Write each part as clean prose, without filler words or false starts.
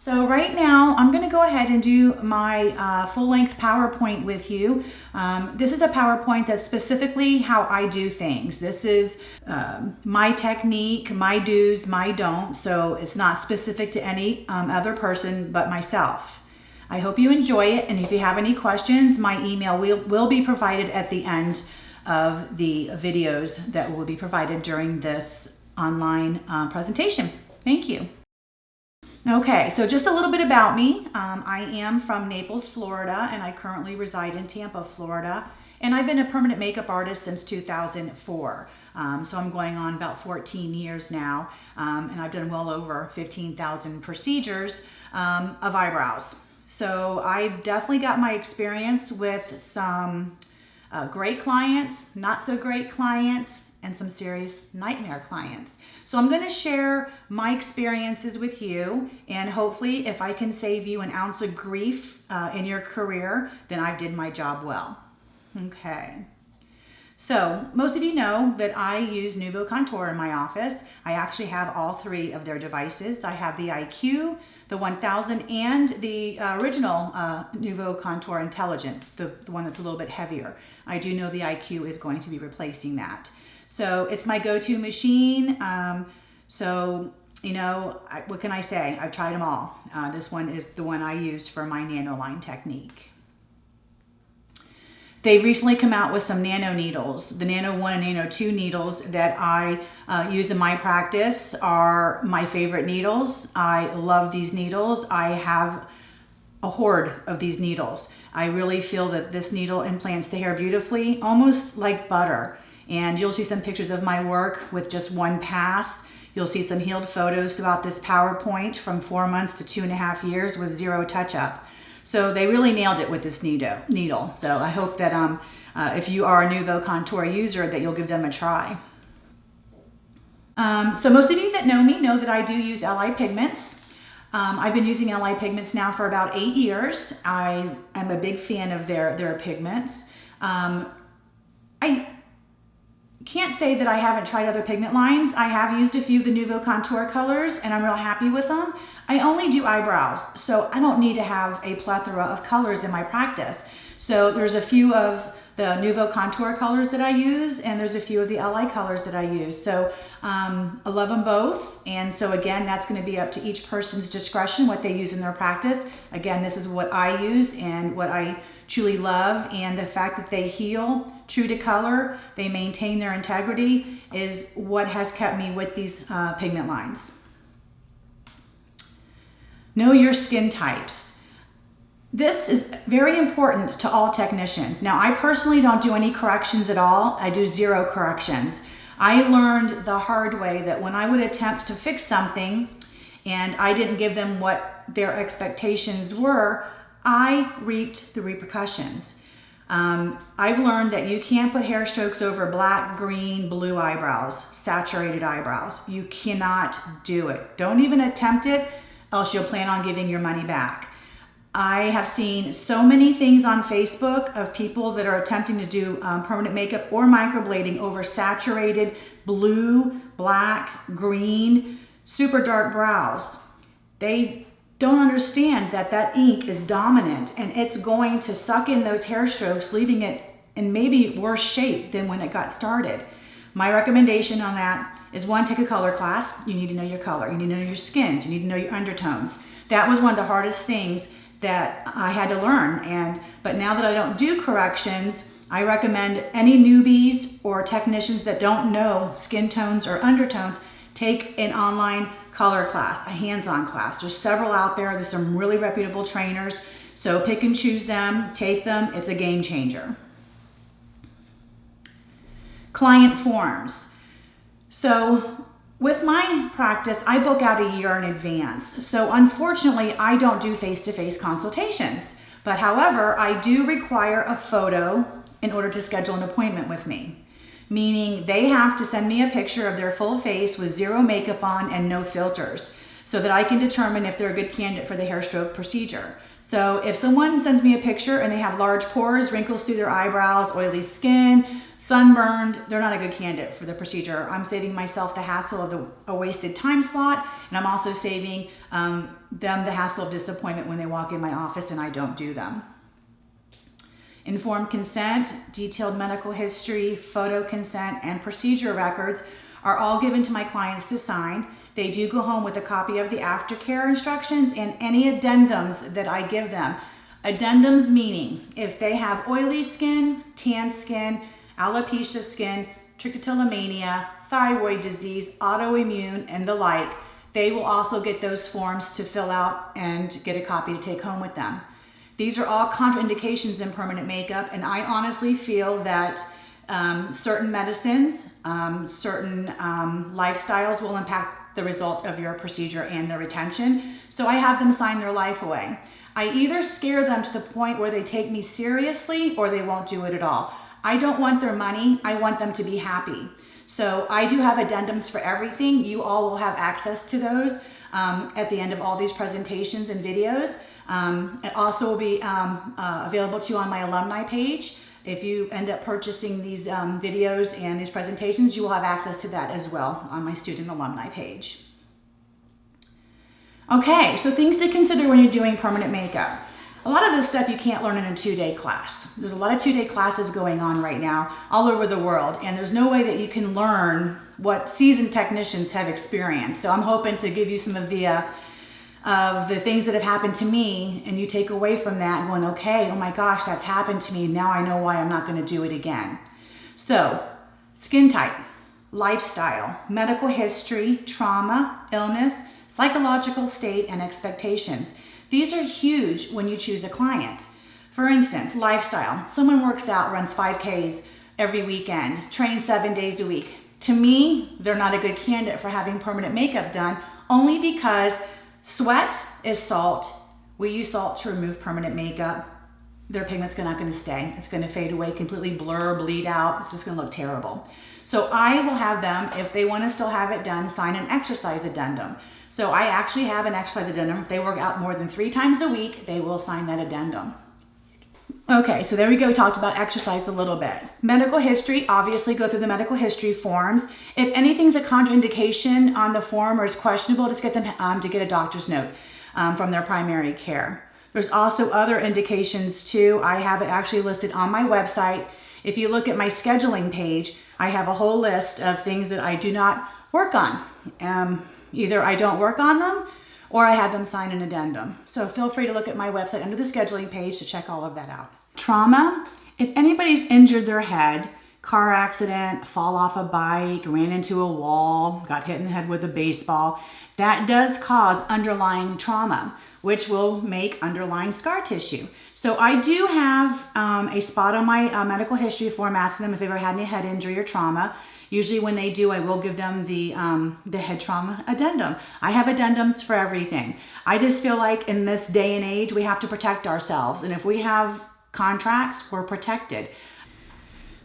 So right now I'm going to go ahead and do my full-length PowerPoint with you. This is a PowerPoint that's specifically how I do things. This is my technique, my do's, my don'ts, so it's not specific to any other person but myself. I hope you enjoy it, and if you have any questions, my email will be provided at the end of the videos that will be provided during this online presentation. Thank you. Okay, so just a little bit about me. I am from Naples, Florida, and I currently reside in Tampa, Florida. And I've been a permanent makeup artist since 2004. So I'm going on about 14 years now, and I've done well over 15,000 procedures of eyebrows. So I've definitely got my experience with some great clients, not so great clients, and some serious nightmare clients. So I'm going to share my experiences with you, and hopefully if I can save you an ounce of grief in your career, then I did my job well. Okay. So most of you know that I use Nouveau Contour in my office. I actually have all three of their devices. I have the IQ, the 1000, and the original Nouveau Contour Intelligent, the one that's a little bit heavier. I do know the IQ is going to be replacing that. So it's my go-to machine. So, you know, what can I say? I've tried them all. This one is the one I use for my NanoLine technique. They've recently come out with some nano needles. The Nano 1 and Nano 2 needles that I use in my practice are my favorite needles. I love these needles. I have a hoard of these needles. I really feel that this needle implants the hair beautifully, almost like butter. And you'll see some pictures of my work with just one pass. You'll see some healed photos throughout this PowerPoint from 4 months to 2.5 years with zero touch-up. So they really nailed it with this needle. So I hope that if you are a Nouveau Contour user, that you'll give them a try. So most of you that know me know that I do use LI pigments. I've been using LI pigments now for about 8 years. I am a big fan of their pigments. I can't say that I haven't tried other pigment lines. I have used a few of the Nouveau Contour colors and I'm real happy with them. I only do eyebrows, so I don't need to have a plethora of colors in my practice. So there's a few of the Nouveau Contour colors that I use, and there's a few of the LI colors that I use. So I love them both. And so again, that's going to be up to each person's discretion what they use in their practice. Again, this is what I use and what I truly love, and the fact that they heal true to color, they maintain their integrity, is what has kept me with these pigment lines. Know your skin types. This is very important to all technicians. Now, I personally don't do any corrections at all. I do zero corrections. I learned the hard way that when I would attempt to fix something and I didn't give them what their expectations were, I reaped the repercussions. I've learned that you can't put hair strokes over black, green, blue eyebrows, saturated eyebrows. You cannot do it. Don't even attempt it, else you'll plan on giving your money back. I have seen so many things on Facebook of people that are attempting to do permanent makeup or microblading over saturated blue, black, green, super dark brows. They don't understand that that ink is dominant and it's going to suck in those hair strokes, leaving it in maybe worse shape than when it got started. My recommendation on that is, one, take a color class. You need to know your color. You need to know your skins. You need to know your undertones. That was one of the hardest things that I had to learn. But now that I don't do corrections, I recommend any newbies or technicians that don't know skin tones or undertones take an online color class, a hands-on class. There's several out there. There's some really reputable trainers. So pick and choose them, take them. It's a game changer. Client forms. So with my practice, I book out a year in advance. So unfortunately, I don't do face-to-face consultations. But however, I do require a photo in order to schedule an appointment with me. Meaning they have to send me a picture of their full face with zero makeup on and no filters, so that I can determine if they're a good candidate for the hair stroke procedure. So if someone sends me a picture and they have large pores, wrinkles through their eyebrows, oily skin, sunburned, they're not a good candidate for the procedure. I'm saving myself the hassle of a wasted time slot, and I'm also saving them the hassle of disappointment when they walk in my office and I don't do them. Informed consent, detailed medical history, photo consent, and procedure records are all given to my clients to sign. They do go home with a copy of the aftercare instructions and any addendums that I give them. Addendums meaning if they have oily skin, tan skin, alopecia skin, trichotillomania, thyroid disease, autoimmune, and the like, they will also get those forms to fill out and get a copy to take home with them. These are all contraindications in permanent makeup, and I honestly feel that certain medicines, certain lifestyles will impact the result of your procedure and the retention. So I have them sign their life away. I either scare them to the point where they take me seriously or they won't do it at all. I don't want their money. I want them to be happy. So I do have addendums for everything. You all will have access to those at the end of all these presentations and videos. It also will be available to you on my alumni page. If you end up purchasing these videos and these presentations, you will have access to that as well on my student alumni page. Okay, so things to consider when you're doing permanent makeup. A lot of this stuff you can't learn in a 2-day class. There's a lot of 2-day classes going on right now all over the world, and there's no way that you can learn what seasoned technicians have experienced. So I'm hoping to give you some of the things that have happened to me, and you take away from that and going, okay, oh my gosh, that's happened to me. Now I know why I'm not going to do it again. So skin type, lifestyle, medical history, trauma, illness, psychological state, and expectations. These are huge when you choose a client. For instance, lifestyle. Someone works out, runs 5Ks every weekend, trains 7 days a week. To me, they're not a good candidate for having permanent makeup done, only because sweat is salt. We use salt to remove permanent makeup. Their pigment's not going to stay. It's going to fade away, completely blur, bleed out. It's just going to look terrible. So I will have them, if they want to still have it done, sign an exercise addendum. So I actually have an exercise addendum. If they work out more than 3 times a week, they will sign that addendum. Okay, so there we go. We talked about exercise a little bit. Medical history, obviously go through the medical history forms. If anything's a contraindication on the form or is questionable, just get them to get a doctor's note from their primary care. There's also other indications too. I have it actually listed on my website. If you look at my scheduling page, I have a whole list of things that I do not work on. Either I don't work on them or I have them sign an addendum. So feel free to look at my website under the scheduling page to check all of that out. Trauma, if anybody's injured their head, car accident, fall off a bike, ran into a wall, got hit in the head with a baseball, that does cause underlying trauma, which will make underlying scar tissue. So I do have a spot on my medical history form asking them if they've ever had any head injury or trauma. Usually when they do, I will give them the head trauma addendum. I have addendums for everything. I just feel like in this day and age, we have to protect ourselves. And if we have contracts, we're protected.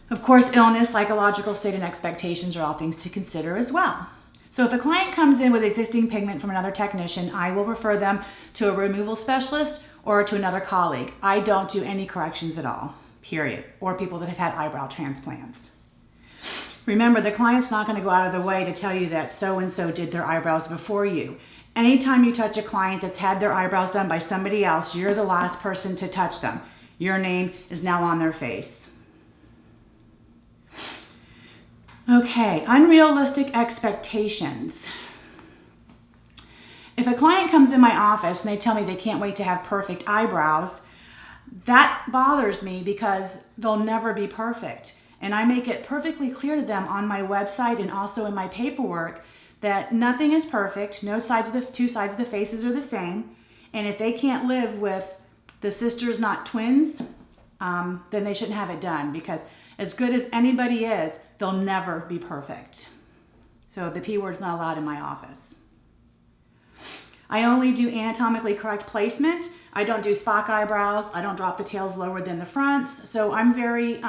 Of course, illness, psychological state, and expectations are all things to consider as well. So if a client comes in with existing pigment from another technician, I will refer them to a removal specialist or to another colleague. I don't do any corrections at all, period, or people that have had eyebrow transplants. Remember, the client's not going to go out of the way to tell you that so-and-so did their eyebrows before you. Anytime you touch a client that's had their eyebrows done by somebody else, you're the last person to touch them. Your name is now on their face. Okay, unrealistic expectations. If a client comes in my office and they tell me they can't wait to have perfect eyebrows, that bothers me because they'll never be perfect. And I make it perfectly clear to them on my website and also in my paperwork that nothing is perfect. No two sides of the faces are the same. And if they can't live with the sisters, not twins, then they shouldn't have it done, because as good as anybody is, they'll never be perfect. So the P word's not allowed in my office. I only do anatomically correct placement. I don't do Spock eyebrows. I don't drop the tails lower than the fronts. So I'm very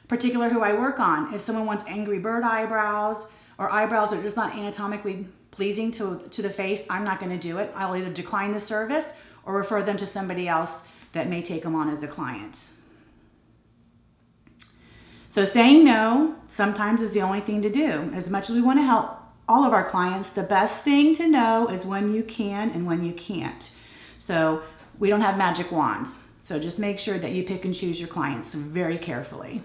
particular who I work on. If someone wants angry bird eyebrows or eyebrows that are just not anatomically pleasing to the face, I'm not going to do it. I'll either decline the service or refer them to somebody else that may take them on as a client. So saying no sometimes is the only thing to do. As much as we want to help, all of our clients, the best thing to know is when you can and when you can't. So we don't have magic wands. So just make sure that you pick and choose your clients very carefully.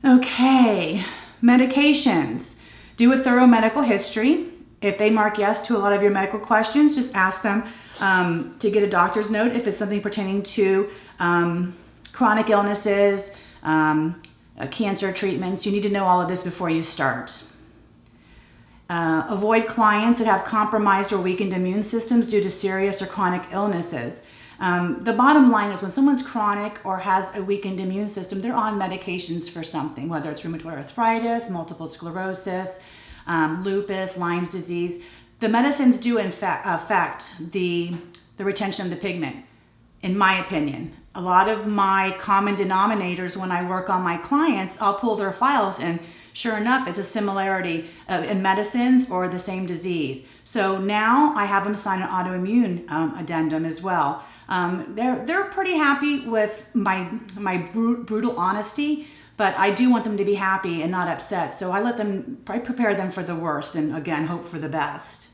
Okay, medications. Do a thorough medical history. If they mark yes to a lot of your medical questions, just ask them to get a doctor's note if it's something pertaining to chronic illnesses, cancer treatments. You need to know all of this before you start. Avoid clients that have compromised or weakened immune systems due to serious or chronic illnesses. The bottom line is when someone's chronic or has a weakened immune system, they're on medications for something, whether it's rheumatoid arthritis, multiple sclerosis, lupus, Lyme's disease. The medicines do in fact affect the retention of the pigment, in my opinion. A lot of my common denominators when I work on my clients, I'll pull their files and sure enough, it's a similarity in medicines or the same disease. So now I have them sign an autoimmune addendum as well. They're pretty happy with my brutal honesty, but I do want them to be happy and not upset. So I prepare them for the worst and again, hope for the best.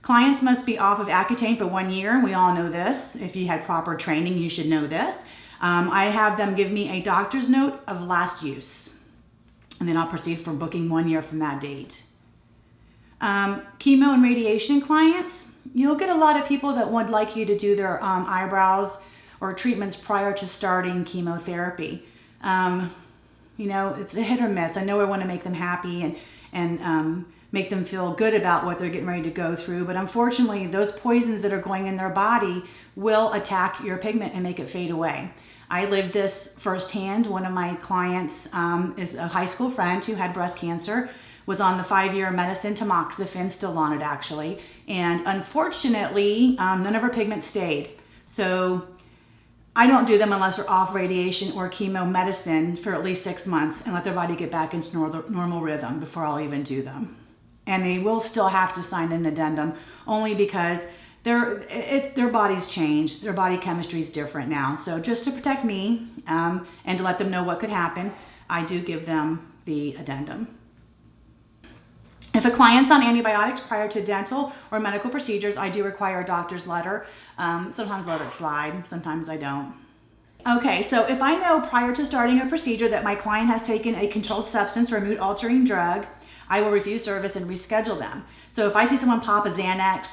Clients must be off of Accutane for 1 year. We all know this. If you had proper training, you should know this. I have them give me a doctor's note of last use, and then I'll proceed for booking 1 year from that date. Chemo and radiation clients, you'll get a lot of people that would like you to do their eyebrows or treatments prior to starting chemotherapy. It's a hit or miss. I know I want to make them happy and make them feel good about what they're getting ready to go through. But unfortunately, those poisons that are going in their body will attack your pigment and make it fade away. I lived this firsthand. One of my clients is a high school friend who had breast cancer, was on the 5-year medicine, tamoxifen, still on it actually. And unfortunately, none of her pigment stayed. So I don't do them unless they're off radiation or chemo medicine for at least 6 months and let their body get back into normal rhythm before I'll even do them. And they will still have to sign an addendum only because their body's changed. Their body chemistry is different now. So just to protect me and to let them know what could happen, I do give them the addendum. If a client's on antibiotics prior to dental or medical procedures, I do require a doctor's letter. Sometimes let it slide, sometimes I don't. Okay, so if I know prior to starting a procedure that my client has taken a controlled substance or mood-altering drug, I will refuse service and reschedule them. So if I see someone pop a Xanax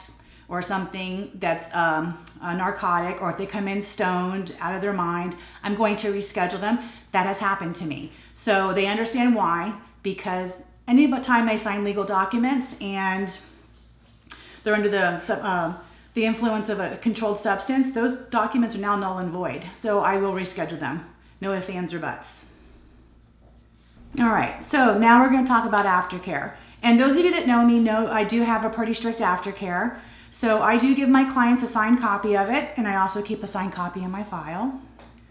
or something that's a narcotic, or if they come in stoned, out of their mind, I'm going to reschedule them. That has happened to me. So they understand why, because any time they sign legal documents and they're under the influence of a controlled substance, those documents are now null and void. So I will reschedule them. No ifs, ands, or buts. All right, so now we're going to talk about aftercare. And those of you that know me know I do have a pretty strict aftercare. So I do give my clients a signed copy of it, and I also keep a signed copy in my file.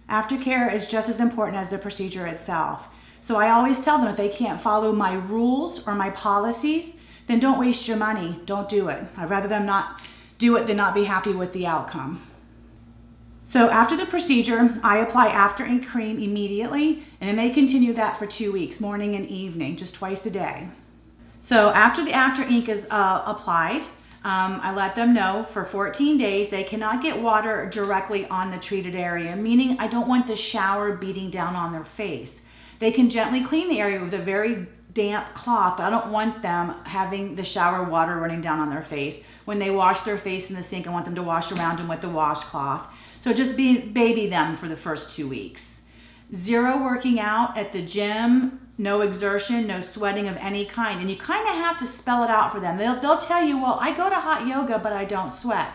Aftercare is just as important as the procedure itself. So I always tell them if they can't follow my rules or my policies, then don't waste your money. Don't do it. I'd rather them not do it than not be happy with the outcome. So after the procedure, I apply After Ink cream immediately, and then they continue that for 2 weeks, morning and evening, just twice a day. So after the After Ink is applied, I let them know for 14 days they cannot get water directly on the treated area, meaning I don't want the shower beating down on their face. They can gently clean the area with a very damp cloth, but I don't want them having the shower water running down on their face. When they wash their face in the sink, I want them to wash around them with the washcloth. So just baby them for the first 2 weeks. 0 working out at the gym, no exertion, no sweating of any kind. And you kind of have to spell it out for them. They'll tell you, well, I go to hot yoga, but I don't sweat.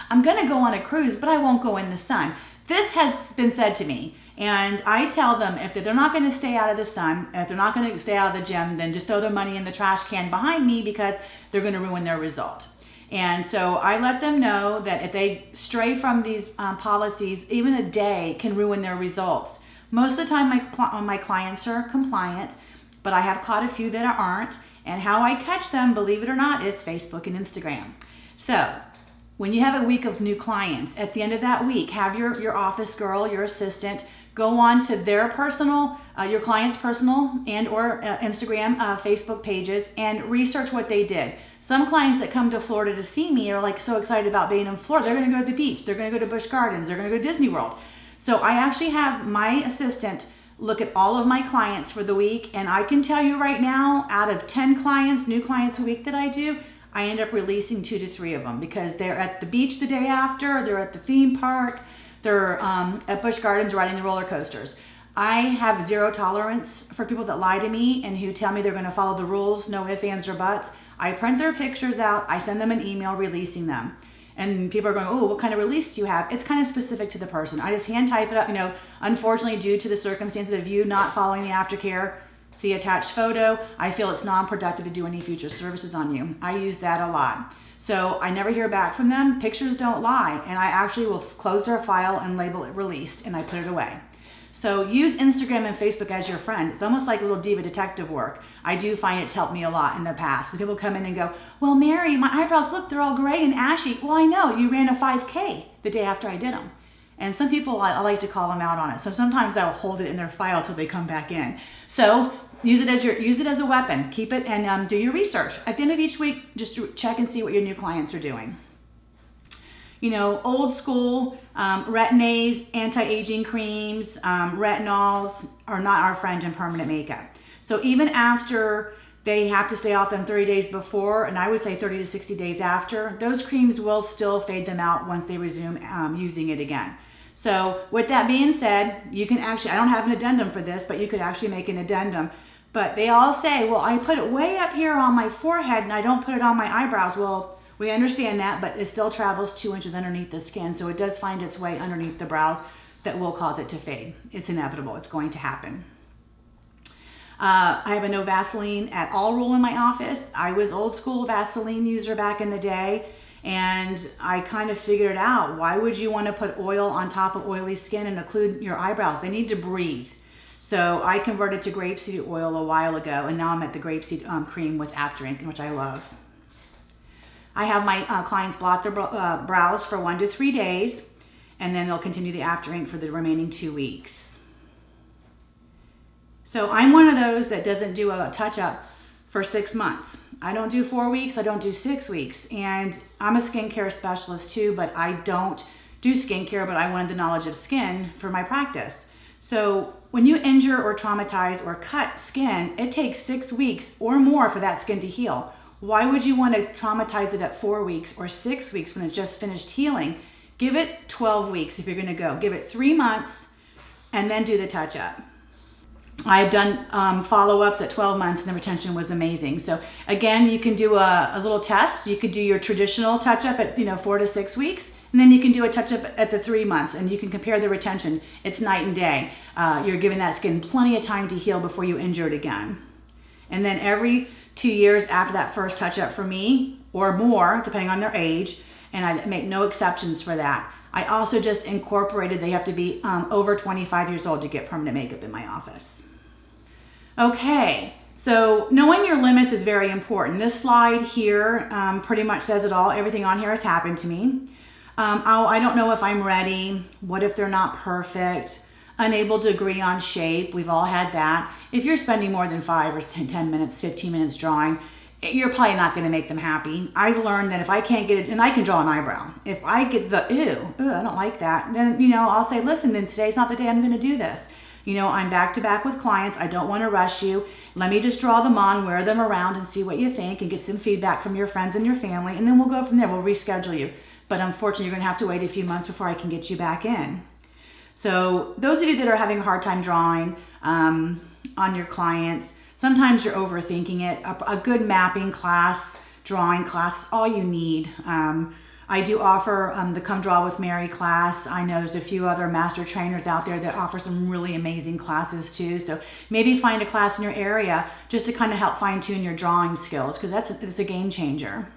I'm going to go on a cruise, but I won't go in the sun. This has been said to me. And I tell them if they're not going to stay out of the sun, if they're not going to stay out of the gym, then just throw their money in the trash can behind me because they're going to ruin their result. And so I let them know that if they stray from these policies, even a day can ruin their results. Most of the time my clients are compliant, but I have caught a few that aren't. And how I catch them, believe it or not, is Facebook and Instagram. So when you have a week of new clients, at the end of that week, have your office girl, your assistant, go on to their personal, your client's personal and or Instagram, Facebook pages and research what they did. Some clients that come to Florida to see me are like so excited about being in Florida. They're going to go to the beach. They're going to go to Busch Gardens. They're going to go to Disney World. So I actually have my assistant look at all of my clients for the week. And I can tell you right now, out of 10 clients, new clients a week that I do, I end up releasing 2 to 3 of them because they're at the beach the day after, they're at the theme park, they're at Busch Gardens riding the roller coasters. I have zero tolerance for people that lie to me and who tell me they're going to follow the rules, no ifs, ands, or buts. I print their pictures out, I send them an email releasing them. And people are going, oh, what kind of release do you have? It's kind of specific to the person. I just hand type it up, unfortunately due to the circumstances of you not following the aftercare, see attached photo, I feel it's non-productive to do any future services on you. I use that a lot. So I never hear back from them. Pictures don't lie. And I actually will close their file and label it released and I put it away. So use Instagram and Facebook as your friend. It's almost like a little diva detective work. I do find it's helped me a lot in the past. So people come in and go, well, Mary, my eyebrows, look, they're all gray and ashy. Well, I know, you ran a 5K the day after I did them. And some people, I like to call them out on it. So sometimes I'll hold it in their file till they come back in. So use it as a weapon. Keep it and do your research. At the end of each week, just check and see what your new clients are doing. Old school retin-A's, anti-aging creams, retinols are not our friend in permanent makeup. So even after they have to stay off them 30 days before, and I would say 30 to 60 days after, those creams will still fade them out once they resume using it again. So with that being said, you can actually, I don't have an addendum for this, but you could actually make an addendum. But they all say, well, I put it way up here on my forehead and I don't put it on my eyebrows. Well, we understand that, but it still travels 2 inches underneath the skin. So it does find its way underneath the brows that will cause it to fade. It's inevitable. It's going to happen. I have a no Vaseline at all rule in my office. I was old school Vaseline user back in the day, and I kind of figured it out. Why would you want to put oil on top of oily skin and occlude your eyebrows? They need to breathe. So I converted to grapeseed oil a while ago, and now I'm at the grapeseed cream with After Ink, which I love. I have my clients blot their brows for 1 to 3 days, and then they'll continue the After Ink for the remaining 2 weeks. So I'm one of those that doesn't do a touch-up for 6 months. I don't do 4 weeks, I don't do 6 weeks. And I'm a skincare specialist too, but I don't do skincare, but I wanted the knowledge of skin for my practice. So when you injure or traumatize or cut skin, it takes 6 weeks or more for that skin to heal. Why would you want to traumatize it at 4 weeks or 6 weeks when it's just finished healing? Give it 12 weeks if you're going to go. Give it 3 months and then do the touch-up. I've done follow-ups at 12 months and the retention was amazing. So again, you can do a little test. You could do your traditional touch-up at 4 to 6 weeks, and then you can do a touch-up at the 3 months, and you can compare the retention. It's night and day. You're giving that skin plenty of time to heal before you injure it again. And then every 2 years after that first touch-up for me, or more, depending on their age, and I make no exceptions for that. I also just incorporated they have to be over 25 years old to get permanent makeup in my office. Okay, so knowing your limits is very important. This slide here pretty much says it all. Everything on here has happened to me. I don't know if I'm ready. What if they're not perfect? Unable to agree on shape. We've all had that. If you're spending more than 5 or 10 minutes, 15 minutes drawing, you're probably not going to make them happy. I've learned that if I can't get it, and I can draw an eyebrow. If I get the, ew, I don't like that, then, I'll say, listen, then today's not the day I'm going to do this. I'm back to back with clients. I don't want to rush you. Let me just draw them on, wear them around and see what you think and get some feedback from your friends and your family. And then we'll go from there. We'll reschedule you. But unfortunately, you're going to have to wait a few months before I can get you back in. So those of you that are having a hard time drawing on your clients, sometimes you're overthinking it. A good mapping class, drawing class, is all you need. I do offer the Come Draw with Mary class. I know there's a few other master trainers out there that offer some really amazing classes too. So maybe find a class in your area just to kind of help fine tune your drawing skills, because it's a game changer.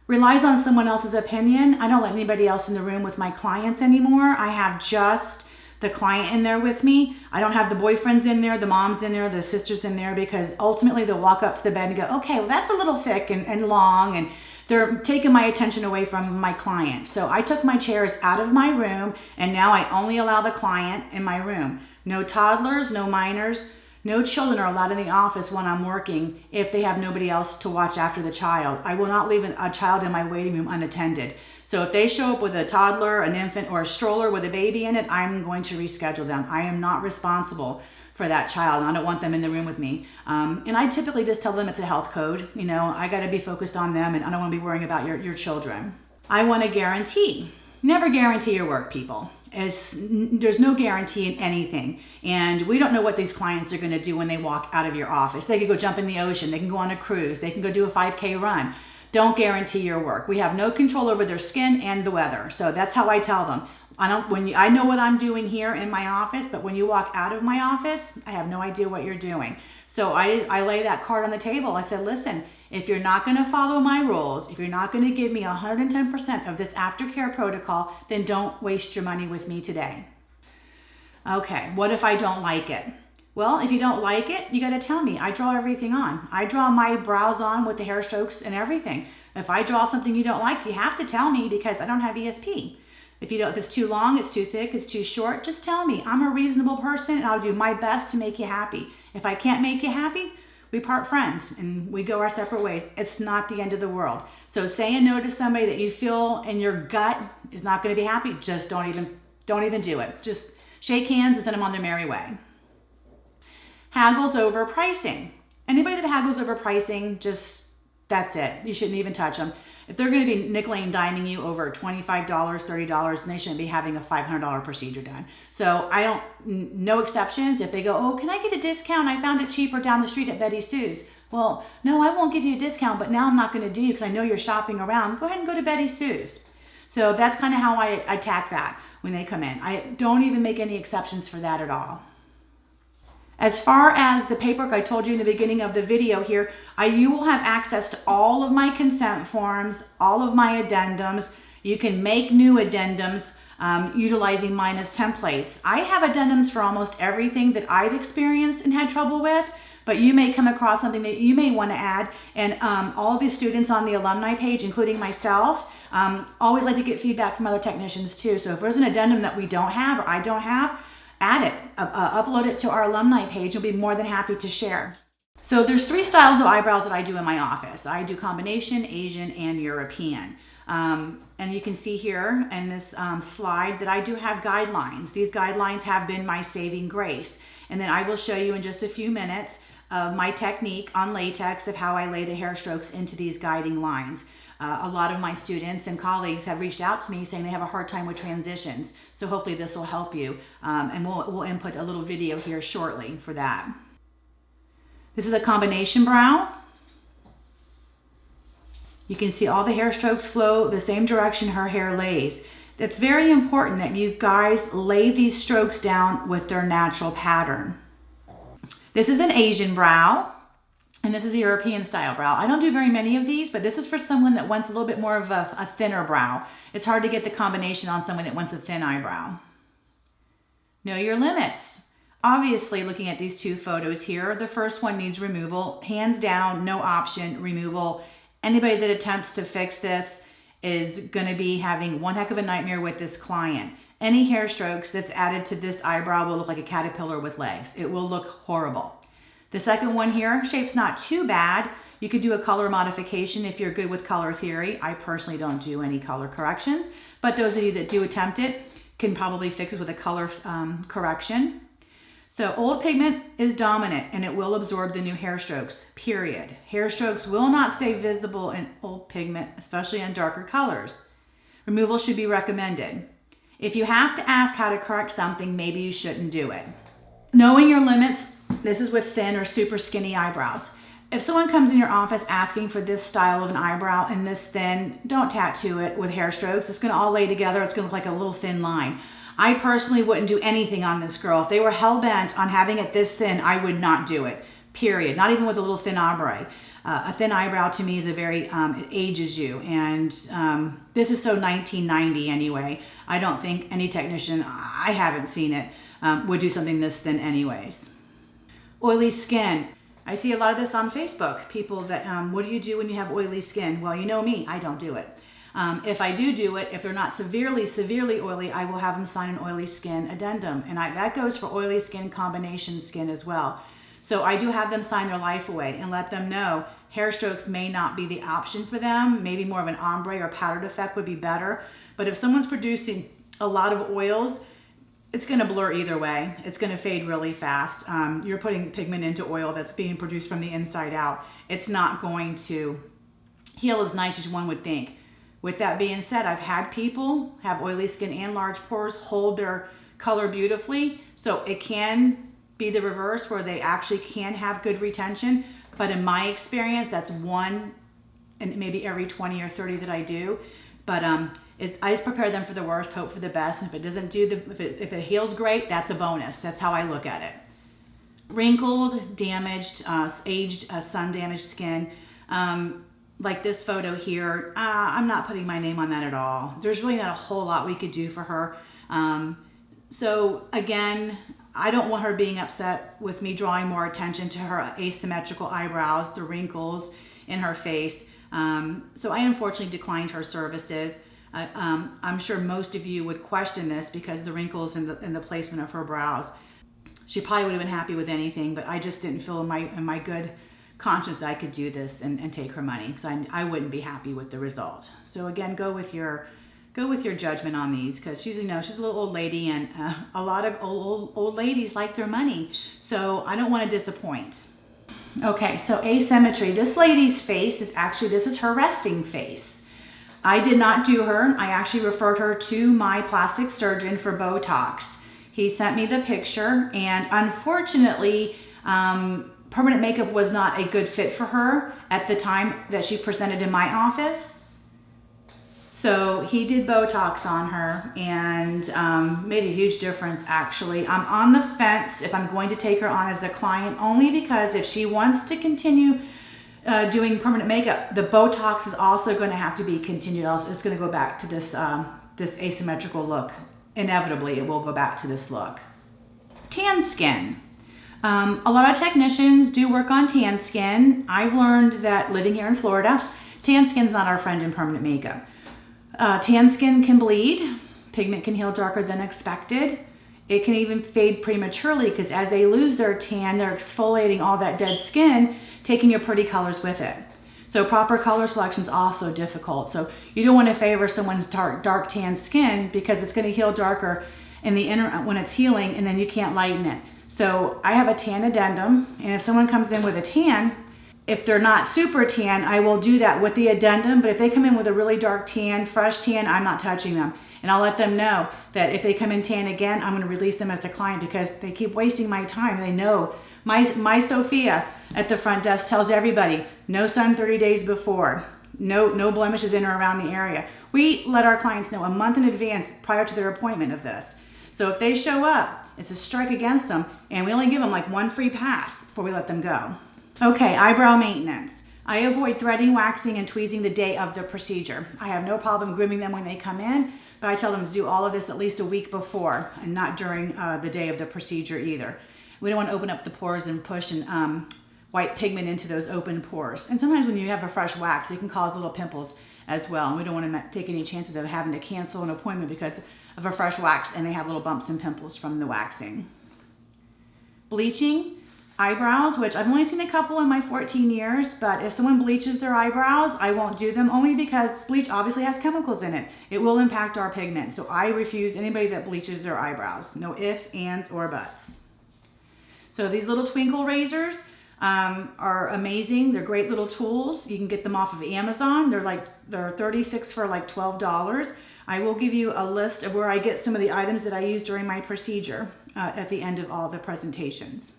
Relies on someone else's opinion. I don't let anybody else in the room with my clients anymore. I have just the client in there with me. I don't have the boyfriends in there, the moms in there, the sisters in there, because ultimately they'll walk up to the bed and go, okay, well that's a little thick and long, and They're taking my attention away from my client. So I took my chairs out of my room, and now I only allow the client in my room. No toddlers, no minors, no children are allowed in the office when I'm working if they have nobody else to watch after the child. I will not leave a child in my waiting room unattended. So if they show up with a toddler, an infant, or a stroller with a baby in it, I'm going to reschedule them. I am not responsible for that child. I don't want them in the room with me. And I typically just tell them it's a health code. You know, I got to be focused on them, and I don't want to be worrying about your children. I want to guarantee. Never guarantee your work, people. There's no guarantee in anything. And we don't know what these clients are going to do when they walk out of your office. They could go jump in the ocean. They can go on a cruise. They can go do a 5K run. Don't guarantee your work. We have no control over their skin and the weather. So that's how I tell them. I know what I'm doing here in my office, but when you walk out of my office, I have no idea what you're doing. So I lay that card on the table. I said, listen, if you're not going to follow my rules, if you're not going to give me 110% of this aftercare protocol, then don't waste your money with me today. Okay, what if I don't like it? Well, if you don't like it, you got to tell me. I draw everything on. I draw my brows on with the hair strokes and everything. If I draw something you don't like, you have to tell me because I don't have ESP. If it's too long, it's too thick, it's too short, just tell me. I'm a reasonable person and I'll do my best to make you happy. If I can't make you happy, we part friends and we go our separate ways. It's not the end of the world. So saying no to somebody that you feel in your gut is not going to be happy, just don't even do it. Just shake hands and send them on their merry way. Haggles over pricing. Anybody that haggles over pricing, that's it. You shouldn't even touch them. If they're going to be nickel and diming you over $25, $30, then they shouldn't be having a $500 procedure done. So no exceptions. If they go, oh, can I get a discount? I found it cheaper down the street at Betty Sue's. Well, no, I won't give you a discount, but now I'm not going to do you because I know you're shopping around. Go ahead and go to Betty Sue's. So that's kind of how I attack that when they come in. I don't even make any exceptions for that at all. As far as the paperwork I told you in the beginning of the video here, you will have access to all of my consent forms, all of my addendums. You can make new addendums utilizing mine as templates. I have addendums for almost everything that I've experienced and had trouble with, but you may come across something that you may want to add. And all of the students on the alumni page, including myself, always like to get feedback from other technicians too. So if there's an addendum that we don't have or I don't have, add it, upload it to our alumni page. We'll be more than happy to share. So there's 3 styles of eyebrows that I do in my office. I do combination, Asian, and European. And you can see here in this slide that I do have guidelines. These guidelines have been my saving grace. And then I will show you in just a few minutes of my technique on latex of how I lay the hair strokes into these guiding lines. A lot of my students and colleagues have reached out to me saying they have a hard time with transitions. So hopefully this will help you. And we'll input a little video here shortly for that. This is a combination brow. You can see all the hair strokes flow the same direction her hair lays. It's very important that you guys lay these strokes down with their natural pattern. This is an Asian brow. And this is a European style brow. I don't do very many of these, but this is for someone that wants a little bit more of a thinner brow. It's hard to get the combination on someone that wants a thin eyebrow. Know your limits. Obviously, looking at these 2 photos here, the first one needs removal. Hands down, no option, removal. Anybody that attempts to fix this is going to be having one heck of a nightmare with this client. Any hair strokes that's added to this eyebrow will look like a caterpillar with legs. It will look horrible. The second one here, shape's not too bad. You could do a color modification if you're good with color theory. I personally don't do any color corrections, but those of you that do attempt it can probably fix it with a color correction. So old pigment is dominant and it will absorb the new hair strokes, period. Hair strokes will not stay visible in old pigment, especially in darker colors. Removal should be recommended. If you have to ask how to correct something, maybe you shouldn't do it. Knowing your limits. This is with thin or super skinny eyebrows. If someone comes in your office asking for this style of an eyebrow and this thin, don't tattoo it with hair strokes. It's going to all lay together. It's going to look like a little thin line. I personally wouldn't do anything on this girl. If they were hell-bent on having it this thin, I would not do it, period. Not even with a little thin ombre. A thin eyebrow to me is it ages you. And this is so 1990 anyway. I don't think any technician, I haven't seen it, would do something this thin anyways. Oily skin. I see a lot of this on Facebook. People that, what do you do when you have oily skin? Well, you know me, I don't do it. If I do it, if they're not severely oily, I will have them sign an oily skin addendum. And that goes for oily skin, combination skin as well. So I do have them sign their life away and let them know hair strokes may not be the option for them. Maybe more of an ombre or powdered effect would be better. But if someone's producing a lot of oils, it's going to blur either way. It's going to fade really fast. You're putting pigment into oil that's being produced from the inside out. It's not going to heal as nice as one would think. With that being said, I've had people have oily skin and large pores hold their color beautifully. So it can be the reverse where they actually can have good retention. But in my experience, that's one and maybe every 20 or 30 that I do. But I just prepare them for the worst, hope for the best. And if it doesn't do if it heals great, that's a bonus. That's how I look at it. Wrinkled, damaged, aged, sun damaged skin. Like this photo here, I'm not putting my name on that at all. There's really not a whole lot we could do for her. So again, I don't want her being upset with me drawing more attention to her asymmetrical eyebrows, the wrinkles in her face. So I unfortunately declined her services. I'm sure most of you would question this because the wrinkles and the placement of her brows. She probably would have been happy with anything, but I just didn't feel in my good conscience that I could do this and take her money because I wouldn't be happy with the result. So again, go with your judgment on these because she's a little old lady, and a lot of old ladies like their money. So I don't want to disappoint. Okay, so asymmetry. This lady's face this is her resting face. I did not do her. I actually referred her to my plastic surgeon for Botox. He sent me the picture, and unfortunately, permanent makeup was not a good fit for her at the time that she presented in my office. So he did Botox on her and made a huge difference, actually. I'm on the fence if I'm going to take her on as a client, only because if she wants to continue doing permanent makeup, the Botox is also going to have to be continued. It's going to go back to this asymmetrical look. Inevitably, it will go back to this look. Tan skin. A lot of technicians do work on tan skin. I've learned that living here in Florida, tan skin's not our friend in permanent makeup. Tan skin can bleed. Pigment can heal darker than expected. It can even fade prematurely because as they lose their tan, they're exfoliating all that dead skin, taking your pretty colors with it. So proper color selection is also difficult. So you don't want to favor someone's dark tan skin because it's going to heal darker in the inner when it's healing, and then you can't lighten it. So I have a tan addendum, and if someone comes in with a tan, if they're not super tan, I will do that with the addendum. But if they come in with a really dark tan, fresh tan, I'm not touching them. And I'll let them know that if they come in tan again, I'm going to release them as a client because they keep wasting my time. They know my Sophia at the front desk tells everybody, no sun 30 days before, no blemishes in or around the area. We let our clients know a month in advance prior to their appointment of this. So if they show up, it's a strike against them, and we only give them like one free pass before we let them go. Okay, eyebrow maintenance. I avoid threading, waxing, and tweezing the day of the procedure. I have no problem grooming them when they come in, but I tell them to do all of this at least a week before and not during the day of the procedure either. We don't want to open up the pores and push white pigment into those open pores. And sometimes when you have a fresh wax, it can cause little pimples as well. And we don't want to take any chances of having to cancel an appointment because of a fresh wax and they have little bumps and pimples from the waxing. Bleaching. Eyebrows, which I've only seen a couple in my 14 years, but if someone bleaches their eyebrows, I won't do them only because bleach obviously has chemicals in it. It will impact our pigment. So I refuse anybody that bleaches their eyebrows. No ifs, ands, or buts. So these little twinkle razors are amazing. They're great little tools. You can get them off of Amazon. They're 36 for like $12. I will give you a list of where I get some of the items that I use during my procedure at the end of all the presentations.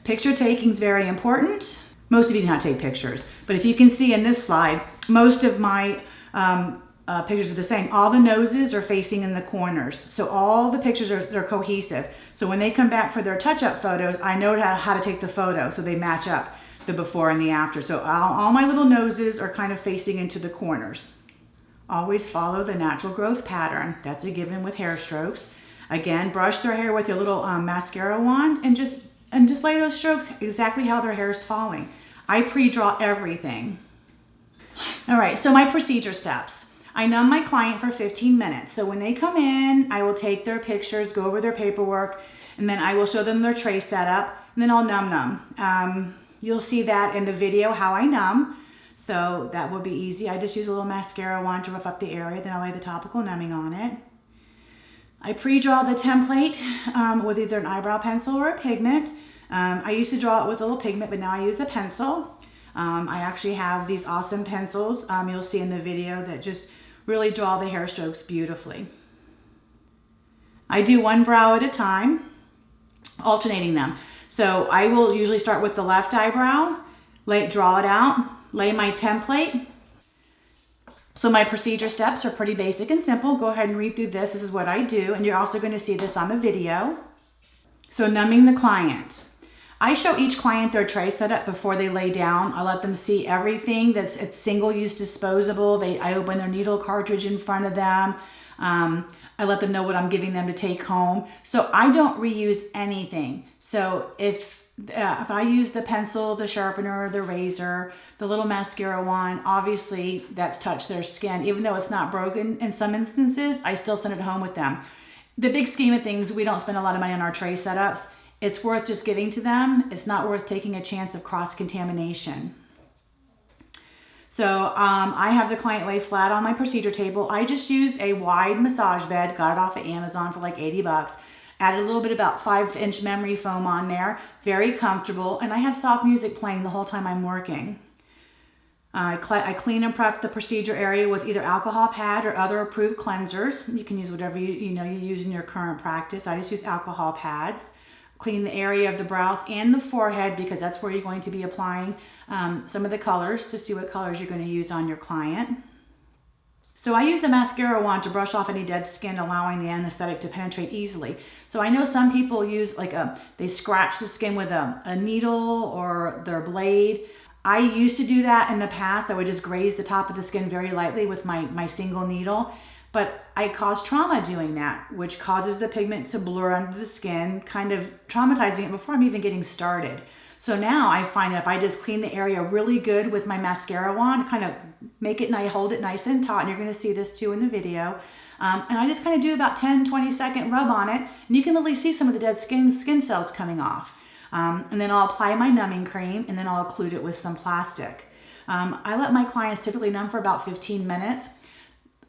Picture taking is very important. Most of you do not take pictures, but if you can see in this slide, most of my pictures are the same. All the noses are facing in the corners, so all the pictures they're cohesive. So when they come back for their touch-up photos, I know how to take the photo so they match up the before and the after. So all my little noses are kind of facing into the corners. Always follow the natural growth pattern. That's a given with hair strokes. Again, brush their hair with your little mascara wand and just and just lay those strokes exactly how their hair is falling. I pre-draw everything. All right, so my procedure steps. I numb my client for 15 minutes. So when they come in, I will take their pictures, go over their paperwork, and then I will show them their tray setup, and then I'll numb them. You'll see that in the video how I numb. So that will be easy. I just use a little mascara wand to rough up the area, then I'll lay the topical numbing on it. I pre-draw the template with either an eyebrow pencil or a pigment. I used to draw it with a little pigment, but now I use a pencil. I actually have these awesome pencils you'll see in the video that just really draw the hair strokes beautifully. I do one brow at a time, alternating them. So I will usually start with the left eyebrow, draw it out, lay my template. So my procedure steps are pretty basic and simple. Go ahead and read through this. This is what I do, and you're also going to see this on the video. So numbing the client. I show each client their tray setup before they lay down. I let them see everything it's single-use disposable. I open their needle cartridge in front of them. I let them know what I'm giving them to take home. So I don't reuse anything. So if I use the pencil, the sharpener, the razor, the little mascara wand, obviously that's touched their skin. Even though it's not broken in some instances, I still send it home with them. The big scheme of things, we don't spend a lot of money on our tray setups. It's worth just giving to them. It's not worth taking a chance of cross-contamination. So I have the client lay flat on my procedure table. I just use a wide massage bed, got it off of Amazon for like 80 bucks. Added a little bit about 5-inch memory foam on there. Very comfortable. And I have soft music playing the whole time I'm working. I clean and prep the procedure area with either alcohol pad or other approved cleansers. You can use whatever you use in your current practice. I just use alcohol pads. Clean the area of the brows and the forehead because that's where you're going to be applying some of the colors to see what colors you're going to use on your client. So I use the mascara wand to brush off any dead skin, allowing the anesthetic to penetrate easily. So I know some people use they scratch the skin with a needle or their blade. I used to do that in the past. I would just graze the top of the skin very lightly with my single needle. But I cause trauma doing that, which causes the pigment to blur under the skin, kind of traumatizing it before I'm even getting started. So now I find that if I just clean the area really good with my mascara wand, kind of make it nice, hold it nice and taut, and you're going to see this too in the video. And I just kind of do about 10-20 second rub on it, and you can literally see some of the dead skin cells coming off. And then I'll apply my numbing cream, and then I'll occlude it with some plastic. I let my clients typically numb for about 15 minutes.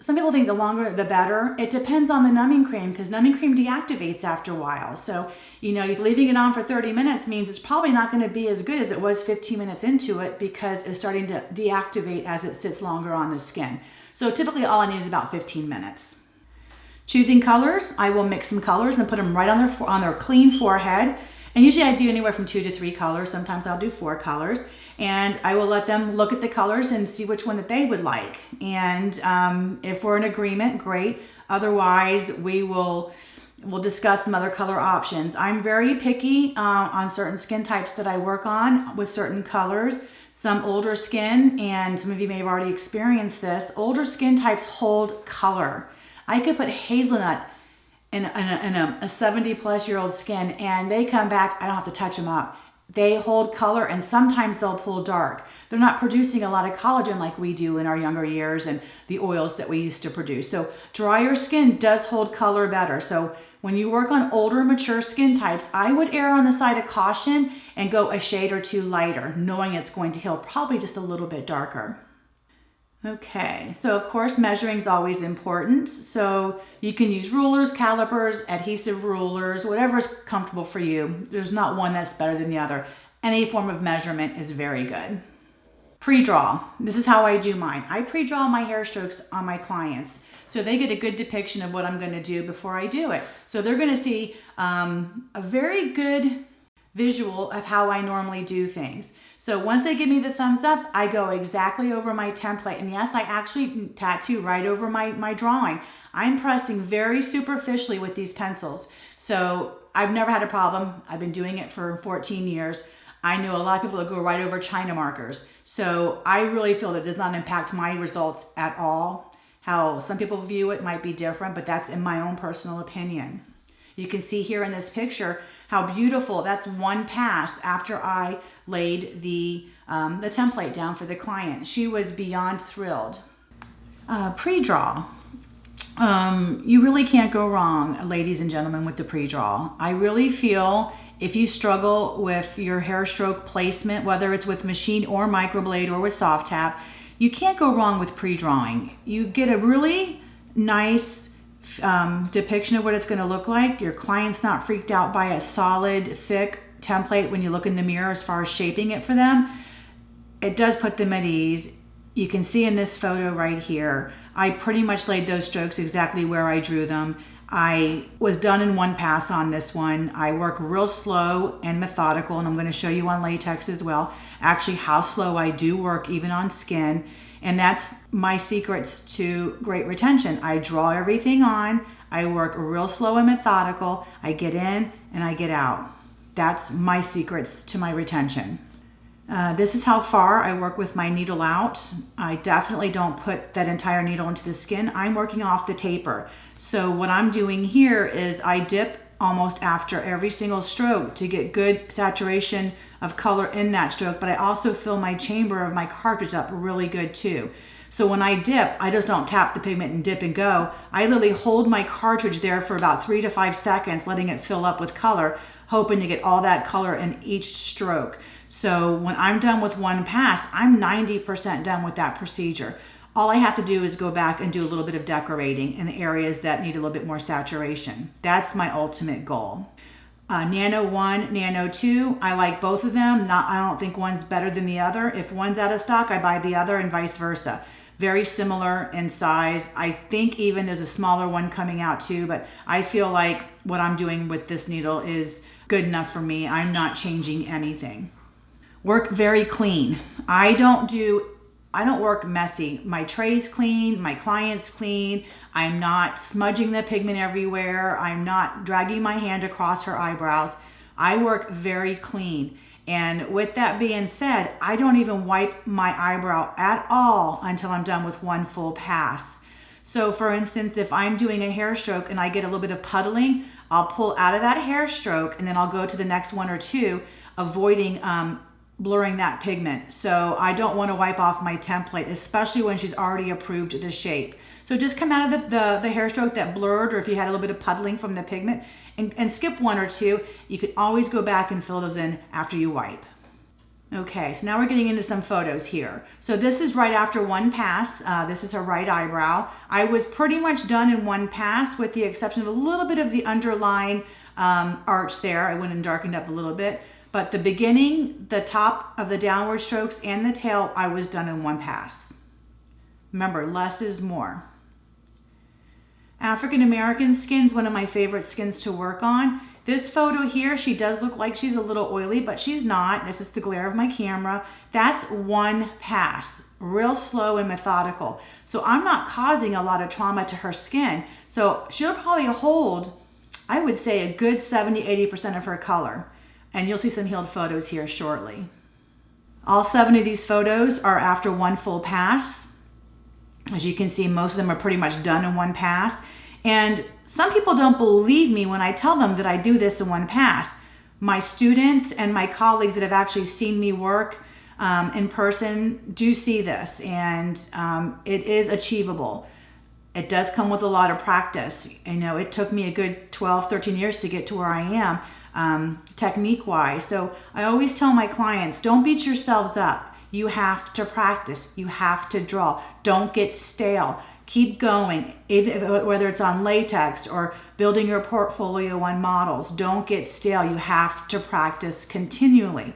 Some people think the longer the better. It depends on the numbing cream because numbing cream deactivates after a while. So, leaving it on for 30 minutes means it's probably not going to be as good as it was 15 minutes into it because it's starting to deactivate as it sits longer on the skin. So typically all I need is about 15 minutes. Choosing colors, I will mix some colors and put them right on their clean forehead. And usually I do anywhere from 2 to 3 colors. Sometimes I'll do 4 colors. And I will let them look at the colors and see which one that they would like. And if we're in agreement, great. Otherwise, we'll discuss some other color options. I'm very picky on certain skin types that I work on with certain colors. Some older skin, and some of you may have already experienced this, older skin types hold color. I could put hazelnut in a 70-plus-year-old skin, and they come back, I don't have to touch them up. They hold color, and sometimes they'll pull dark. They're not producing a lot of collagen like we do in our younger years and the oils that we used to produce. So drier skin does hold color better. So when you work on older, mature skin types, I would err on the side of caution and go a shade or two lighter, knowing it's going to heal probably just a little bit darker. Okay, so of course measuring is always important. So you can use rulers, calipers, adhesive rulers, whatever's comfortable for you. There's not one that's better than the other. Any form of measurement is very good. Pre-draw. This is how I do mine. I pre-draw my hair strokes on my clients so they get a good depiction of what I'm going to do before I do it. So they're going to see a very good visual of how I normally do things. So once they give me the thumbs up, I go exactly over my template. And yes, I actually tattoo right over my drawing. I'm pressing very superficially with these pencils. So I've never had a problem. I've been doing it for 14 years. I know a lot of people that go right over China markers. So I really feel that it does not impact my results at all. How some people view it might be different, but that's in my own personal opinion. You can see here in this picture How beautiful. That's one pass after I laid the template down for the client. She was beyond thrilled. Pre-draw. You really can't go wrong, ladies and gentlemen, with the pre-draw. I really feel if you struggle with your hair stroke placement, whether it's with machine or microblade or with soft tap, you can't go wrong with pre-drawing. You get a really nice depiction of what it's going to look like. Your client's not freaked out by a solid, thick template when you look in the mirror as far as shaping it for them. It does put them at ease. You can see in this photo right here, I pretty much laid those strokes exactly where I drew them. I was done in one pass on this one. I work real slow and methodical, and I'm going to show you on latex as well, actually how slow I do work even on skin. And that's my secrets to great retention. I draw everything on. I work real slow and methodical. I get in and I get out. That's my secrets to my retention. This is how far I work with my needle out. I definitely don't put that entire needle into the skin. I'm working off the taper. So what I'm doing here is I dip almost after every single stroke to get good saturation of color in that stroke, but I also fill my chamber of my cartridge up really good too. So when I dip, I just don't tap the pigment and dip and go. I literally hold my cartridge there for about 3 to 5 seconds, letting it fill up with color, hoping to get all that color in each stroke. So when I'm done with one pass, I'm 90% done with that procedure. All I have to do is go back and do a little bit of decorating in the areas that need a little bit more saturation. That's my ultimate goal. Nano 1, Nano 2, I like both of them. I don't think one's better than the other. If one's out of stock, I buy the other and vice versa. Very similar in size. I think even there's a smaller one coming out too, but I feel like what I'm doing with this needle is good enough for me. I'm not changing anything. Work very clean. I don't work messy. My tray's clean, my client's clean. I'm not smudging the pigment everywhere. I'm not dragging my hand across her eyebrows. I work very clean. And with that being said, I don't even wipe my eyebrow at all until I'm done with one full pass. So for instance, if I'm doing a hair stroke and I get a little bit of puddling, I'll pull out of that hair stroke and then I'll go to the next one or two, avoiding blurring that pigment. So I don't want to wipe off my template, especially when she's already approved the shape. So just come out of the hair stroke that blurred, or if you had a little bit of puddling from the pigment, and skip one or two. You can always go back and fill those in after you wipe. Okay, so now we're getting into some photos here. So this is right after one pass. This is her right eyebrow. I was pretty much done in one pass with the exception of a little bit of the underline arch there. I went and darkened up a little bit. But the beginning, the top of the downward strokes, and the tail, I was done in one pass. Remember, less is more. African American skin is one of my favorite skins to work on. This photo here, she does look like she's a little oily, but she's not. This is the glare of my camera. That's one pass, real slow and methodical. So I'm not causing a lot of trauma to her skin. So she'll probably hold, I would say, a good 70-80% of her color. And you'll see some healed photos here shortly. All 7 of these photos are after one full pass. As you can see, most of them are pretty much done in one pass. And some people don't believe me when I tell them that I do this in one pass. My students and my colleagues that have actually seen me work in person do see this, and it is achievable. It does come with a lot of practice. You know, it took me a good 12, 13 years to get to where I am. Technique-wise. So I always tell my clients, don't beat yourselves up. You have to practice. You have to draw. Don't get stale. Keep going, whether it's on latex or building your portfolio on models. Don't get stale. You have to practice continually.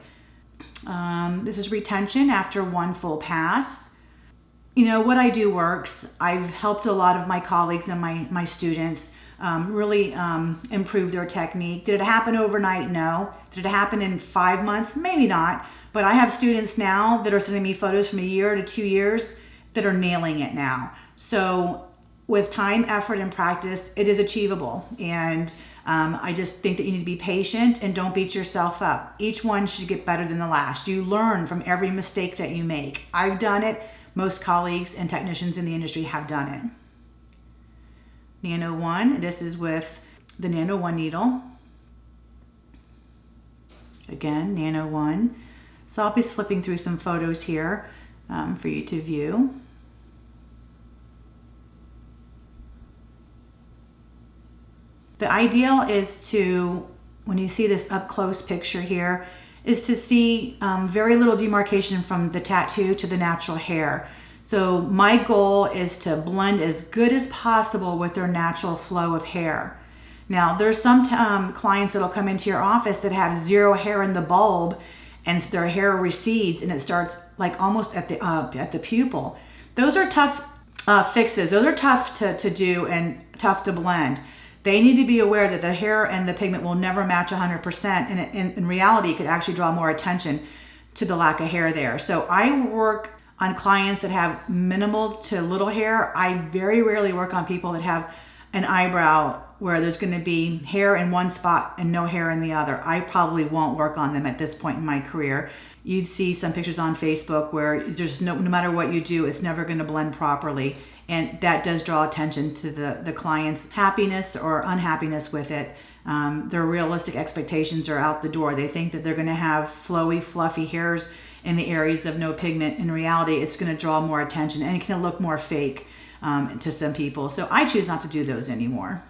This is retention after one full pass. You know, what I do works. I've helped a lot of my colleagues and my students really improve their technique. Did it happen overnight? No. Did it happen in 5 months? Maybe not. But I have students now that are sending me photos from a year to 2 years that are nailing it now. So with time, effort, and practice, it is achievable. And I just think that you need to be patient and don't beat yourself up. Each one should get better than the last. You learn from every mistake that you make. I've done it. Most colleagues and technicians in the industry have done it. Nano 1, this is with the Nano 1 needle. Again, Nano 1. So I'll be flipping through some photos here for you to view. The ideal is to, when you see this up close picture here, is to see very little demarcation from the tattoo to the natural hair. So my goal is to blend as good as possible with their natural flow of hair. Now there's some clients that'll come into your office that have zero hair in the bulb and their hair recedes and it starts like almost at the pupil. Those are tough fixes. Those are tough to do and tough to blend. They need to be aware that the hair and the pigment will never match 100%, and in reality, it could actually draw more attention to the lack of hair there. So I work on clients that have minimal to little hair. I very rarely work on people that have an eyebrow where there's going to be hair in one spot and no hair in the other. I probably won't work on them at this point in my career. You'd see some pictures on Facebook where there's no matter what you do, it's never going to blend properly. And that does draw attention to the client's happiness or unhappiness with it. Their realistic expectations are out the door. They think that they're going to have flowy, fluffy hairs in the areas of no pigment. In reality, it's going to draw more attention and it can look more fake to some people. So I choose not to do those anymore.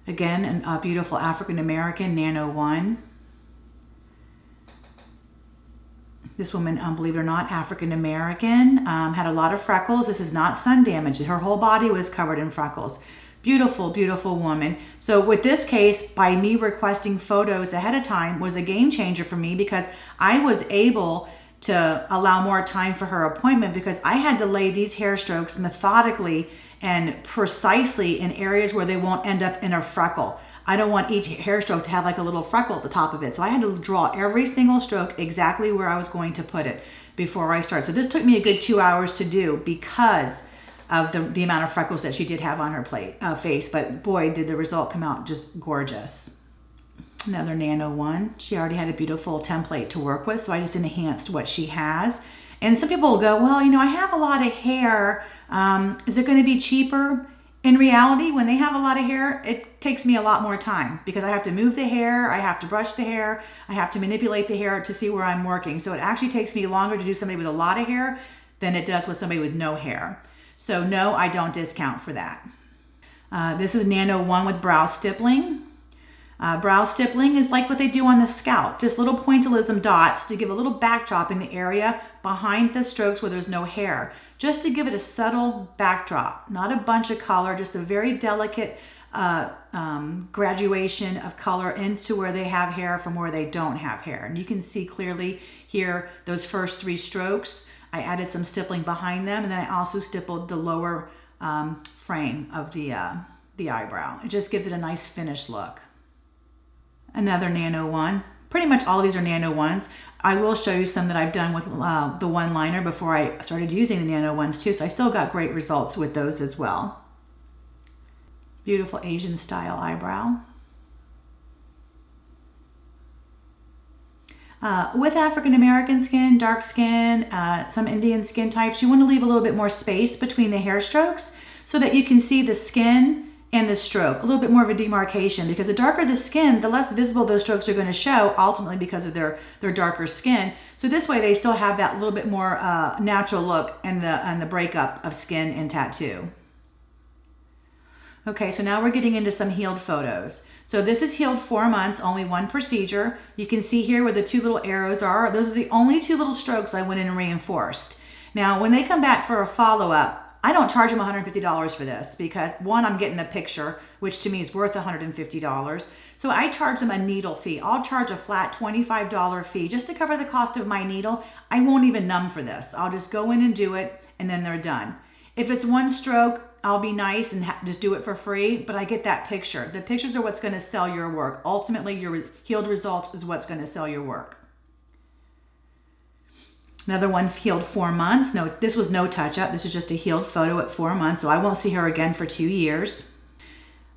Again, a beautiful African American Nano 1. This woman, believe it or not, African American, had a lot of freckles. This is not sun damage. Her whole body was covered in freckles. Beautiful, beautiful woman. So with this case, by me requesting photos ahead of time was a game changer for me because I was able to allow more time for her appointment because I had to lay these hair strokes methodically and precisely in areas where they won't end up in a freckle. I don't want each hair stroke to have like a little freckle at the top of it. So I had to draw every single stroke exactly where I was going to put it before I start. So this took me a good 2 hours to do because of the amount of freckles that she did have on her face. But boy, did the result come out just gorgeous. Another Nano 1. She already had a beautiful template to work with, so I just enhanced what she has. And some people will go, well, you know, I have a lot of hair. Is it going to be cheaper? In reality, when they have a lot of hair, it takes me a lot more time because I have to move the hair, I have to brush the hair, I have to manipulate the hair to see where I'm working. So it actually takes me longer to do somebody with a lot of hair than it does with somebody with no hair. So no, I don't discount for that. This is Nano 1 with brow stippling. Brow stippling is like what they do on the scalp, just little pointillism dots to give a little backdrop in the area behind the strokes where there's no hair, just to give it a subtle backdrop, not a bunch of color, just a very delicate graduation of color into where they have hair from where they don't have hair. And you can see clearly here those first 3 strokes. I added some stippling behind them, and then I also stippled the lower frame of the eyebrow. It just gives it a nice finished look. Another Nano 1. Pretty much all of these are Nano 1s. I will show you some that I've done with the one liner before I started using the Nano 1s too, so I still got great results with those as well. Beautiful Asian style eyebrow. With African American skin, dark skin, some Indian skin types, you want to leave a little bit more space between the hair strokes so that you can see the skin and the stroke, a little bit more of a demarcation, because the darker the skin, the less visible those strokes are going to show, ultimately because of their darker skin. So this way they still have that little bit more natural look and the breakup of skin and tattoo. Okay, so now we're getting into some healed photos. So this is healed 4 months, only 1 procedure. You can see here where the 2 little arrows are. Those are the only 2 little strokes I went in and reinforced. Now, when they come back for a follow-up, I don't charge them $150 for this because, one, I'm getting the picture, which to me is worth $150. So I charge them a needle fee. I'll charge a flat $25 fee just to cover the cost of my needle. I won't even numb for this. I'll just go in and do it, and then they're done. If it's 1 stroke, I'll be nice and just do it for free, but I get that picture. The pictures are what's going to sell your work. Ultimately, your healed results is what's going to sell your work. Another one healed 4 months. No, this was no touch-up. This is just a healed photo at 4 months, so I won't see her again for 2 years.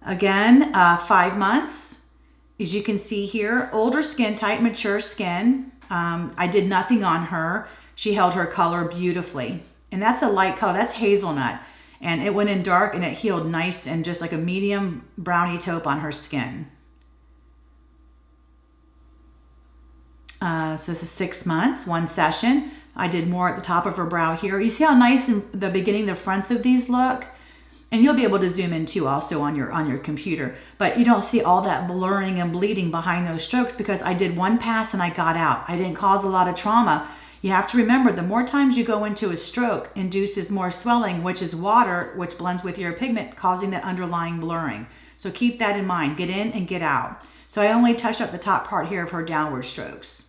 Again, 5 months. As you can see here, older skin type, mature skin. I did nothing on her. She held her color beautifully. And that's a light color. That's hazelnut. And it went in dark and it healed nice and just like a medium brownie taupe on her skin. So this is 6 months, 1 session. I did more at the top of her brow here. You see how nice in the beginning the fronts of these look? And you'll be able to zoom in too also on your computer. But you don't see all that blurring and bleeding behind those strokes because I did 1 pass and I got out. I didn't cause a lot of trauma. You have to remember, the more times you go into a stroke induces more swelling, which is water, which blends with your pigment, causing that underlying blurring. So keep that in mind. Get in and get out. So I only touched up the top part here of her downward strokes.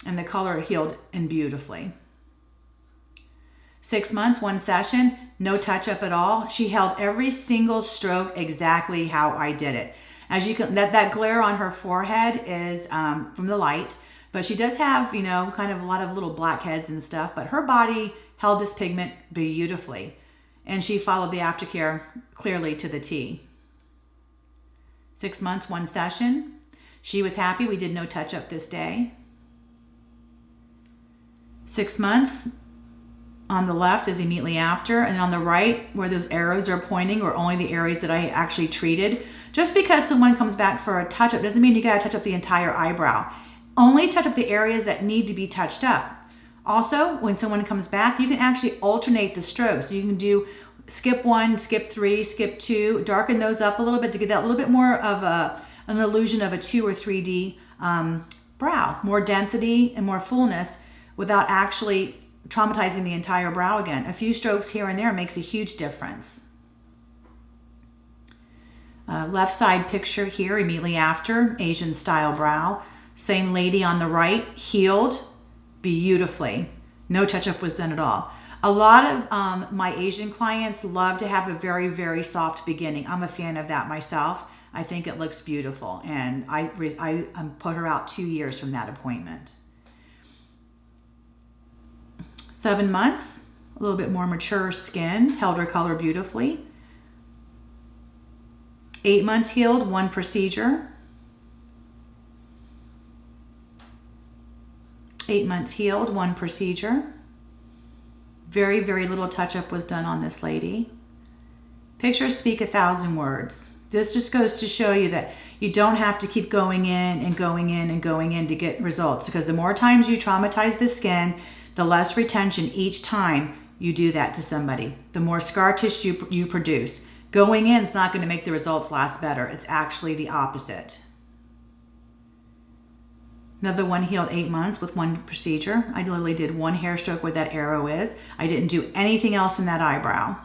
And the color healed in beautifully. 6 months, 1 session, no touch up at all. She held every single stroke exactly how I did it. As you can, that glare on her forehead is from the light, but she does have, you know, kind of a lot of little blackheads and stuff, but her body held this pigment beautifully. And she followed the aftercare clearly to the T. 6 months, 1 session. She was happy. We did no touch up this day. 6 months. On the left is immediately after, and on the right where those arrows are pointing are only the areas that I actually treated. Just because someone comes back for a touch-up doesn't mean you gotta touch up the entire eyebrow. Only touch up the areas that need to be touched up. Also, when someone comes back, you can actually alternate the strokes. You can do skip 1, skip 3, skip 2, darken those up a little bit to get that little bit more of an illusion of a 2 or 3D brow, more density and more fullness without actually traumatizing the entire brow again. A few strokes here and there makes a huge difference. Left side picture here immediately after, Asian style brow. Same lady on the right, healed beautifully. No touch-up was done at all. A lot of my Asian clients love to have a very, very soft beginning. I'm a fan of that myself. I think it looks beautiful, and I put her out 2 years from that appointment. 7 months, a little bit more mature skin, held her color beautifully. 8 months healed, 1 procedure. 8 months healed, 1 procedure. Very, very little touch-up was done on this lady. Pictures speak 1,000 words. This just goes to show you that you don't have to keep going in and going in and going in to get results, because the more times you traumatize the skin, the less retention each time you do that to somebody. The more scar tissue you produce. Going in is not going to make the results last better. It's actually the opposite. Another one healed 8 months with 1 procedure. I literally did 1 hair stroke where that arrow is. I didn't do anything else in that eyebrow.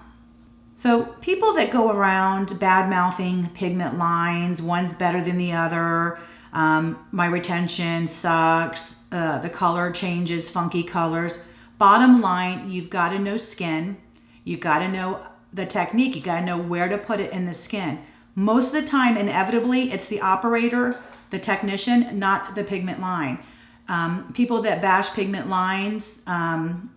So people that go around bad-mouthing pigment lines, one's better than the other, my retention sucks, the color changes, funky colors. Bottom line, you've got to know skin. You've got to know the technique. You got to know where to put it in the skin. Most of the time, inevitably, it's the operator, the technician, not the pigment line. People that bash pigment lines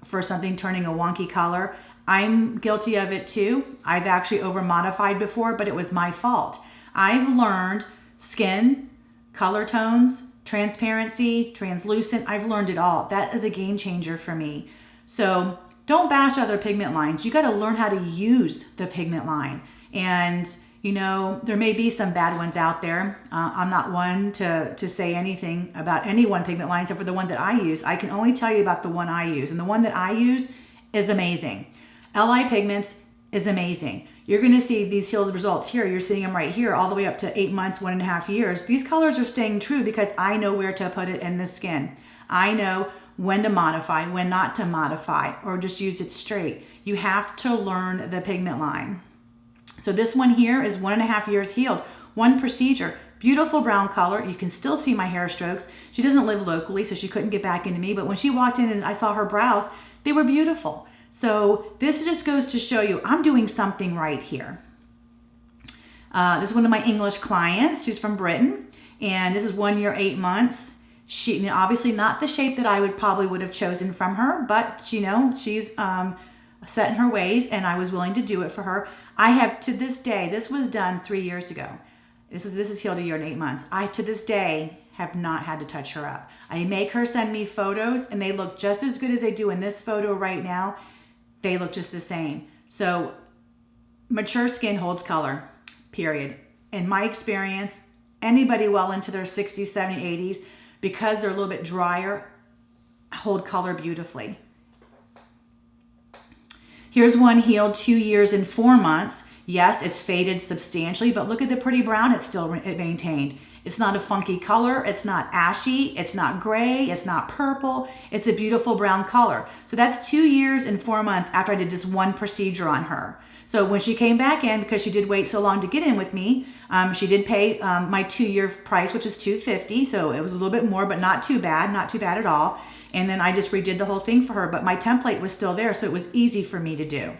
for something turning a wonky color, I'm guilty of it too. I've actually over-modified before, but it was my fault. I've learned skin, color tones, transparency, translucent. I've learned it all. That is a game changer for me. So don't bash other pigment lines. You got to learn how to use the pigment line. And you know, there may be some bad ones out there. I'm not one to say anything about any one pigment line except for the one that I use. I can only tell you about the one I use. And the one that I use is amazing. LI Pigments is amazing. You're going to see these healed results here. You're seeing them right here all the way up to 8 months, 1.5 years. These colors are staying true because I know where to put it in the skin. I know when to modify, when not to modify, or just use it straight. You have to learn the pigment line. So this one here is 1.5 years healed. 1 procedure, beautiful brown color. You can still see my hair strokes. She doesn't live locally, so she couldn't get back into me. But when she walked in and I saw her brows, they were beautiful. So this just goes to show you I'm doing something right here. This is one of my English clients. She's from Britain, and this is 1 year, 8 months. She obviously not the shape that I would have chosen from her, but you know, she's set in her ways, and I was willing to do it for her. I have to this day, this was done 3 years ago. This is healed 1 year and 8 months. I to this day have not had to touch her up. I make her send me photos, and they look just as good as they do in this photo right now. They look just the same. So mature skin holds color, period. In my experience, anybody well into their 60s, 70s, 80s, because they're a little bit drier, hold color beautifully. Here's one healed 2 years and 4 months. Yes, it's faded substantially, but look at the pretty brown it maintained. It's not a funky color. It's not ashy. It's not gray. It's not purple. It's a beautiful brown color. So that's 2 years and 4 months after I did just one procedure on her. So when she came back in, because she did wait so long to get in with me, she did pay my 2-year price, which is $250. So it was a little bit more, but not too bad at all. And then I just redid the whole thing for her, but my template was still there, so it was easy for me to do.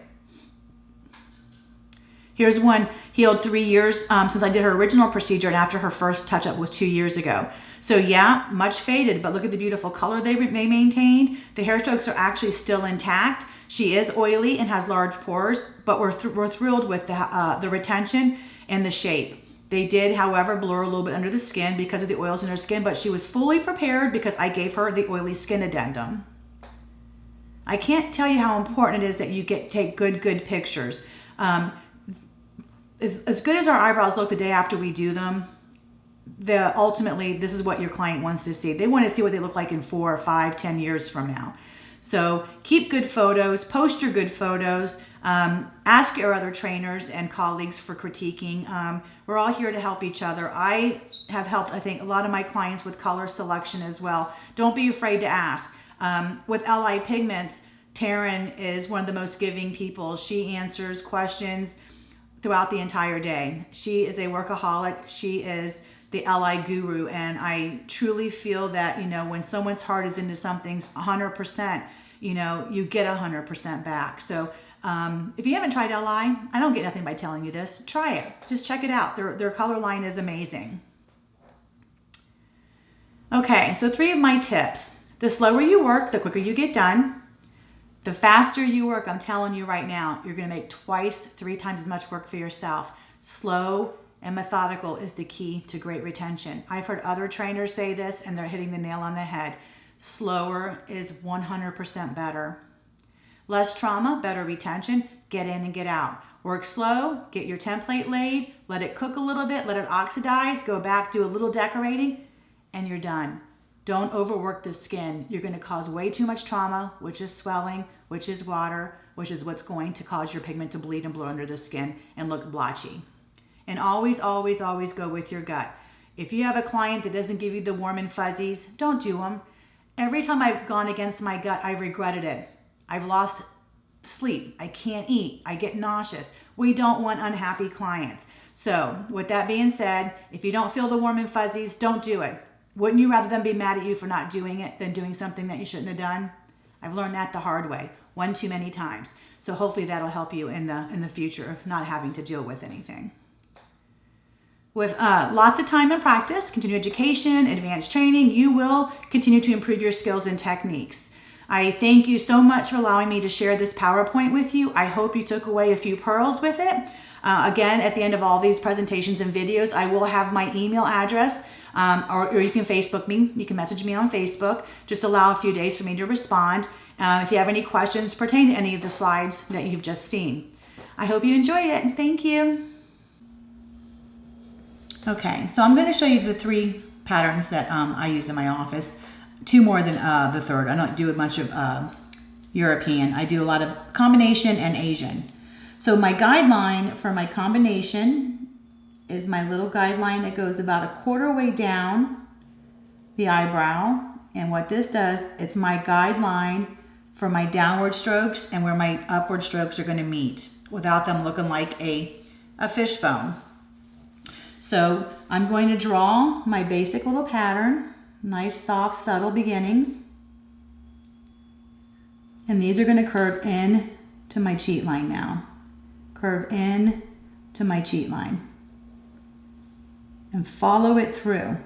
Here's one healed 3 years since I did her original procedure and after her first touch-up was 2 years ago. So yeah, much faded, but look at the beautiful color they maintained. The hair strokes are actually still intact. She is oily and has large pores, but we're thrilled with the retention and the shape. They did, however, blur a little bit under the skin because of the oils in her skin, but she was fully prepared because I gave her the oily skin addendum. I can't tell you how important it is that you take good pictures. As good as our eyebrows look the day after we do them, ultimately, this is what your client wants to see. They want to see what they look like in 4 or 5, 10 years from now. So keep good photos, post your good photos, ask your other trainers and colleagues for critiquing. We're all here to help each other. I have helped, I think, a lot of my clients with color selection as well. Don't be afraid to ask. With LI Pigments, Taryn is one of the most giving people. She answers questions throughout the entire day. She is a workaholic. She is the LI guru. And I truly feel that, when someone's heart is into something 100%, you get 100% back. So if you haven't tried LI, I don't get nothing by telling you this. Try it. Just check it out. Their color line is amazing. Okay, so 3 of my tips. The slower you work, the quicker you get done. The faster you work, I'm telling you right now, you're going to make 2, 3 times as much work for yourself. Slow and methodical is the key to great retention. I've heard other trainers say this and they're hitting the nail on the head. Slower is 100% better. Less trauma, better retention. Get in and get out. Work slow, get your template laid, let it cook a little bit, let it oxidize, go back, do a little decorating, and you're done. Don't overwork the skin. You're going to cause way too much trauma, which is swelling, which is water, which is what's going to cause your pigment to bleed and blow under the skin and look blotchy. And always, always, always go with your gut. If you have a client that doesn't give you the warm and fuzzies, don't do them. Every time I've gone against my gut, I've regretted it. I've lost sleep. I can't eat. I get nauseous. We don't want unhappy clients. So with that being said, if you don't feel the warm and fuzzies, don't do it. Wouldn't you rather them be mad at you for not doing it than doing something that you shouldn't have done? I've learned that the hard way, one too many times. So hopefully that'll help you in the future of not having to deal with anything. With lots of time and practice, continued education, advanced training, you will continue to improve your skills and techniques. I thank you so much for allowing me to share this PowerPoint with you. I hope you took away a few pearls with it. Again, at the end of all these presentations and videos, I will have my email address, or you can Facebook me. You can message me on Facebook. Just allow a few days for me to respond. If you have any questions pertaining to any of the slides that you've just seen. I hope you enjoyed it. Thank you. Okay, so I'm going to show you the 3 patterns that I use in my office. 2 more than the third. I don't do much of European. I do a lot of combination and Asian. So my guideline for my combination is my little guideline that goes about 1/4 way down the eyebrow. And what this does, it's my guideline for my downward strokes and where my upward strokes are going to meet without them looking like a fishbone. So I'm going to draw my basic little pattern, nice, soft, subtle beginnings. And these are going to curve in to my cheat line now. Curve in to my cheat line. And follow it through.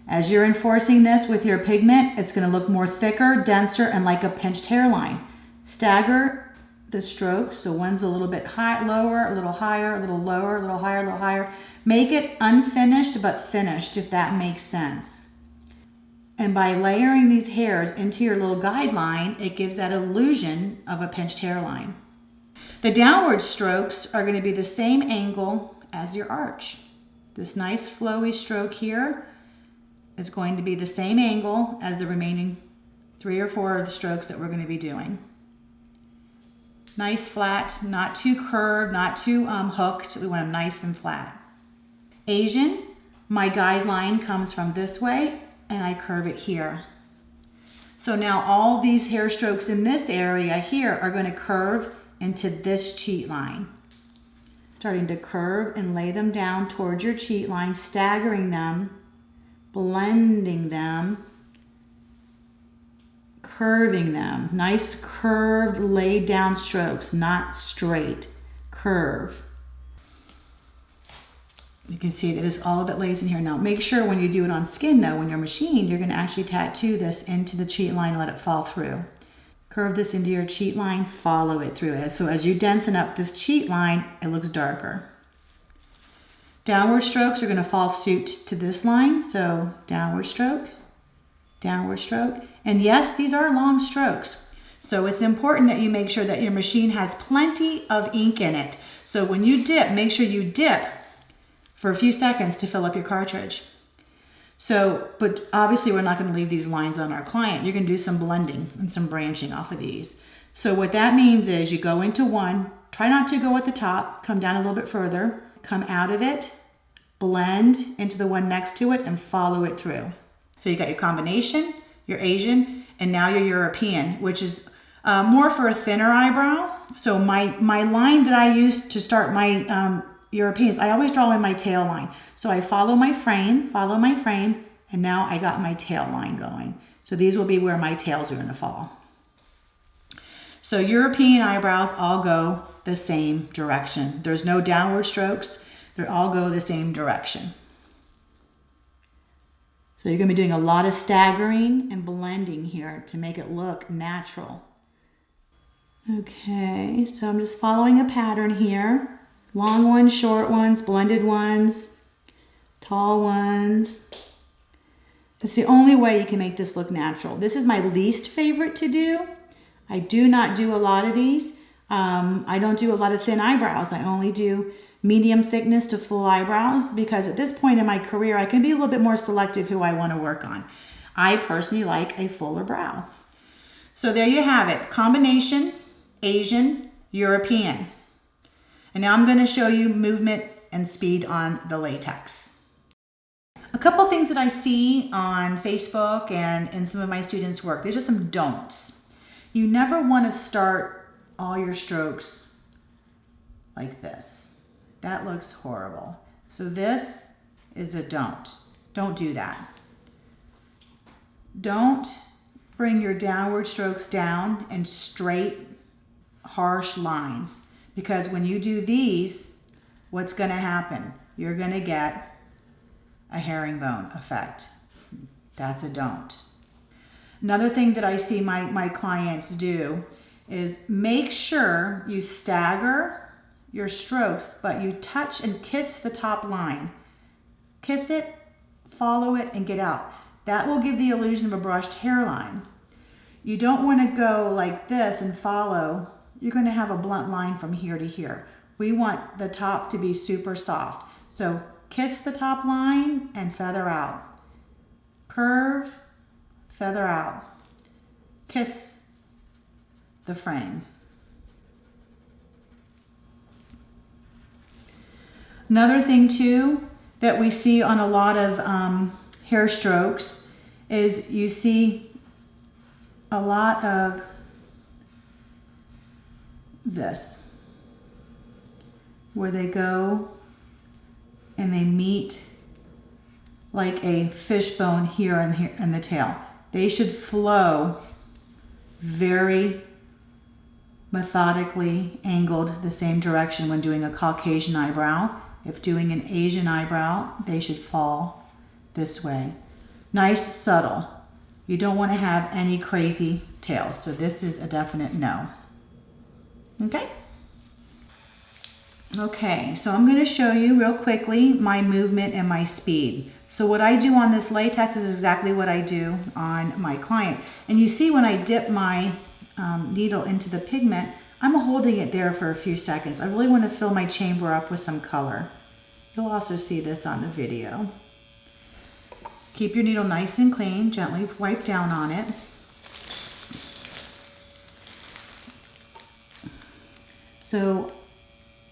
As you're enforcing this with your pigment, it's going to look more thicker, denser, and like a pinched hairline. Stagger the strokes, so one's a little bit high, lower, a little higher, a little lower, a little higher, a little higher. Make it unfinished but finished, if that makes sense. And by layering these hairs into your little guideline, it gives that illusion of a pinched hairline. The downward strokes are going to be the same angle as your arch. This nice flowy stroke here is going to be the same angle as the remaining 3 or 4 of the strokes that we're going to be doing. Nice flat, not too curved, not too hooked. We want them nice and flat. Asian, my guideline comes from this way and I curve it here. So now all these hair strokes in this area here are going to curve into this cheat line. Starting to curve and lay them down towards your cheat line, staggering them, blending them, curving them. Nice curved, laid down strokes, not straight. Curve. You can see that is all of it lays in here. Now make sure when you do it on skin though, when you're machined, you're going to actually tattoo this into the cheat line and let it fall through. Curve this into your cheat line, follow it through it. So as you densen up this cheat line, it looks darker. Downward strokes are going to fall suit to this line. So downward stroke, and yes, these are long strokes. So it's important that you make sure that your machine has plenty of ink in it. So when you dip, make sure you dip for a few seconds to fill up your cartridge. So, but obviously we're not going to leave these lines on our client. You're going to do some blending and some branching off of these. So what that means is you go into one, try not to go at the top, come down a little bit further, come out of it, blend into the one next to it and follow it through. So you got your combination, your Asian, and now your European, which is more for a thinner eyebrow. So my line that I use to start my Europeans, I always draw in my tail line. So I follow my frame, and now I got my tail line going. So these will be where my tails are going to fall. So European eyebrows all go the same direction. There's no downward strokes. They all go the same direction. So you're going to be doing a lot of staggering and blending here to make it look natural. Okay, so I'm just following a pattern here. Long ones, short ones, blended ones, tall ones. That's the only way you can make this look natural. This is my least favorite to do. I do not do a lot of these. I don't do a lot of thin eyebrows. I only do medium thickness to full eyebrows because at this point in my career, I can be a little bit more selective who I want to work on. I personally like a fuller brow. So there you have it. Combination, Asian, European. And now I'm going to show you movement and speed on the latex. A couple things that I see on Facebook and in some of my students' work, these are some don'ts. You never want to start all your strokes like this. That looks horrible. So this is a don't. Don't do that. Don't bring your downward strokes down in straight, harsh lines. Because when you do these, what's going to happen? You're going to get a herringbone effect. That's a don't. Another thing that I see my clients do is make sure you stagger your strokes, but you touch and kiss the top line. Kiss it, follow it, and get out. That will give the illusion of a brushed hairline. You don't want to go like this and follow. You're going to have a blunt line from here to here. We want the top to be super soft. So kiss the top line and feather out. Curve, feather out. Kiss the frame. Another thing too that we see on a lot of hair strokes is you see a lot of this, where they go and they meet like a fishbone here and the tail. They should flow very methodically angled the same direction when doing a Caucasian eyebrow. If doing an Asian eyebrow, they should fall this way. Nice, subtle. You don't want to have any crazy tails. So this is a definite no. Okay? Okay, so I'm going to show you real quickly my movement and my speed. So what I do on this latex is exactly what I do on my client. And you see when I dip my needle into the pigment, I'm holding it there for a few seconds. I really want to fill my chamber up with some color. You'll also see this on the video. Keep your needle nice and clean, gently wipe down on it. So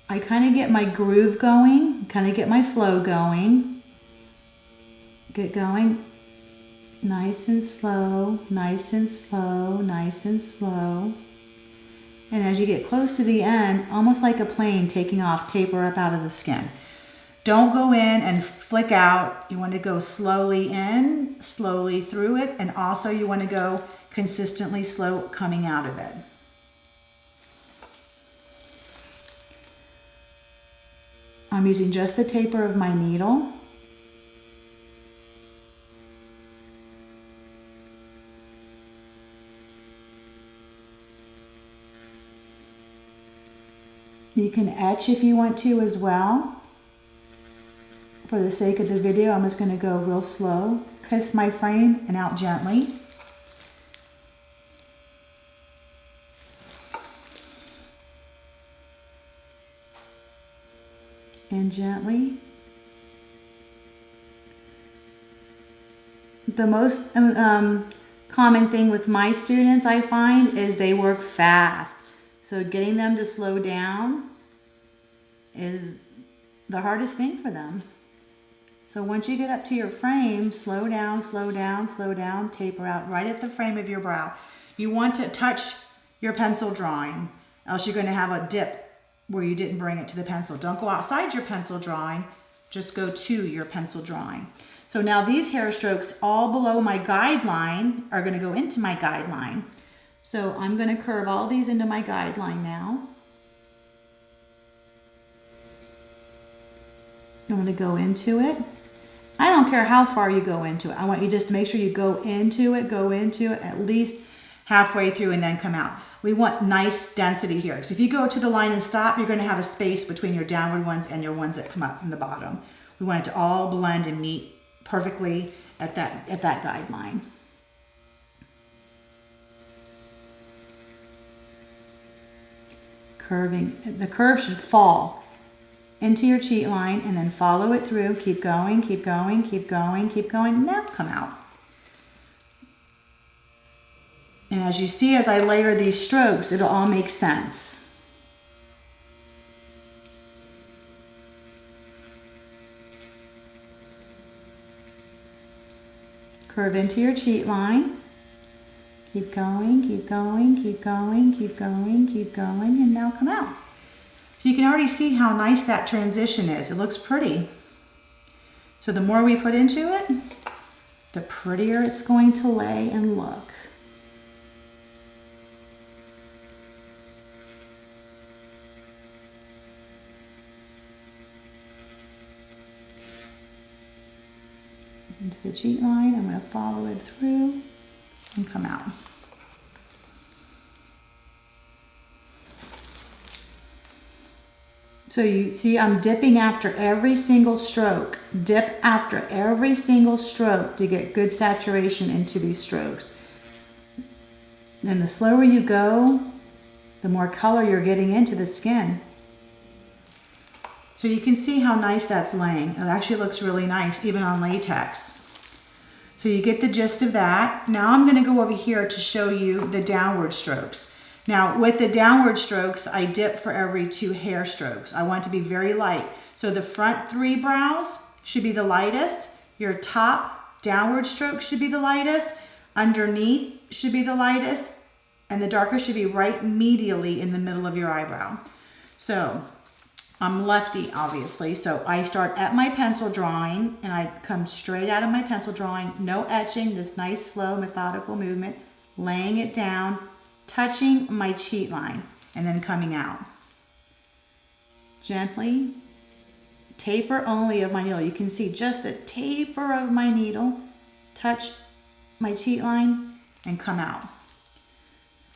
I kind of get my groove going, kind of get my flow going. Get going nice and slow, nice and slow, nice and slow. And as you get close to the end, almost like a plane taking off, taper up out of the skin. Don't go in and flick out. You want to go slowly in, slowly through it, and also you want to go consistently slow coming out of it. I'm using just the taper of my needle. You can etch if you want to as well. For the sake of the video, I'm just going to go real slow. Kiss my frame and out gently. And gently. The most common thing with my students, I find, is they work fast. So getting them to slow down is the hardest thing for them. So once you get up to your frame, slow down, slow down, slow down, taper out right at the frame of your brow. You want to touch your pencil drawing, else you're going to have a dip where you didn't bring it to the pencil. Don't go outside your pencil drawing, just go to your pencil drawing. So now these hair strokes all below my guideline are going to go into my guideline. So I'm going to curve all these into my guideline now. I'm going to go into it. I don't care how far you go into it. I want you just to make sure you go into it at least halfway through and then come out. We want nice density here. So if you go to the line and stop, you're going to have a space between your downward ones and your ones that come up from the bottom. We want it to all blend and meet perfectly at that guideline. Curving, the curve should fall into your cheat line and then follow it through. Keep going, keep going, keep going, keep going. Now come out. And as you see, as I layer these strokes, it'll all make sense. Curve into your cheat line. Keep going, keep going, keep going, keep going, keep going, and now come out. So you can already see how nice that transition is. It looks pretty. So the more we put into it, the prettier it's going to lay and look. Into the cheat line, I'm going to follow it through and come out. So you see I'm dipping after every single stroke. Dip after every single stroke to get good saturation into these strokes. And the slower you go, the more color you're getting into the skin. So you can see how nice that's laying. It actually looks really nice, even on latex. So you get the gist of that. Now I'm going to go over here to show you the downward strokes. Now with the downward strokes, I dip for every 2 hair strokes. I want it to be very light. So the front 3 brows should be the lightest. Your top downward stroke should be the lightest. Underneath should be the lightest. And the darker should be right medially in the middle of your eyebrow. So I'm lefty, obviously, so I start at my pencil drawing and I come straight out of my pencil drawing, no etching, this nice, slow, methodical movement, laying it down, touching my cheat line, and then coming out. Gently, taper only of my needle. You can see just the taper of my needle, touch my cheat line, and come out.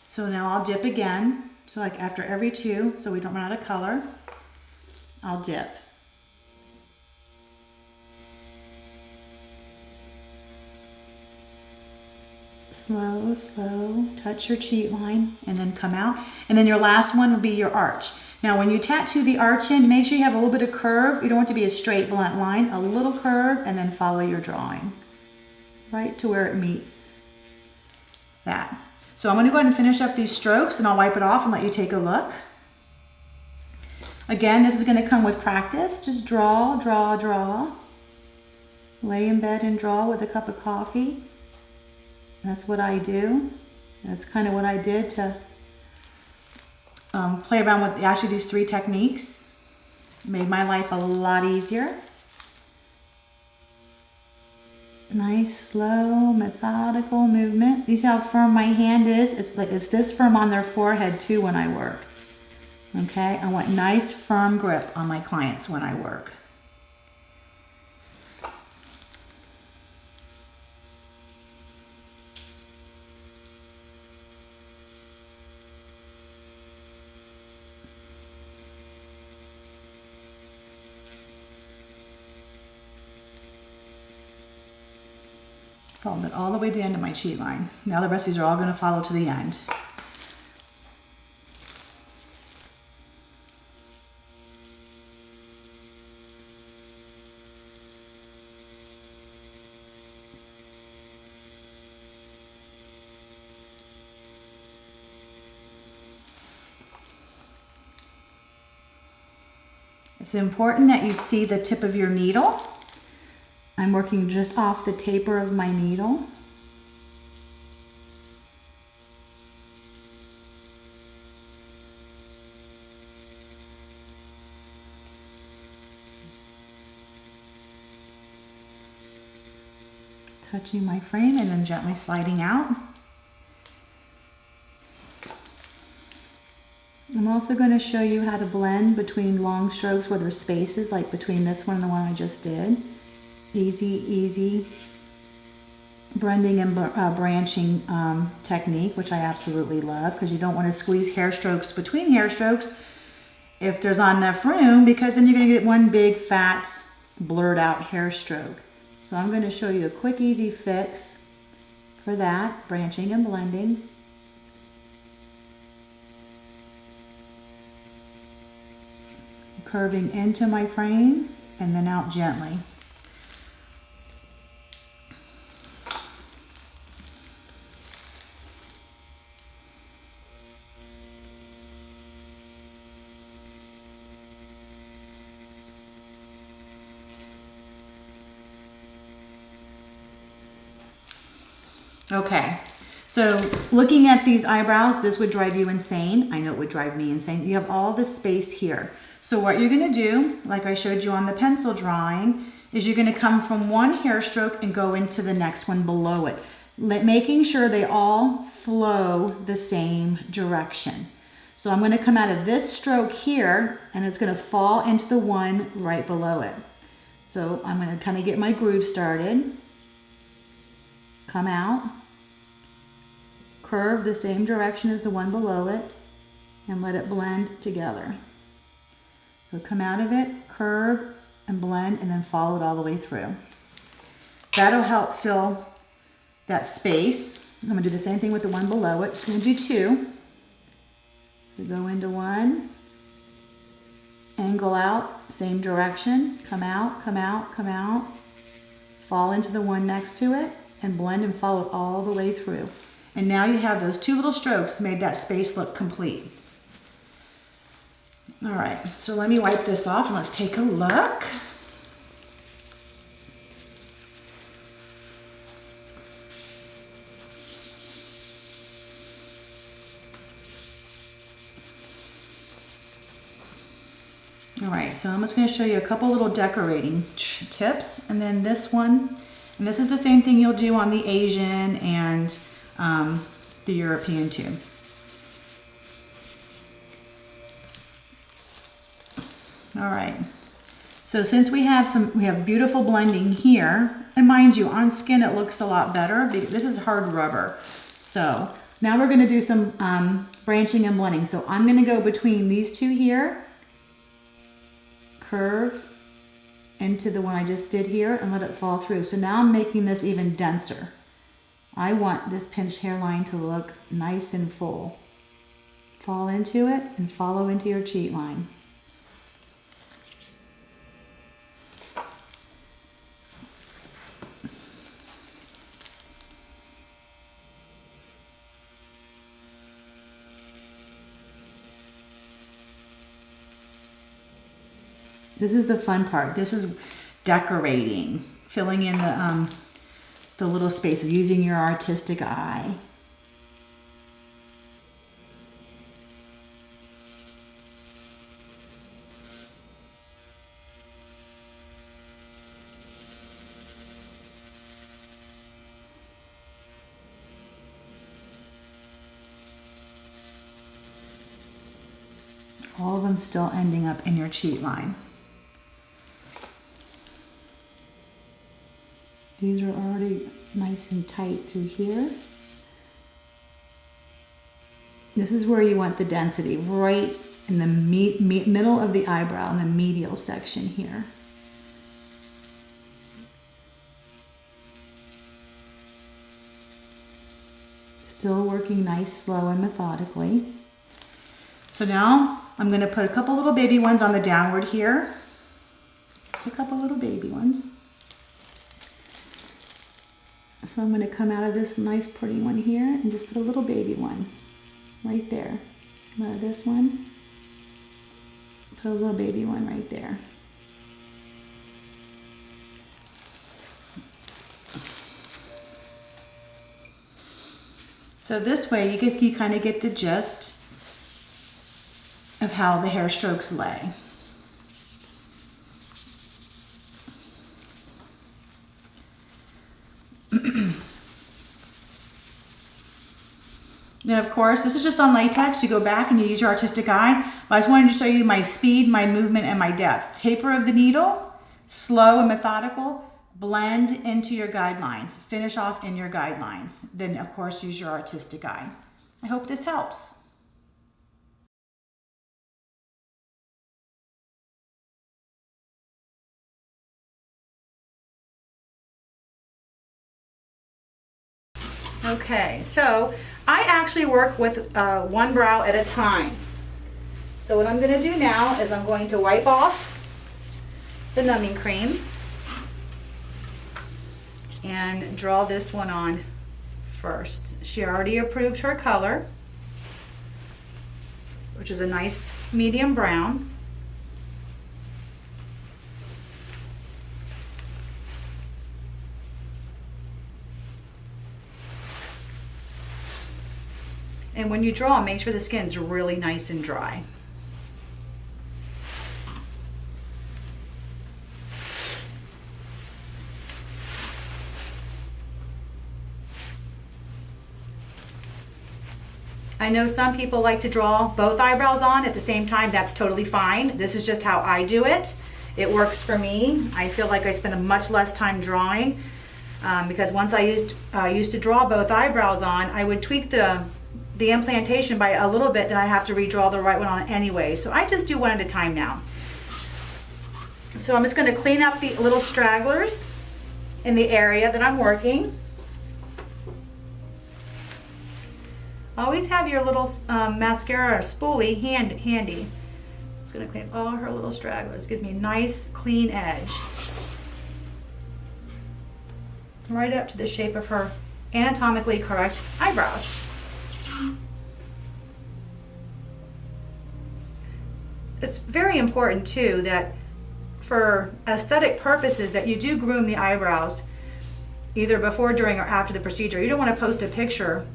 So now I'll dip again, so like after every 2, so we don't run out of color. I'll dip. Slow, slow, touch your cheat line and then come out. And then your last one would be your arch. Now when you tattoo the arch in, make sure you have a little bit of curve. You don't want it to be a straight blunt line, a little curve, and then follow your drawing. right to where it meets that. So I'm going to go ahead and finish up these strokes, and I'll wipe it off and let you take a look. Again, this is going to come with practice. Just draw, draw, draw. Lay in bed and draw with a cup of coffee. That's what I do. That's kind of what I did to play around with actually these 3 techniques. It made my life a lot easier. Nice, slow, methodical movement. You see how firm my hand is? It's this firm on their forehead too when I work. Okay, I want nice, firm grip on my clients when I work. Following it all the way to the end of my cheat line. Now the rest of these are all going to follow to the end. It's important that you see the tip of your needle. I'm working just off the taper of my needle. Touching my frame and then gently sliding out. I'm also going to show you how to blend between long strokes where there's spaces, like between this one and the one I just did. Easy, easy blending and branching technique, which I absolutely love, because you don't want to squeeze hair strokes between hair strokes if there's not enough room, because then you're going to get one big fat blurred out hair stroke. So I'm going to show you a quick easy fix for that, branching and blending. Curving into my frame and then out gently. Okay, so looking at these eyebrows, this would drive you insane. I know it would drive me insane. You have all this space here. So what you're gonna do, like I showed you on the pencil drawing, is you're gonna come from one hair stroke and go into the next one below it, making sure they all flow the same direction. So I'm gonna come out of this stroke here, and it's gonna fall into the one right below it. So I'm gonna kind of get my groove started. Come out, curve the same direction as the one below it, and let it blend together. So come out of it, curve and blend, and then follow it all the way through. That'll help fill that space. I'm gonna do the same thing with the one below it. Just gonna do 2. So go into one, angle out, same direction, come out, come out, come out, fall into the one next to it, and blend and follow it all the way through. And now you have those 2 little strokes that made that space look complete. All right, so let me wipe this off and let's take a look. All right, so I'm just going to show you a couple little decorating tips, and then this one, and this is the same thing you'll do on the Asian and the European too. All right, so since we have beautiful blending here, and mind you, on skin it looks a lot better because this is hard rubber. So now we're going to do some branching and blending. So I'm going to go between these 2 here, curve into the one I just did here, and let it fall through. So now I'm making this even denser. I want this pinched hairline to look nice and full. Fall into it and follow into your cheat line. This is the fun part. This is decorating, filling in the little spaces, using your artistic eye. All of them still ending up in your cheat line. These are already nice and tight through here. This is where you want the density, right in the middle of the eyebrow, in the medial section here. Still working nice, slow, and methodically. So now I'm going to put a couple little baby ones on the downward here. Just a couple little baby ones. So I'm going to come out of this nice pretty one here and just put a little baby one right there. Come out of this one. Put a little baby one right there. So this way you kind of get the gist of how the hair strokes lay. Then of course, this is just on latex. You go back and you use your artistic eye, but I just wanted to show you my speed, my movement, and my depth. Taper of the needle, slow and methodical, blend into your guidelines, finish off in your guidelines. Then of course, use your artistic eye. I hope this helps. Okay, so I actually work with one brow at a time. So what I'm going to do now is I'm going to wipe off the numbing cream and draw this one on first. She already approved her color, which is a nice medium brown. And when you draw, make sure the skin's really nice and dry. I know some people like to draw both eyebrows on at the same time. That's totally fine. This is just how I do it. It works for me. I feel like I spend a much less time drawing because once I used to draw both eyebrows on, I would tweak the implantation by a little bit, then I have to redraw the right one on anyway. So I just do one at a time now. So I'm just going to clean up the little stragglers in the area that I'm working. Always have your little mascara or spoolie handy. It's going to clean up all her little stragglers. Gives me a nice clean edge. Right up to the shape of her anatomically correct eyebrows. It's very important too that for aesthetic purposes that you do groom the eyebrows either before, during, or after the procedure. You don't want to post a picture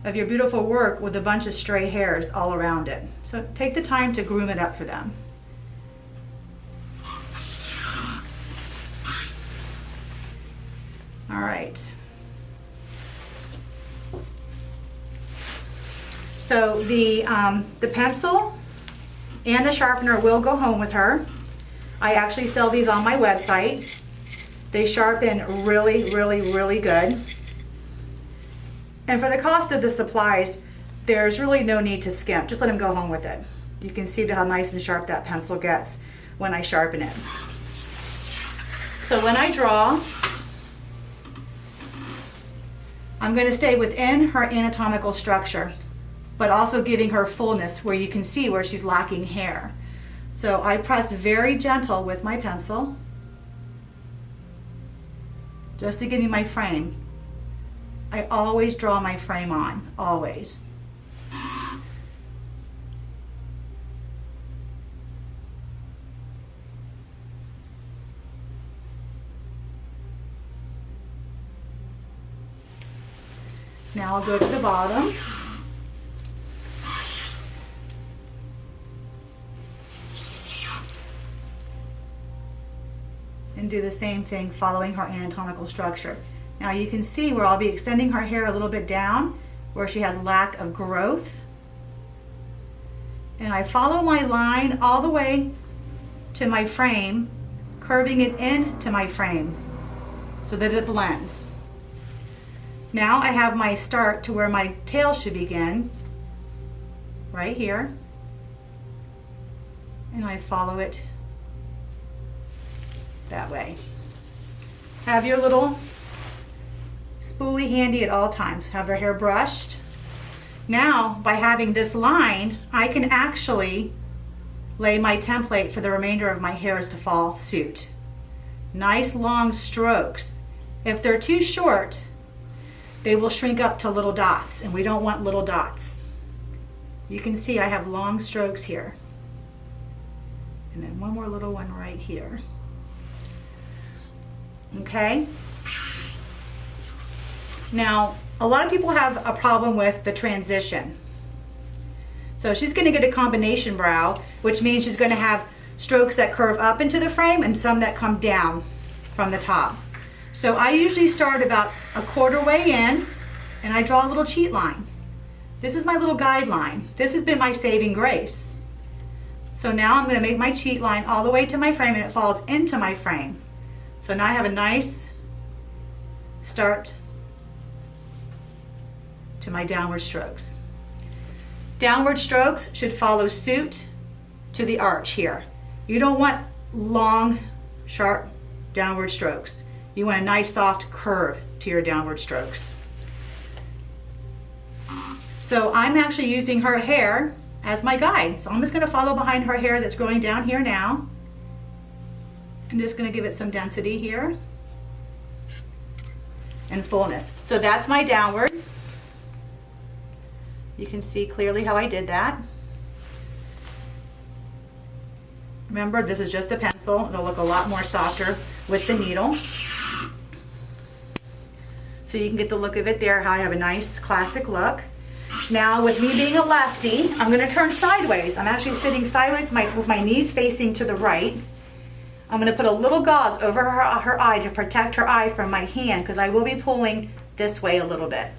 of your beautiful work with a bunch of stray hairs all around it. So take the time to groom it up for them. All right. So the pencil and the sharpener will go home with her. I actually sell these on my website. They sharpen really, really, really good. And for the cost of the supplies, there's really no need to skimp. Just let them go home with it. You can see how nice and sharp that pencil gets when I sharpen it. So when I draw, I'm going to stay within her anatomical structure, but also giving her fullness where you can see where she's lacking hair. So I press very gentle with my pencil, just to give me my frame. I always draw my frame on, always. Now I'll go to the bottom. And do the same thing following her anatomical structure. Now you can see where I'll be extending her hair a little bit down where she has lack of growth. And I follow my line all the way to my frame, curving it into my frame so that it blends. Now I have my start to where my tail should begin, right here, and I follow it that way. Have your little spoolie handy at all times. Have their hair brushed. Now, by having this line, I can actually lay my template for the remainder of my hairs to fall suit. Nice long strokes. If they're too short, they will shrink up to little dots, and we don't want little dots. You can see I have long strokes here. And then one more little one right here. Okay? Now, a lot of people have a problem with the transition. So she's going to get a combination brow, which means she's going to have strokes that curve up into the frame and some that come down from the top. So I usually start about a quarter way in and I draw a little cheat line. This is my little guideline. This has been my saving grace. So now I'm going to make my cheat line all the way to my frame and it falls into my frame. So now I have a nice start to my downward strokes. Downward strokes should follow suit to the arch here. You don't want long, sharp downward strokes. You want a nice soft curve to your downward strokes. So I'm actually using her hair as my guide. So I'm just going to follow behind her hair that's growing down here now. I'm just going to give it some density here and fullness. So that's my downward. You can see clearly how I did that. Remember, this is just a pencil. It'll look a lot more softer with the needle. So you can get the look of it there, how I have a nice classic look. Now, with me being a lefty, I'm going to turn sideways. I'm actually sitting sideways with my knees facing to the right. I'm going to put a little gauze over her eye to protect her eye from my hand because I will be pulling this way a little bit.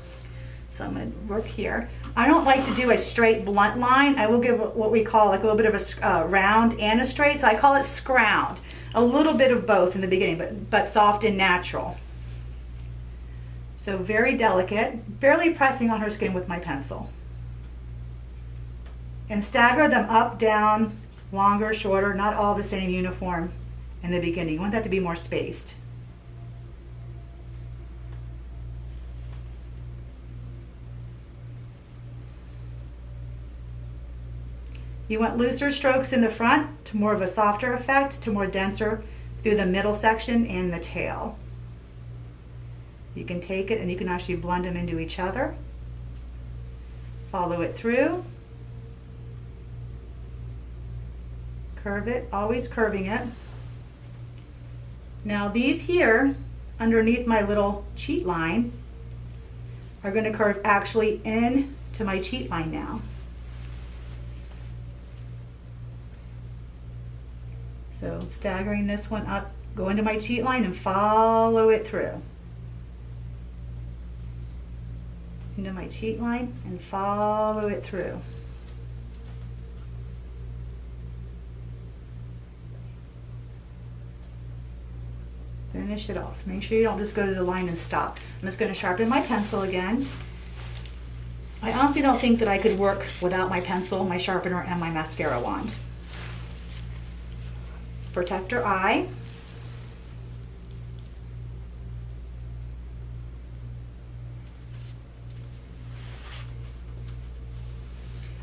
So I'm going to work here. I don't like to do a straight blunt line. I will give what we call like a little bit of a round and a straight. So I call it scround. A little bit of both in the beginning, but soft and natural. So very delicate, barely pressing on her skin with my pencil. And stagger them up, down, longer, shorter, not all the same uniform in the beginning. You want that to be more spaced. You want looser strokes in the front to more of a softer effect, to more denser through the middle section and the tail. You can take it and you can actually blend them into each other. Follow it through. Curve it, always curving it. Now these here, underneath my little cheat line, are going to curve actually in to my cheat line now. So staggering this one up, go into my cheat line and follow it through. Into my cheat line and follow it through. Finish it off. Make sure you don't just go to the line and stop. I'm just going to sharpen my pencil again. I honestly don't think that I could work without my pencil, my sharpener, and my mascara wand. Protect her eye.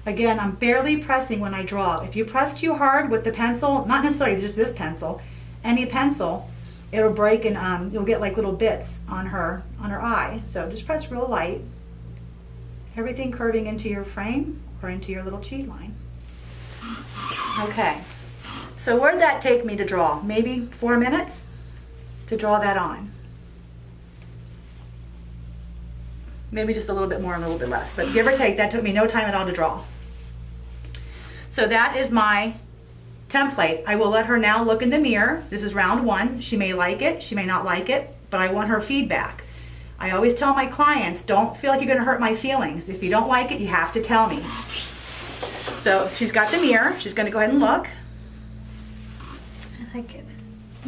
Again, I'm barely pressing when I draw. If you press too hard with the pencil, not necessarily just this pencil, any pencil, it'll break and you'll get like little bits on her eye. So just press real light. Everything curving into your frame or into your little cheat line. Okay. So where'd that take me to draw? Maybe 4 minutes to draw that on. maybe just a little bit more and a little bit less, but give or take, that took me no time at all to draw. So that is my template. I will let her now look in the mirror. This is round one. She may like it, she may not like it, but I want her feedback. I always tell my clients, don't feel like you're gonna hurt my feelings. If you don't like it, you have to tell me. So she's got the mirror. She's gonna go ahead and look. I like it.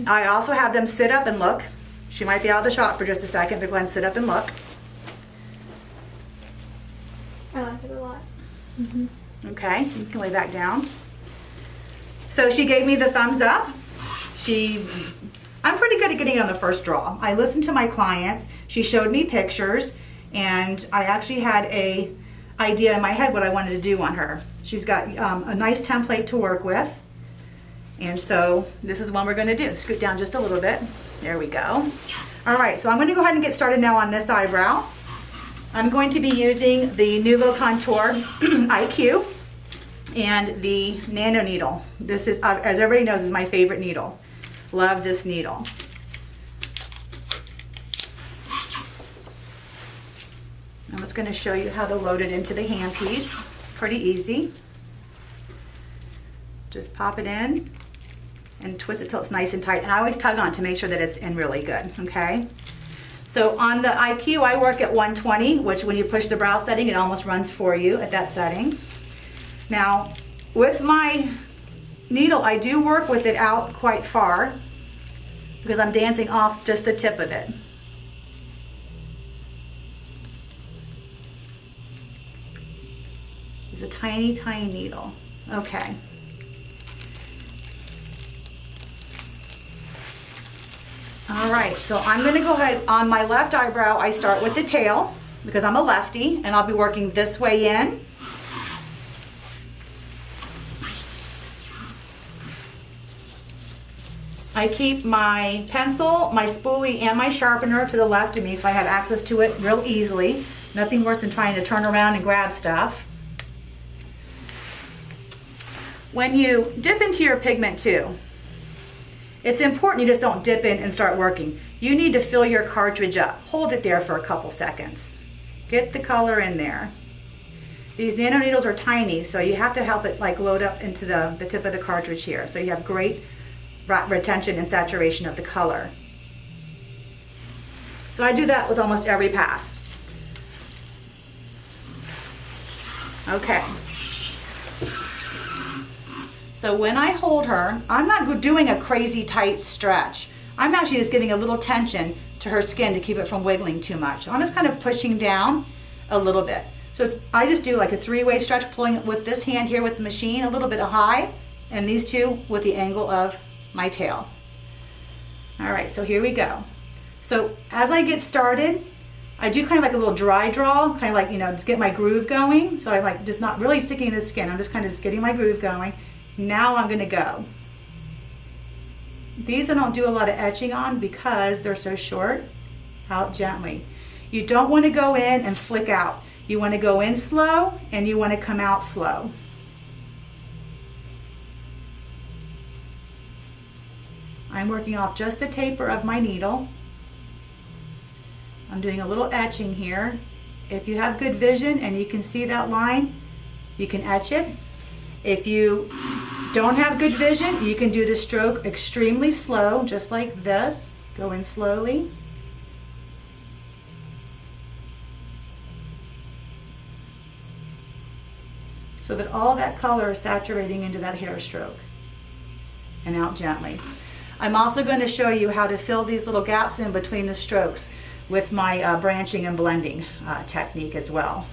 I also have them sit up and look. She might be out of the shot for just a second, but go ahead and sit up and look. I like it a lot. Okay, you can lay back down. So she gave me the thumbs up. I'm pretty good at getting it on the first draw. I listened to my clients. She showed me pictures, and I actually had a idea in my head what I wanted to do on her. She's got a nice template to work with, and so this is one we're going to do. Scoot down just a little bit. There we go. All right, so I'm going to go ahead and get started now on this eyebrow. I'm going to be using the Nuvo Contour IQ and the Nano needle. This is, as everybody knows, is my favorite needle. Love this needle. I'm just going to show you how to load it into the handpiece. Pretty easy. Just pop it in and twist it till it's nice and tight. And I always tug on to make sure that it's in really good, okay? So on the IQ, I work at 120, which when you push the brow setting, it almost runs for you at that setting. Now, with my needle, I do work with it out quite far because I'm dancing off just the tip of it. It's a tiny, tiny needle. Okay. All right, so I'm gonna go ahead, on my left eyebrow, I start with the tail because I'm a lefty, and I'll be working this way in. I keep my pencil, my spoolie, and my sharpener to the left of me so I have access to it real easily. Nothing worse than trying to turn around and grab stuff. When you dip into your pigment too, it's important you just don't dip in and start working. You need to fill your cartridge up. Hold it there for a couple seconds. Get the color in there. These nano needles are tiny, so you have to help it like load up into the tip of the cartridge here. So you have great retention and saturation of the color. So I do that with almost every pass. Okay. So when I hold her, I'm not doing a crazy tight stretch. I'm actually just giving a little tension to her skin to keep it from wiggling too much. So I'm just kind of pushing down a little bit. So I just do like a three-way stretch, pulling it with this hand here with the machine, a little bit of high, and these two with the angle of my tail. All right, so here we go. So as I get started, I do kind of like a little dry draw, kind of like, you know, just get my groove going. So I like just not really sticking to the skin. I'm just kind of just getting my groove going. Now I'm gonna go. These I don't do a lot of etching on because they're so short. Out gently. You don't want to go in and flick out. You want to go in slow and you want to come out slow. I'm working off just the taper of my needle. I'm doing a little etching here. If you have good vision and you can see that line, you can etch it. If you don't have good vision, you can do the stroke extremely slow, just like this. Go in slowly. So that all that color is saturating into that hair stroke. And out gently. I'm also going to show you how to fill these little gaps in between the strokes with my branching and blending technique as well.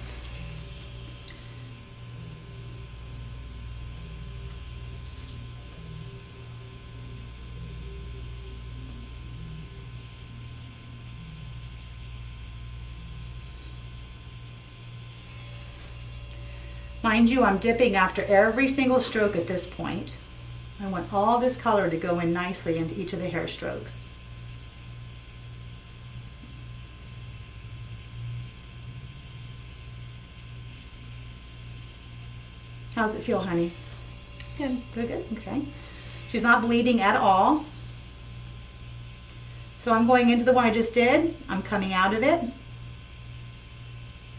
Mind you, I'm dipping after every single stroke at this point. I want all this color to go in nicely into each of the hair strokes. How's it feel, honey? Good. Good, good, okay. She's not bleeding at all. So I'm going into the one I just did. I'm coming out of it.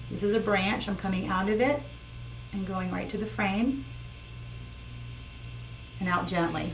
This is a branch. I'm coming out of it and going right to the frame and out gently.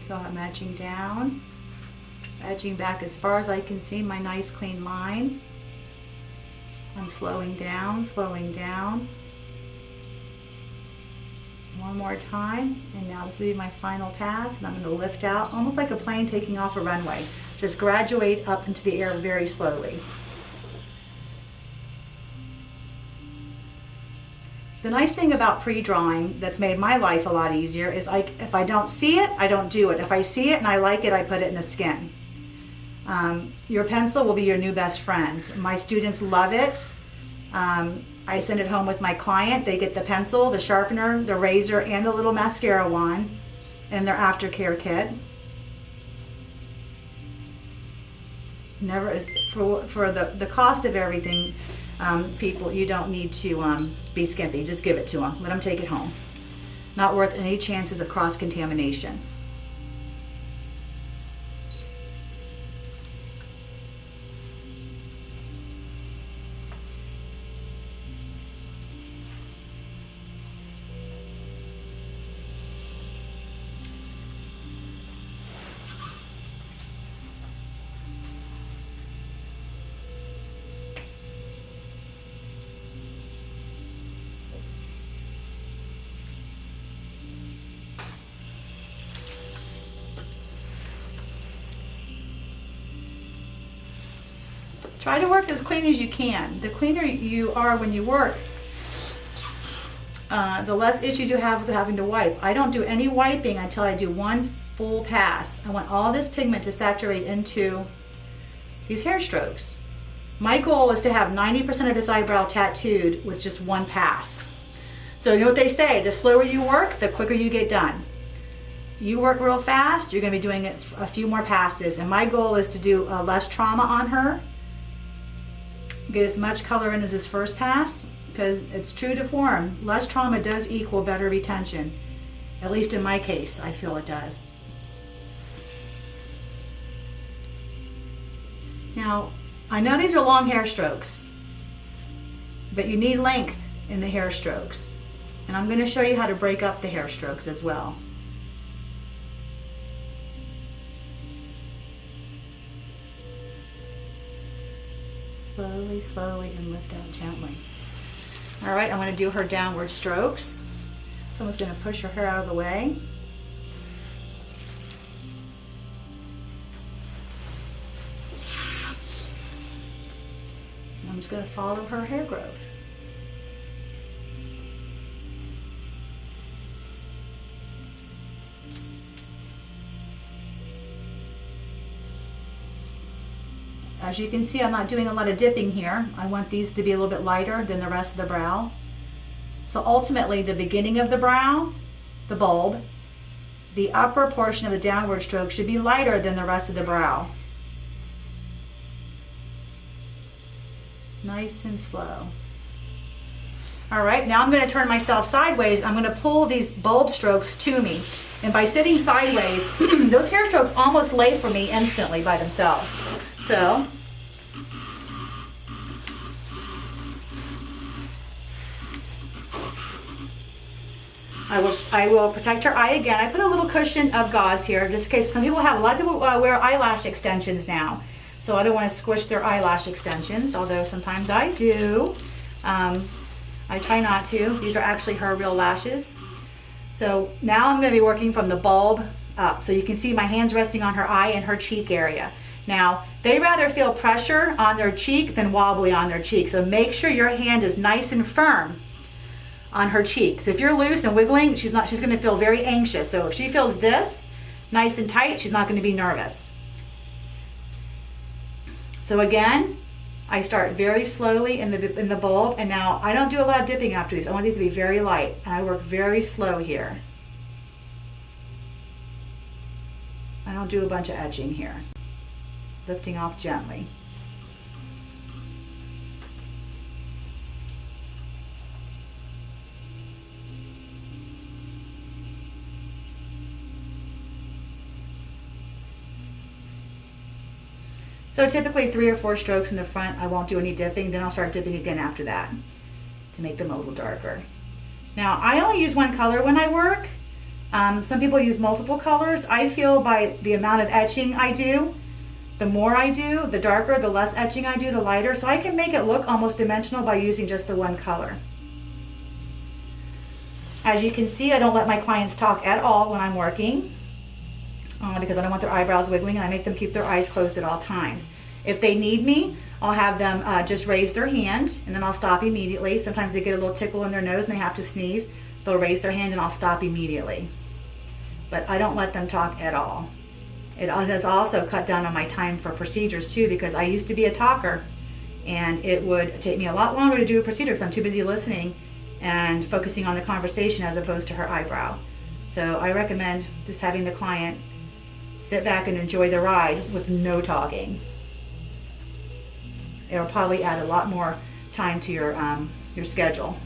So I'm edging down, edging back as far as I can see my nice clean line. I'm slowing down, slowing down. One more time, and now this will be my final pass, and I'm going to lift out, almost like a plane taking off a runway. Just graduate up into the air very slowly. The nice thing about pre-drawing that's made my life a lot easier is if I don't see it, I don't do it. If I see it and I like it, I put it in the skin. Your pencil will be your new best friend. My students love it. I send it home with my client. They get the pencil, the sharpener, the razor, and the little mascara wand in their aftercare kit. Never is for the cost of everything. People, you don't need to be skimpy. Just give it to them. Let them take it home. Not worth any chances of cross-contamination. Try to work as clean as you can. The cleaner you are when you work, the less issues you have with having to wipe. I don't do any wiping until I do one full pass. I want all this pigment to saturate into these hair strokes. My goal is to have 90% of this eyebrow tattooed with just one pass. So you know what they say, the slower you work, the quicker you get done. You work real fast, you're going to be doing it a few more passes. And my goal is to do less trauma on her. Get as much color in as this first pass, because it's true to form. Less trauma does equal better retention. At least in my case, I feel it does. Now, I know these are long hair strokes, but you need length in the hair strokes. And I'm going to show you how to break up the hair strokes as well. Slowly, slowly, and lift out gently. All right, I'm going to do her downward strokes. Someone's going to push her hair out of the way. And I'm just going to follow her hair growth. As you can see, I'm not doing a lot of dipping here. I want these to be a little bit lighter than the rest of the brow. So ultimately, the beginning of the brow, the bulb, the upper portion of the downward stroke should be lighter than the rest of the brow. Nice and slow. All right, now I'm going to turn myself sideways. I'm going to pull these bulb strokes to me. And by sitting sideways, those hair strokes almost lay for me instantly by themselves. So, I will protect her eye again. I put a little cushion of gauze here just in case. A lot of people wear eyelash extensions now. So I don't want to squish their eyelash extensions, although sometimes I do. I try not to. These are actually her real lashes. So now I'm going to be working from the bulb up. So you can see my hands resting on her eye and her cheek area. Now, they rather feel pressure on their cheek than wobbly on their cheek. So make sure your hand is nice and firm on her cheeks. If you're loose and wiggling, she's going to feel very anxious. So if she feels this nice and tight, she's not going to be nervous. So again, I start very slowly in the bulb, and now I don't do a lot of dipping after these. I want these to be very light, and I work very slow here. I don't do a bunch of etching here. Lifting off gently. So typically 3 or 4 strokes in the front. I won't do any dipping, then I'll start dipping again after that to make them a little darker. Now, I only use one color when I work. Some people use multiple colors. I feel by the amount of etching I do, the more I do, the darker, the less etching I do, the lighter. So I can make it look almost dimensional by using just the one color. As you can see, I don't let my clients talk at all when I'm working because I don't want their eyebrows wiggling, and I make them keep their eyes closed at all times. If they need me, I'll have them just raise their hand, and then I'll stop immediately. Sometimes they get a little tickle in their nose and they have to sneeze. They'll raise their hand and I'll stop immediately. But I don't let them talk at all. It has also cut down on my time for procedures too, because I used to be a talker, and it would take me a lot longer to do a procedure because I'm too busy listening and focusing on the conversation as opposed to her eyebrow. So I recommend just having the client sit back and enjoy the ride with no talking. It'll probably add a lot more time to your schedule.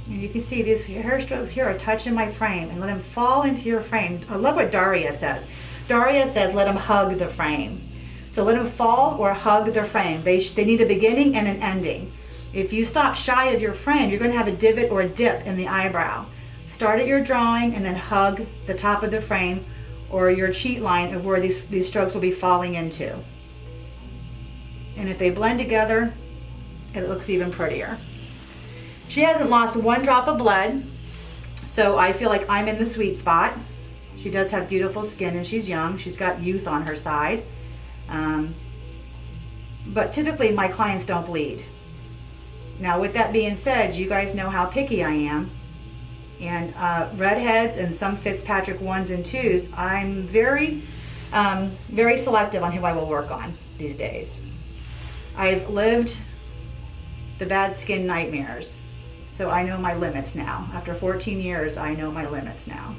And you can see these hair strokes here are touching my frame, and let them fall into your frame. I love what Daria says. Daria says let them hug the frame. So let them fall or hug their frame. They need a beginning and an ending. If you stop shy of your frame, you're going to have a divot or a dip in the eyebrow. Start at your drawing and then hug the top of the frame or your cheat line of where these strokes will be falling into. And if they blend together, it looks even prettier. She hasn't lost 1 drop of blood, so I feel like I'm in the sweet spot. She does have beautiful skin and she's young. She's got youth on her side. But typically my clients don't bleed. Now with that being said, you guys know how picky I am. And redheads and some Fitzpatrick 1s and 2s, I'm very selective on who I will work on these days. I've lived the bad skin nightmares, so I know my limits now. After 14 years, I know my limits now.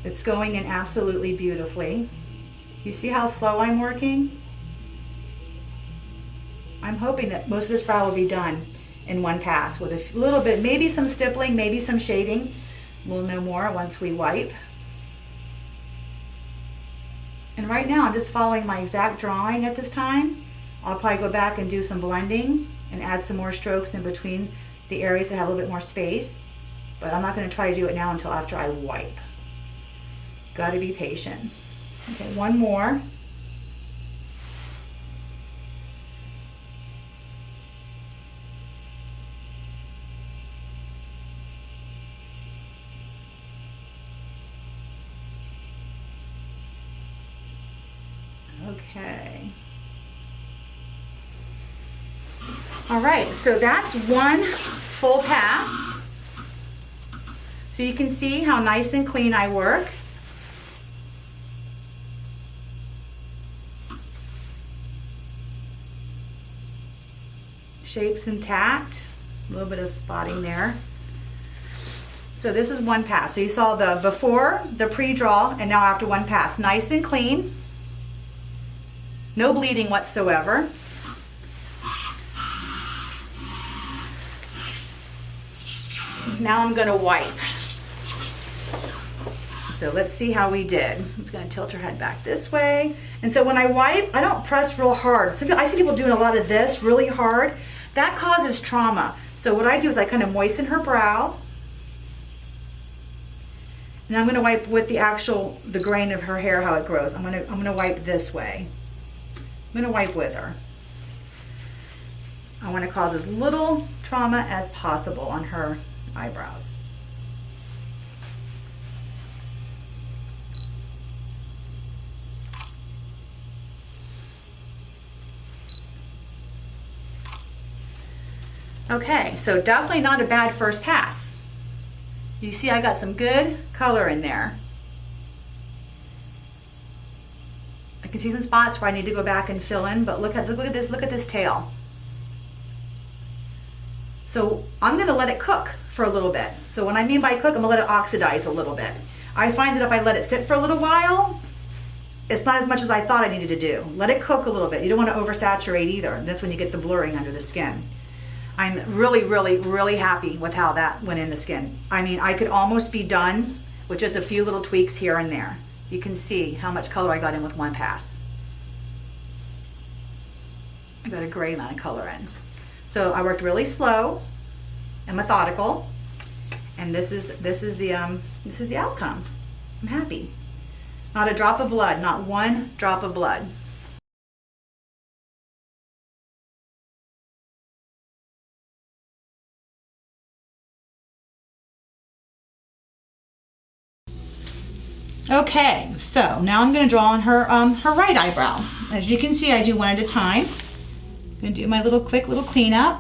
It's going in absolutely beautifully. You see how slow I'm working? I'm hoping that most of this brow will be done in one pass with a little bit, maybe some stippling, maybe some shading. We'll know more once we wipe. And right now I'm just following my exact drawing at this time. I'll probably go back and do some blending and add some more strokes in between the areas that have a little bit more space. But I'm not going to try to do it now until after I wipe. Got to be patient. Okay, one more. Okay. All right, so that's one full pass. So you can see how nice and clean I work. Shape's intact, a little bit of spotting there. So this is one pass. So you saw the before, the pre-draw, and now after one pass. Nice and clean. No bleeding whatsoever. Now I'm going to wipe. So let's see how we did. I'm just going to tilt her head back this way. And so when I wipe, I don't press real hard. So I see people doing a lot of this really hard. That causes trauma. So what I do is I kind of moisten her brow. And I'm going to wipe with the grain of her hair, how it grows. I'm going to wipe this way. I'm gonna wipe with her. I want to cause as little trauma as possible on her eyebrows. Okay, so definitely not a bad first pass. You see I got some good color in there. I can see some spots where I need to go back and fill in, but look at this tail. So I'm gonna let it cook for a little bit. So when I mean by cook, I'm gonna let it oxidize a little bit. I find that if I let it sit for a little while, it's not as much as I thought I needed to do. Let it cook a little bit. You don't want to oversaturate either. That's when you get the blurring under the skin. I'm really, really, really happy with how that went in the skin. I mean, I could almost be done with just a few little tweaks here and there. You can see how much color I got in with one pass. I got a great amount of color in. So I worked really slow and methodical, and this is the outcome. I'm happy. Not a drop of blood, not one drop of blood. Okay, so now I'm going to draw on her right eyebrow. As you can see, I do one at a time. I'm going to do my quick little cleanup.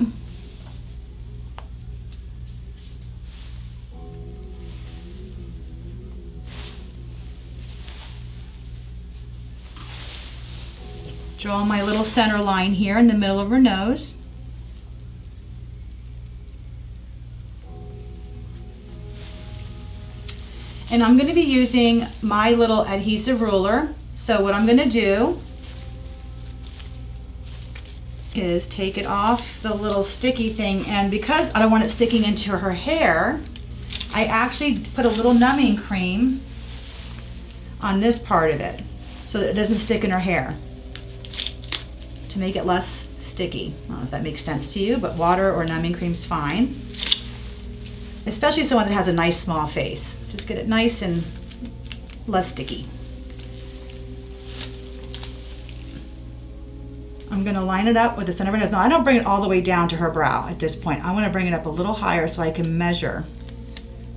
Draw my little center line here in the middle of her nose. And I'm going to be using my little adhesive ruler. So what I'm going to do is take it off the little sticky thing, and because I don't want it sticking into her hair, I actually put a little numbing cream on this part of it so that it doesn't stick in her hair, to make it less sticky. I don't know if that makes sense to you, but water or numbing cream's fine. Especially someone that has a nice small face. Just get it nice and less sticky. I'm gonna line it up with the center of her nose. Now I don't bring it all the way down to her brow at this point. I wanna bring it up a little higher so I can measure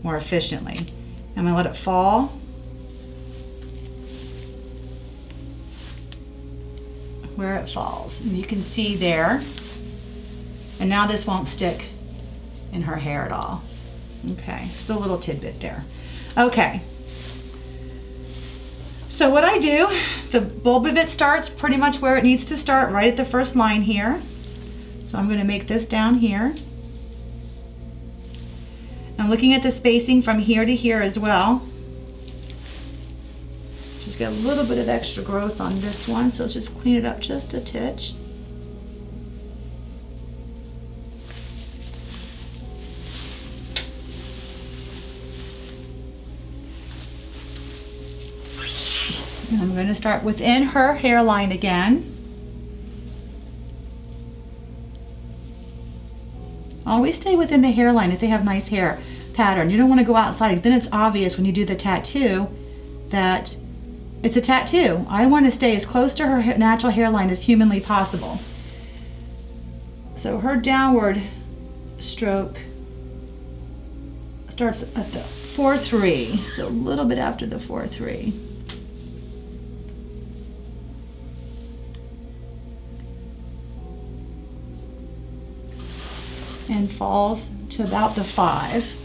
more efficiently. I'm gonna let it fall where it falls. And you can see there. And now this won't stick in her hair at all. Okay, just a little tidbit there. Okay. So what I do, the bulb of it starts pretty much where it needs to start, right at the first line here. So I'm going to make this down here. I'm looking at the spacing from here to here as well. Just get a little bit of extra growth on this one, so let's just clean it up just a titch. And I'm going to start within her hairline again. Always stay within the hairline if they have nice hair pattern. You don't want to go outside. Then it's obvious when you do the tattoo that it's a tattoo. I want to stay as close to her natural hairline as humanly possible. So her downward stroke starts at the 4-3, so a little bit after the 4-3. And falls to about the 5.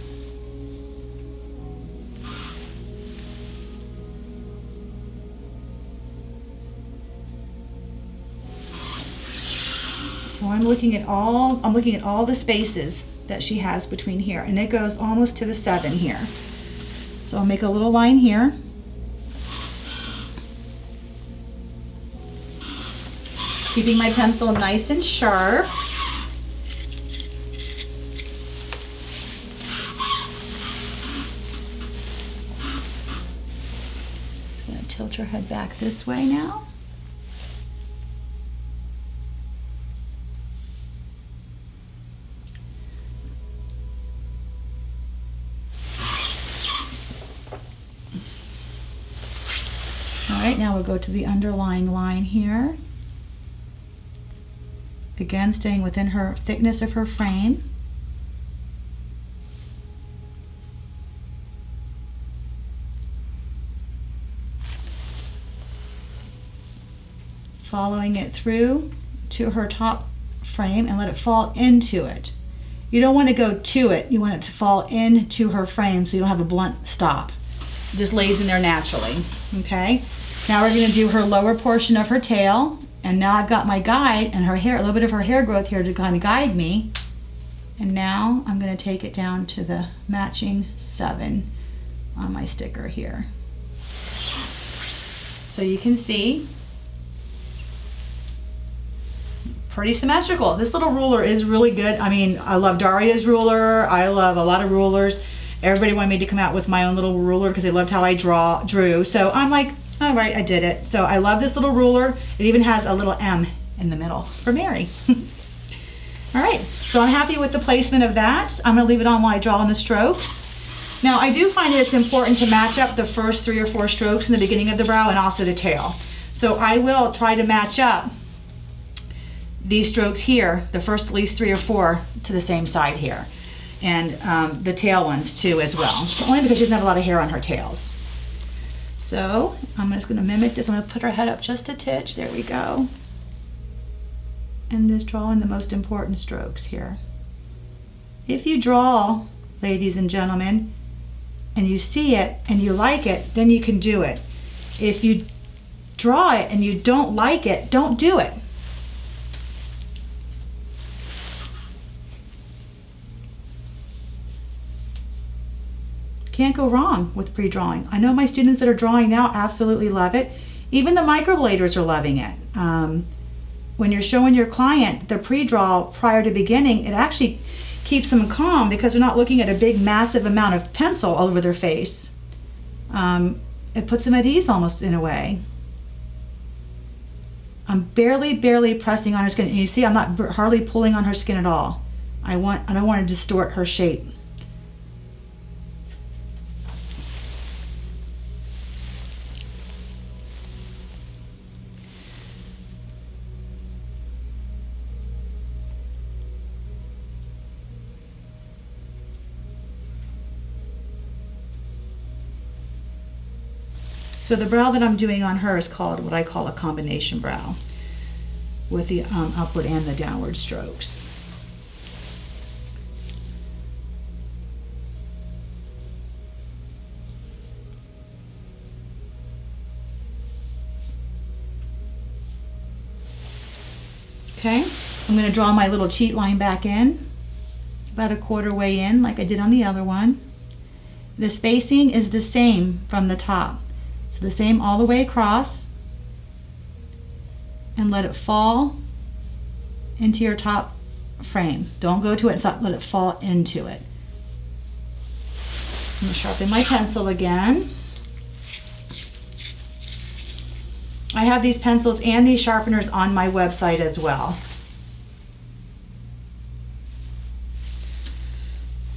So I'm looking at all the spaces that she has between here, and it goes almost to the 7 here. So I'll make a little line here. Keeping my pencil nice and sharp. Tilt her head back this way now. All right, now we'll go to the underlying line here. Again, staying within her thickness of her frame. Following it through to her top frame and let it fall into it. You don't want to go to it, you want it to fall into her frame so you don't have a blunt stop. It just lays in there naturally, okay? Now we're going to do her lower portion of her tail, and now I've got my guide and her hair, a little bit of her hair growth here to kind of guide me. And now I'm going to take it down to the matching 7 on my sticker here. So you can see, pretty symmetrical. This little ruler is really good. I mean, I love Daria's ruler. I love a lot of rulers. Everybody wanted me to come out with my own little ruler because they loved how I drew. So I'm like, all right, I did it. So I love this little ruler. It even has a little M in the middle for Mary. All right, so I'm happy with the placement of that. I'm gonna leave it on while I draw in the strokes. Now I do find that it's important to match up the first 3 or 4 strokes in the beginning of the brow and also the tail. So I will try to match up these strokes here, the first at least 3 or 4 to the same side here. And the tail ones too as well. Only because she doesn't have a lot of hair on her tails. So I'm just gonna mimic this. I'm gonna put her head up just a titch. There we go. And just draw in the most important strokes here. If you draw, ladies and gentlemen, and you see it and you like it, then you can do it. If you draw it and you don't like it, don't do it. Can't go wrong with pre-drawing. I know my students that are drawing now absolutely love it. Even the microbladers are loving it. When you're showing your client the pre-draw prior to beginning, it actually keeps them calm because they're not looking at a big massive amount of pencil all over their face. It puts them at ease almost in a way. I'm barely pressing on her skin. And you see I'm not hardly pulling on her skin at all. I don't want to distort her shape. So the brow that I'm doing on her is called what I call a combination brow with the upward and the downward strokes. Okay, I'm going to draw my little cheat line back in, about a quarter way in like I did on the other one. The spacing is the same from the top. So the same all the way across, and let it fall into your top frame. Don't go to it, let it fall into it. I'm going to sharpen my pencil again. I have these pencils and these sharpeners on my website as well.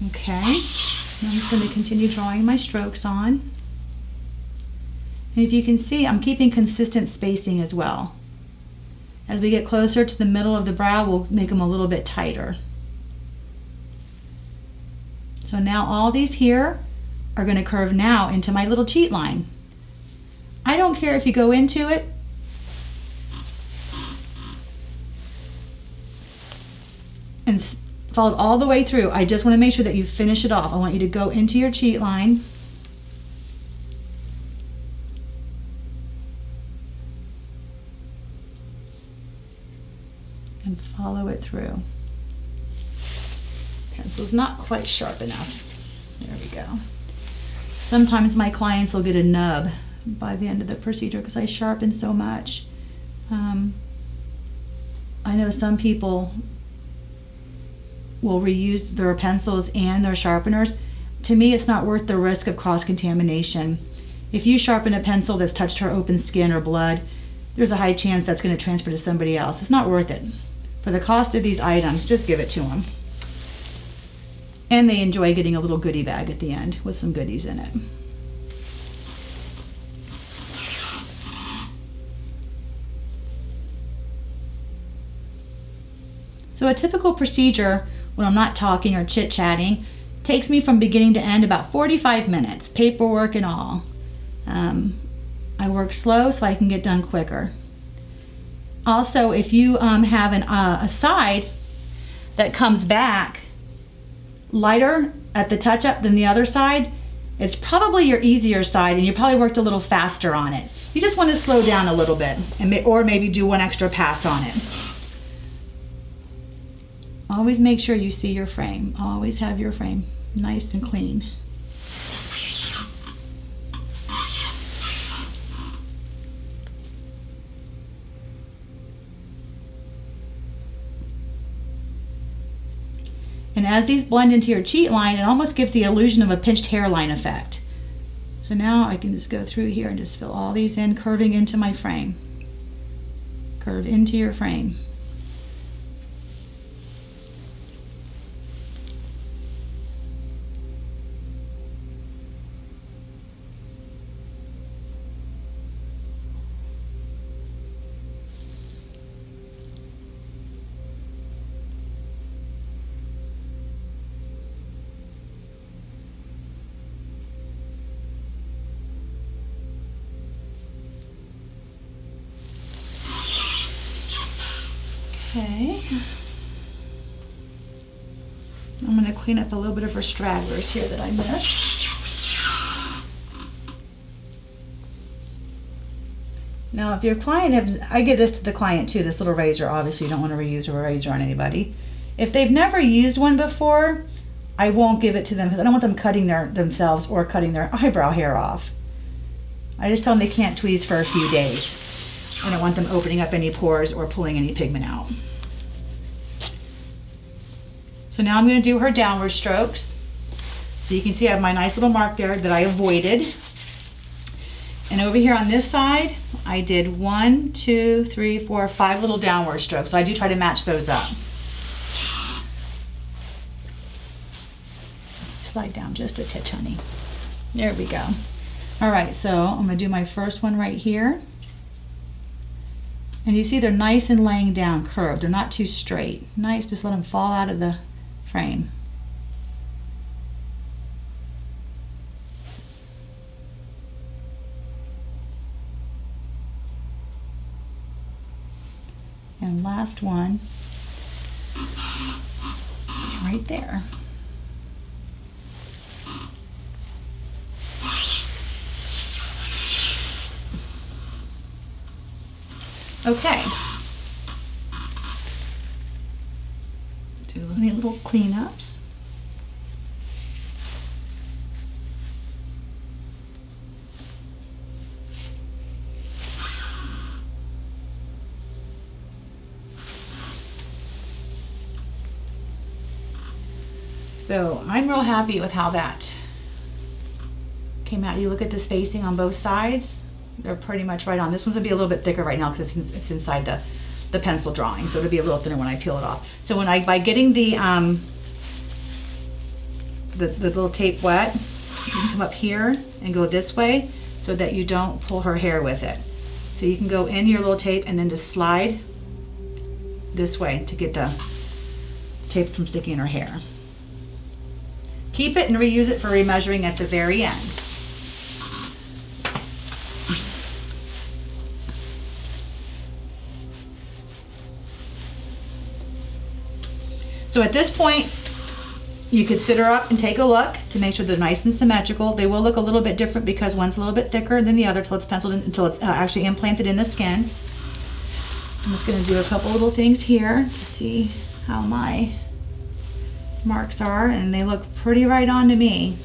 Okay, I'm just going to continue drawing my strokes on. And if you can see, I'm keeping consistent spacing as well. As we get closer to the middle of the brow, we'll make them a little bit tighter. So now all these here are going to curve now into my little cheat line. I don't care if you go into it and follow it all the way through. I just want to make sure that you finish it off. I want you to go into your cheat line. And follow it through. Pencil's not quite sharp enough. There we go. Sometimes my clients will get a nub by the end of the procedure because I sharpen so much. I know some people will reuse their pencils and their sharpeners. To me, it's not worth the risk of cross-contamination. If you sharpen a pencil that's touched her open skin or blood, there's a high chance that's going to transfer to somebody else. It's not worth it. For the cost of these items, just give it to them. And they enjoy getting a little goodie bag at the end with some goodies in it. So a typical procedure, when I'm not talking or chit-chatting, takes me from beginning to end about 45 minutes, paperwork and all. I work slow so I can get done quicker. Also, if you have a side that comes back lighter at the touch-up than the other side, it's probably your easier side and you probably worked a little faster on it. You just want to slow down a little bit or maybe do one extra pass on it. Always make sure you see your frame. Always have your frame nice and clean. And as these blend into your cheat line, it almost gives the illusion of a pinched hairline effect. So now I can just go through here and just fill all these in, curving into my frame. Curve into your frame. Okay, I'm going to clean up a little bit of her stragglers here that I missed. Now if your client, I give this to the client too, this little razor, obviously you don't want to reuse a razor on anybody. If they've never used one before, I won't give it to them because I don't want them cutting themselves or cutting their eyebrow hair off. I just tell them they can't tweeze for a few days. I don't want them opening up any pores or pulling any pigment out. So now I'm going to do her downward strokes. So you can see I have my nice little mark there that I avoided. And over here on this side, I did 1, 2, 3, 4, 5 little downward strokes. So I do try to match those up. Slide down just a titch, honey. There we go. All right, so I'm going to do my first one right here. And you see they're nice and laying down, curved. They're not too straight. Nice, just let them fall out of the frame. And last one, right there. Okay. Do any little cleanups. So I'm real happy with how that came out. You look at the spacing on both sides. They're pretty much right on. This one's gonna be a little bit thicker right now because it's inside the pencil drawing, so it'll be a little thinner when I peel it off. So by getting the little tape wet, you can come up here and go this way so that you don't pull her hair with it. So you can go in your little tape and then just slide this way to get the tape from sticking in her hair. Keep it and reuse it for remeasuring at the very end. So at this point, you could sit her up and take a look to make sure they're nice and symmetrical. They will look a little bit different because one's a little bit thicker than the other until it's penciled in, until it's actually implanted in the skin. I'm just going to do a couple little things here to see how my marks are, and they look pretty right on to me.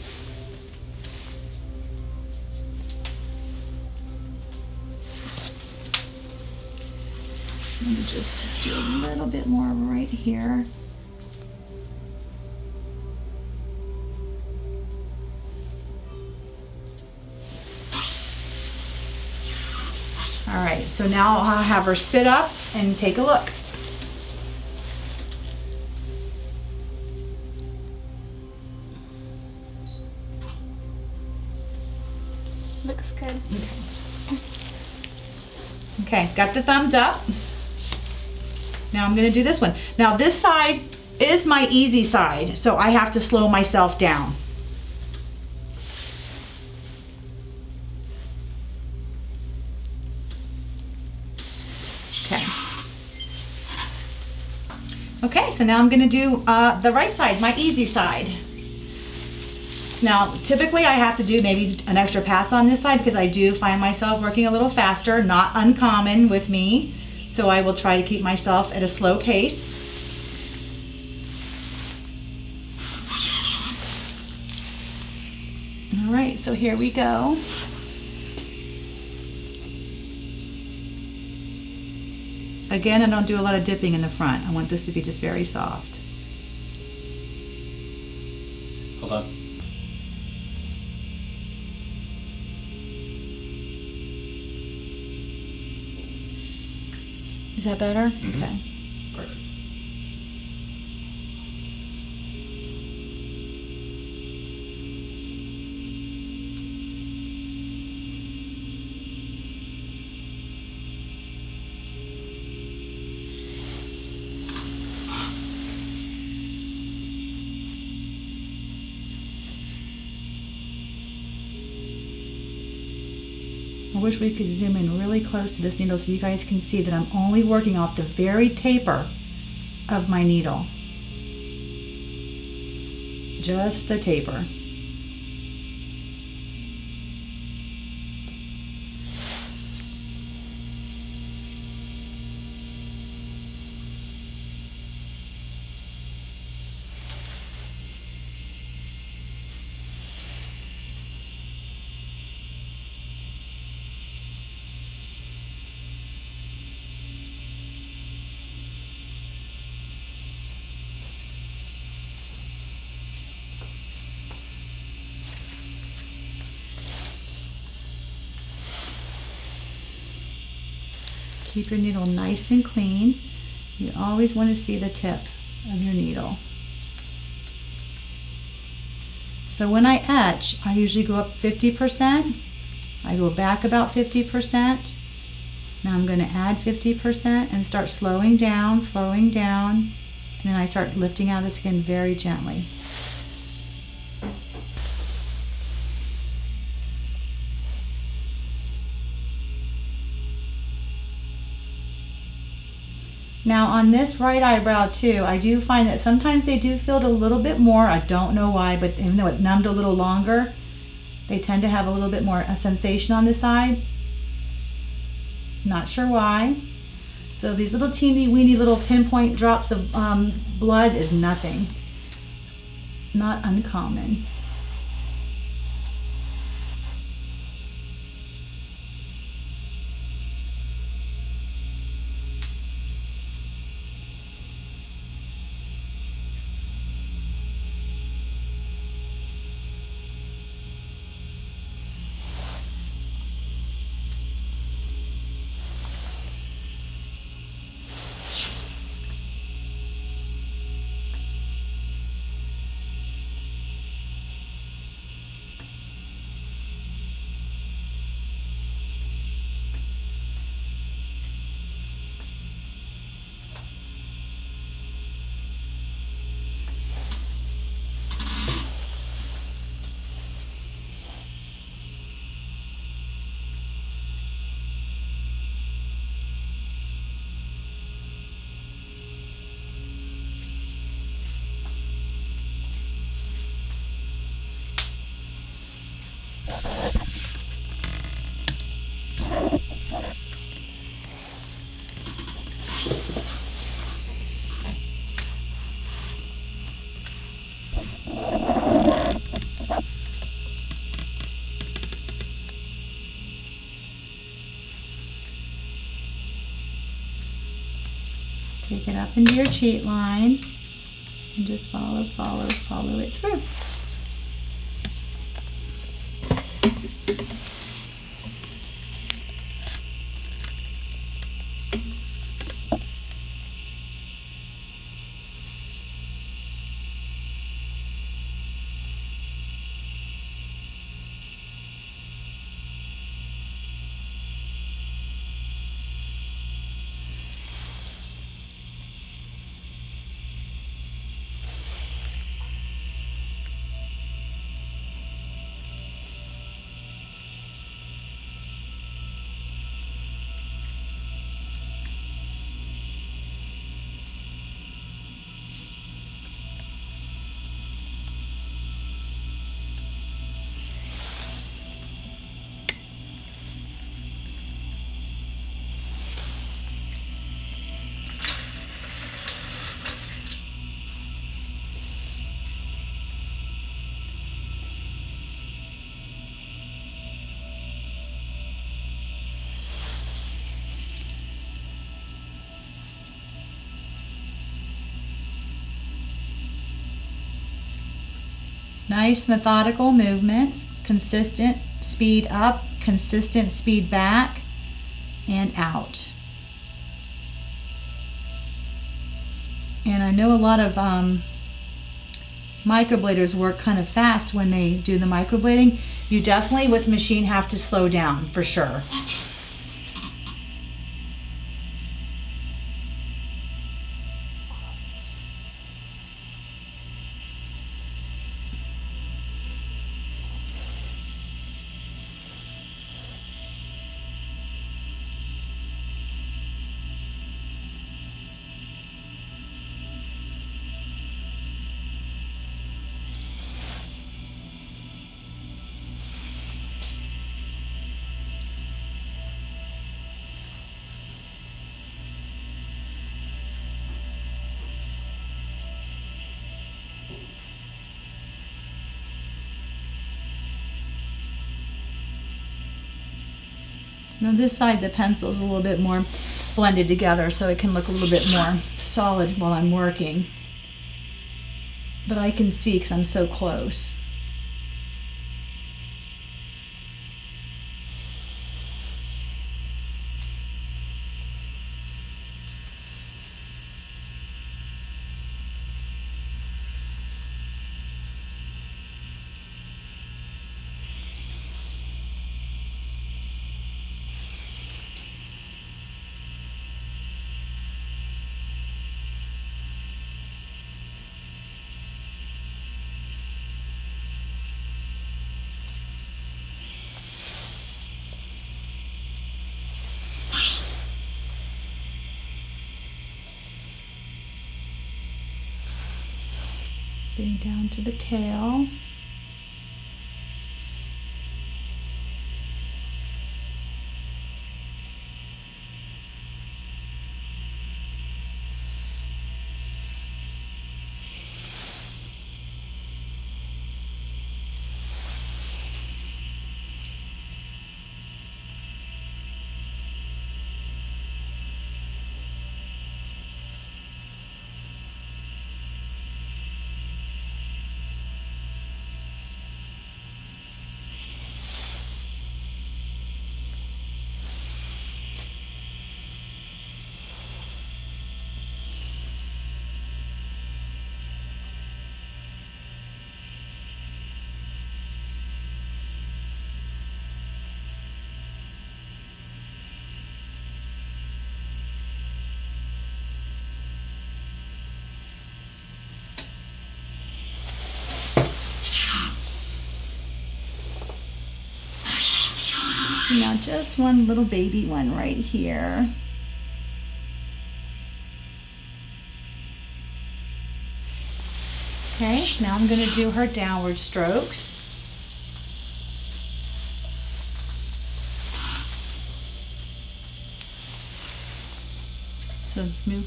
Let me just do a little bit more right here. All right, so now I'll have her sit up and take a look. Looks good. Okay, got the thumbs up. Now I'm gonna do this one. Now this side is my easy side, so I have to slow myself down. Okay. Okay, so now I'm gonna do the right side, my easy side. Now, typically I have to do maybe an extra pass on this side because I do find myself working a little faster, not uncommon with me. So I will try to keep myself at a slow pace. All right, so here we go. Again, I don't do a lot of dipping in the front. I want this to be just very soft. Hold on. Is that better? Mm-hmm. Okay. Perfect. I wish we could zoom in really close to this needle so you guys can see that I'm only working off the very taper of my needle. Just the taper. Keep your needle nice and clean. You always want to see the tip of your needle. So when I etch, I usually go up 50%. I go back about 50%. Now I'm going to add 50% and start slowing down, and then I start lifting out the skin very gently. Now on this right eyebrow too, I do find that sometimes they do feel it a little bit more. I don't know why, but even though it numbed a little longer, they tend to have a little bit more a sensation on this side. Not sure why. So these little teeny weeny little pinpoint drops of blood is nothing. It's not uncommon. Take it up into your cheat line and just follow it through. Nice methodical movements, consistent speed up, consistent speed back and out. And I know a lot of microbladers work kind of fast when they do the microblading. You definitely with machine have to slow down for sure. Now this side, the pencil is a little bit more blended together so it can look a little bit more solid while I'm working. But I can see because I'm so close. Getting down to the tail. Now just one little baby one right here. Okay, now I'm going to do her downward strokes. So let's move.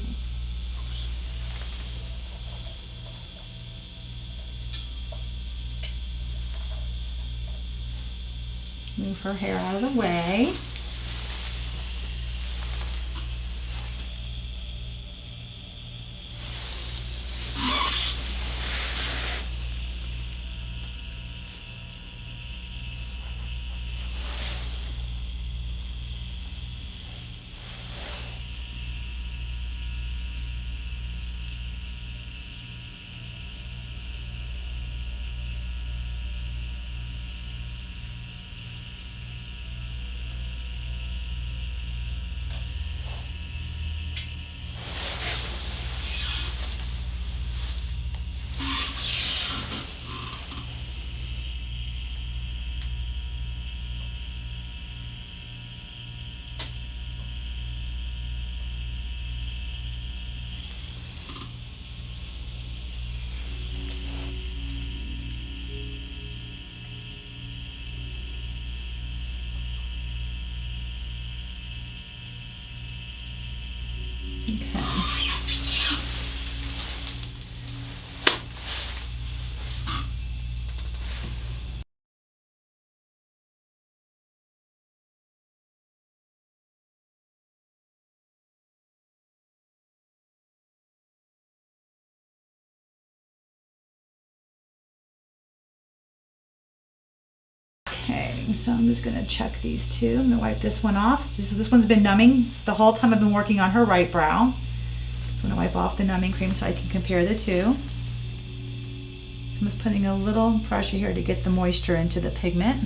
Move her hair out of the way. So I'm just gonna check these two. I'm gonna wipe this one off. This one's been numbing the whole time I've been working on her right brow. So I'm gonna wipe off the numbing cream so I can compare the two. So I'm just putting a little pressure here to get the moisture into the pigment.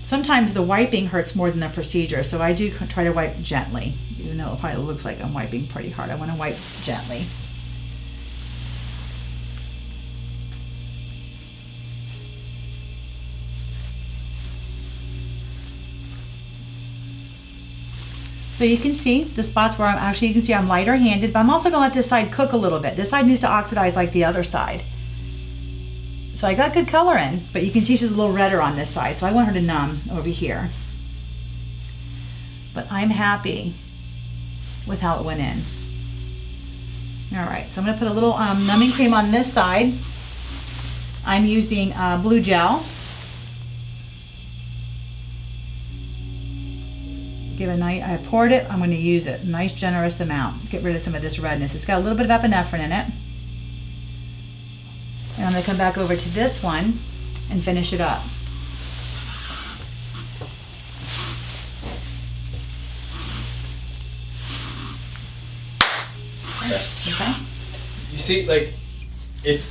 Sometimes the wiping hurts more than the procedure, so I do try to wipe gently, even though it probably looks like I'm wiping pretty hard. I want to wipe gently. So you can see the spots where you can see I'm lighter handed, but I'm also gonna let this side cook a little bit. This side needs to oxidize like the other side. So I got good color in, but you can see she's a little redder on this side, so I want her to numb over here. But I'm happy with how it went in. All right, so I'm gonna put a little numbing cream on this side. I'm using blue gel. Give a nice, I poured it, I'm gonna use it, nice generous amount. Get rid of some of this redness. It's got a little bit of epinephrine in it. And I'm gonna come back over to this one and finish it up. Okay. You see, like, it's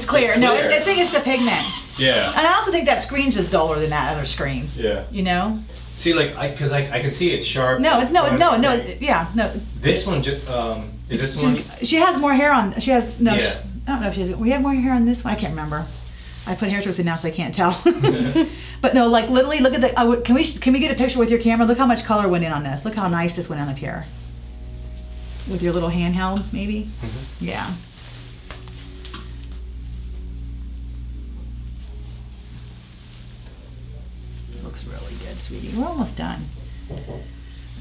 clear. No, I think it's the pigment. Yeah. And I also think that screen's just duller than that other screen. Yeah. You know? See, like, because I can see it's sharp. No, it's no. Yeah, no. This one just is this one? She has more hair on. She has no. Yeah. I don't know if she has. We have more hair on this one. I can't remember. I put hair tools in now, so I can't tell. But no, like literally, look at the. Can we get a picture with your camera? Look how much color went in on this. Look how nice this went on up here. With your little handheld, maybe. Mm-hmm. Yeah. Looks really good, sweetie. We're almost done.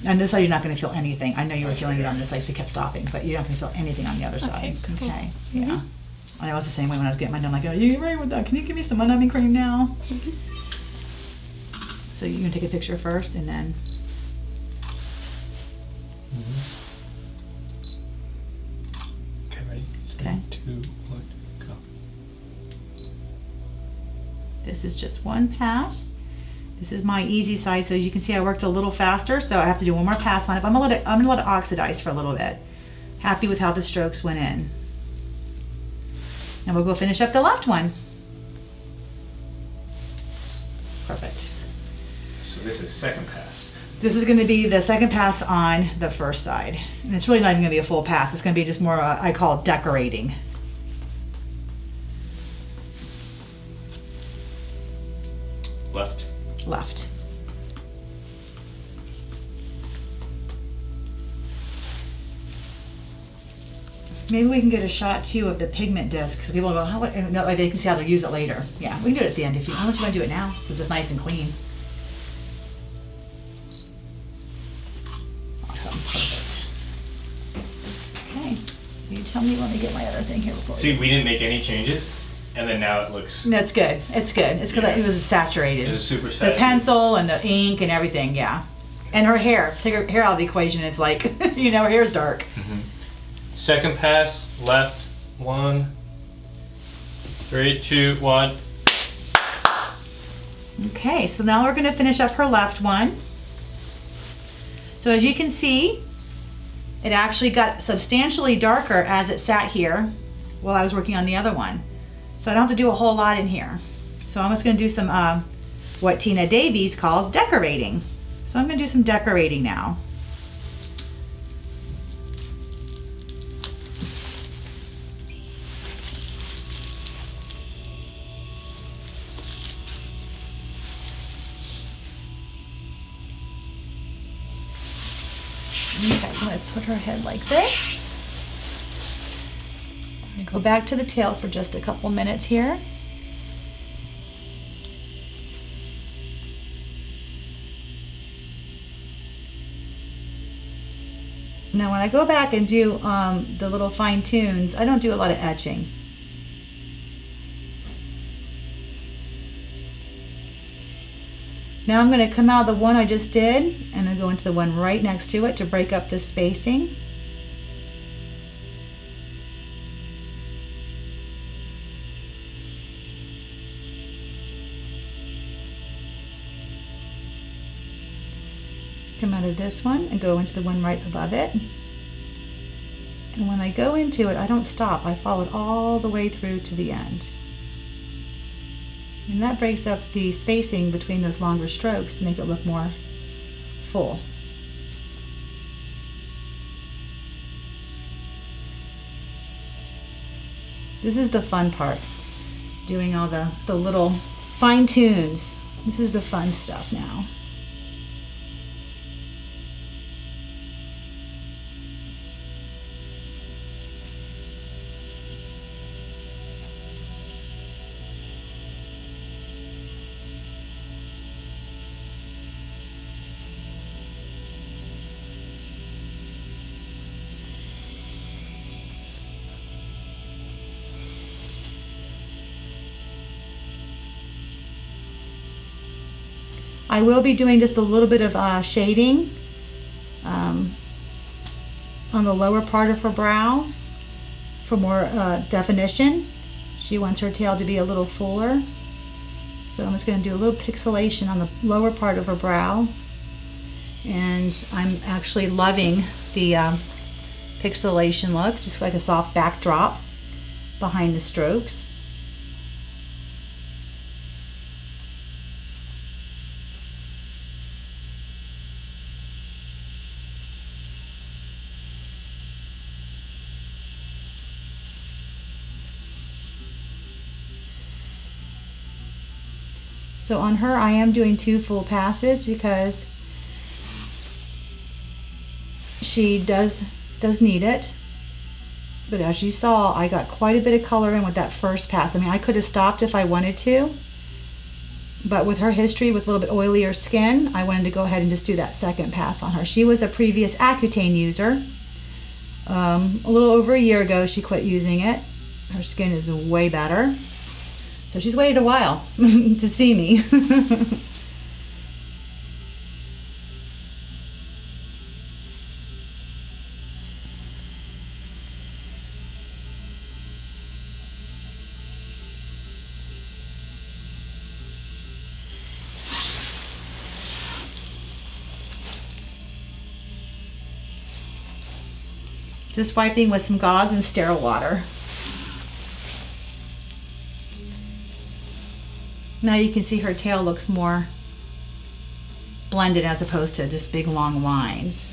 On this side, you're not going to feel anything. I know you were feeling it on this side, so we kept stopping, but you're not going to feel anything on the other side. Cool. Okay. Yeah. I know it's the same way when I was getting mine done. Like, oh, you ready with that? Can you give me some numbing cream now? So you're going to take a picture first, and then. Okay, ready? Okay. 3, 2, 1, go. This is just one pass. This is my easy side, so as you can see I worked a little faster, so I have to do one more pass on it, but I'm gonna let it oxidize for a little bit. Happy with how the strokes went in. And we'll go finish up the left one. Perfect. So this is second pass. This is gonna be the second pass on the first side. And it's really not even gonna be a full pass, it's gonna be just more, I call it decorating. Left. Left. Maybe we can get a shot too of the pigment disc because people go, how? No, they can see how to use it later. Yeah, we can do it at the end if you. How much you want to do it now since it's nice and clean? Awesome, perfect. Okay, so you tell me when to get my other thing here before. See, we didn't make any changes, and then now it looks. No, it's good. It's good. It's good. Yeah. It was saturated. It was super saturated. The pencil and the ink and everything, yeah. And her hair. Take her hair out of the equation. It's like, you know, her hair's dark. Mm-hmm. Second pass, left, 1, 3, 2, 1. Okay, so now we're going to finish up her left one. So as you can see, it actually got substantially darker as it sat here while I was working on the other one. So I don't have to do a whole lot in here. So I'm just going to do some, what Tina Davies calls decorating. So I'm going to do some decorating now. Okay, so I'm going to put her head like this. I'm going to go back to the tail for just a couple minutes here. Now when I go back and do the little fine tunes, I don't do a lot of etching. Now I'm going to come out of the one I just did and then go into the one right next to it to break up the spacing. come out of this one and go into the one right above it. And when I go into it, I don't stop. I follow it all the way through to the end. And that breaks up the spacing between those longer strokes to make it look more full. This is the fun part, doing all the little fine tunes. This is the fun stuff now. I will be doing just a little bit of shading on the lower part of her brow for more definition. She wants her tail to be a little fuller. So I'm just going to do a little pixelation on the lower part of her brow. And I'm actually loving the pixelation look, just like a soft backdrop behind the strokes. So on her, I am doing 2 full passes because she does need it. But as you saw, I got quite a bit of color in with that first pass. I mean, I could have stopped if I wanted to, but with her history with a little bit oilier skin, I wanted to go ahead and just do that second pass on her. She was a previous Accutane user. A little over a year ago, she quit using it. Her skin is way better. So she's waited a while to see me. Just wiping with some gauze and sterile water. Now you can see her tail looks more blended as opposed to just big long lines.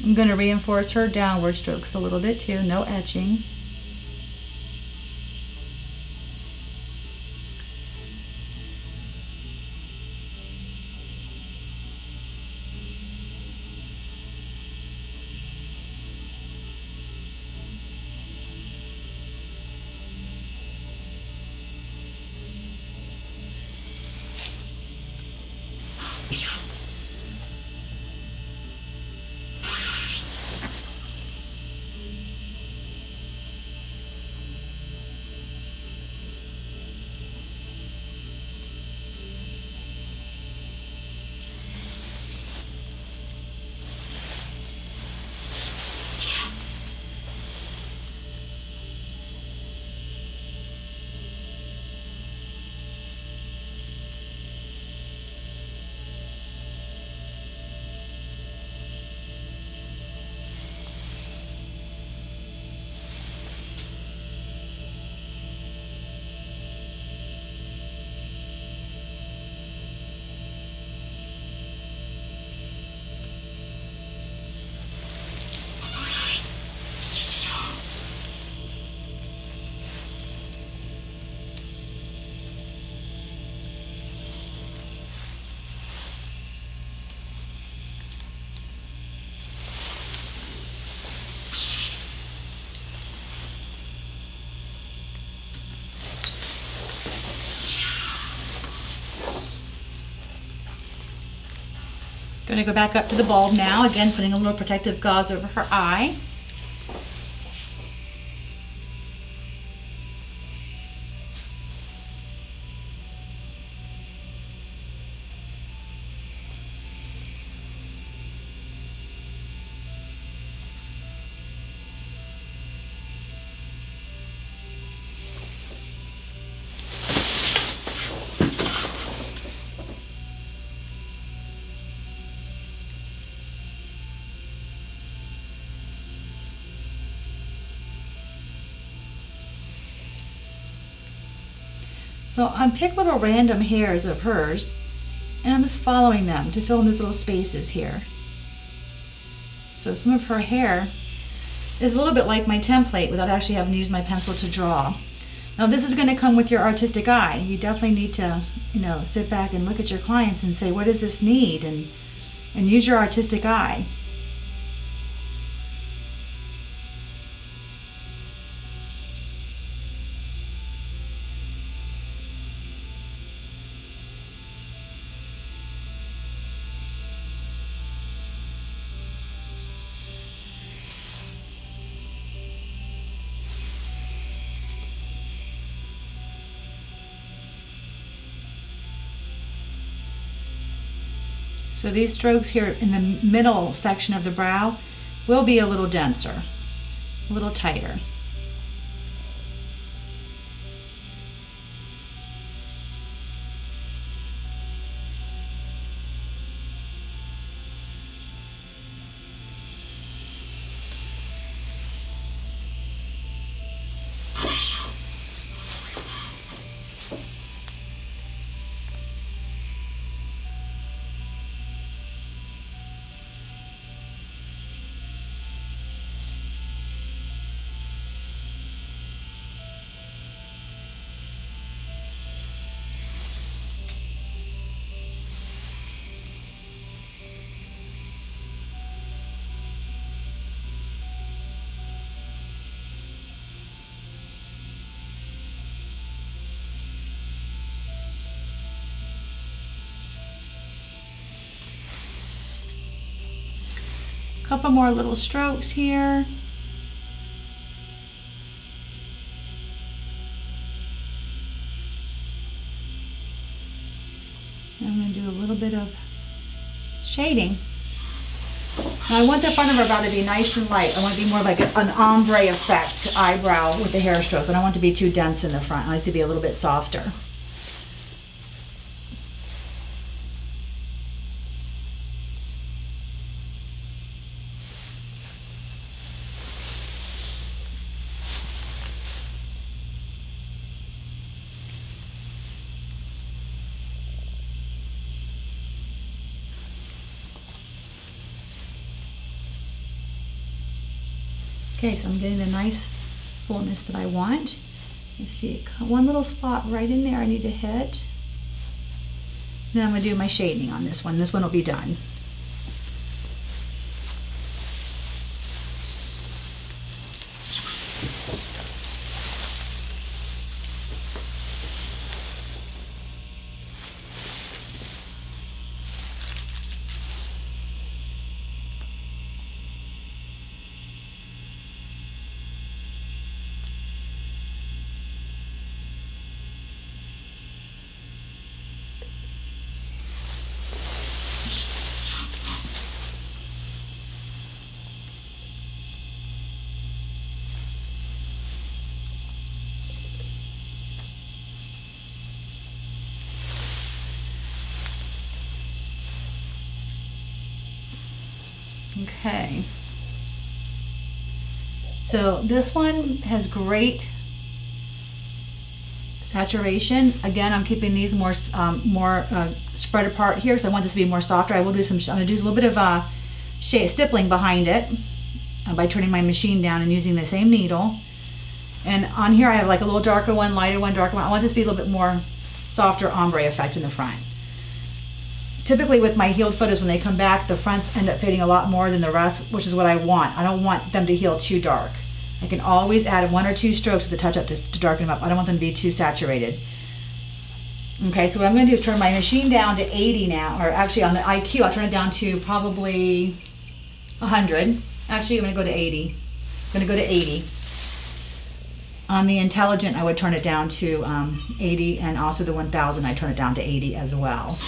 I'm going to reinforce her downward strokes a little bit too, no etching. Going to go back up to the bulb now, again putting a little protective gauze over her eye. So I pick little random hairs of hers, and I'm just following them to fill in these little spaces here. So some of her hair is a little bit like my template without actually having to use my pencil to draw. Now this is going to come with your artistic eye. You definitely need to, sit back and look at your clients and say, what does this need? And use your artistic eye. So these strokes here in the middle section of the brow will be a little denser, a little tighter. Couple more little strokes here. I'm going to do a little bit of shading. Now I want the front of her brow to be nice and light. I want it to be more like an ombre effect eyebrow with the hair stroke. I don't want it to be too dense in the front. I like it to be a little bit softer. Okay, so I'm getting the nice fullness that I want. You see one little spot right in there I need to hit. Then I'm going to do my shading on this one. This one will be done. Okay, so this one has great saturation. Again, I'm keeping these more spread apart here, so I want this to be more softer. I will do I'm going to do a little bit of stippling behind it by turning my machine down and using the same needle. And on here I have like a little darker one, lighter one, darker one. I want this to be a little bit more softer ombre effect in the front. Typically with my healed photos, when they come back, the fronts end up fading a lot more than the rest, which is what I want. I don't want them to heal too dark. I can always add 1 or 2 strokes of the touch up to darken them up. I don't want them to be too saturated. Okay, so what I'm going to do is turn my machine down to 80 now, or actually on the IQ, I'll turn it down to probably 100. Actually, I'm going to go to 80. I'm going to go to 80. On the Intelligent, I would turn it down to 80, and also the 1000, I turn it down to 80 as well.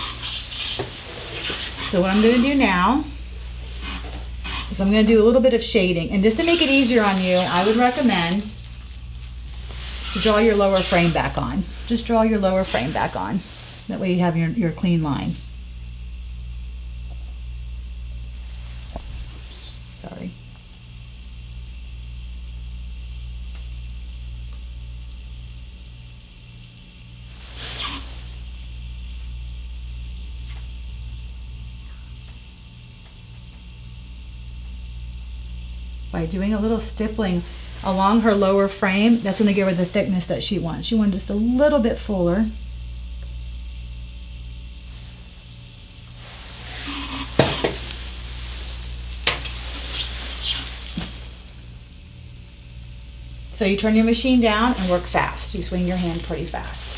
So what I'm going to do now is I'm going to do a little bit of shading. And just to make it easier on you, I would recommend to draw your lower frame back on. Just draw your lower frame back on. That way you have your clean line. Sorry. by doing a little stippling along her lower frame. That's going to give her the thickness that she wants. She wants just a little bit fuller. So you turn your machine down and work fast. You swing your hand pretty fast.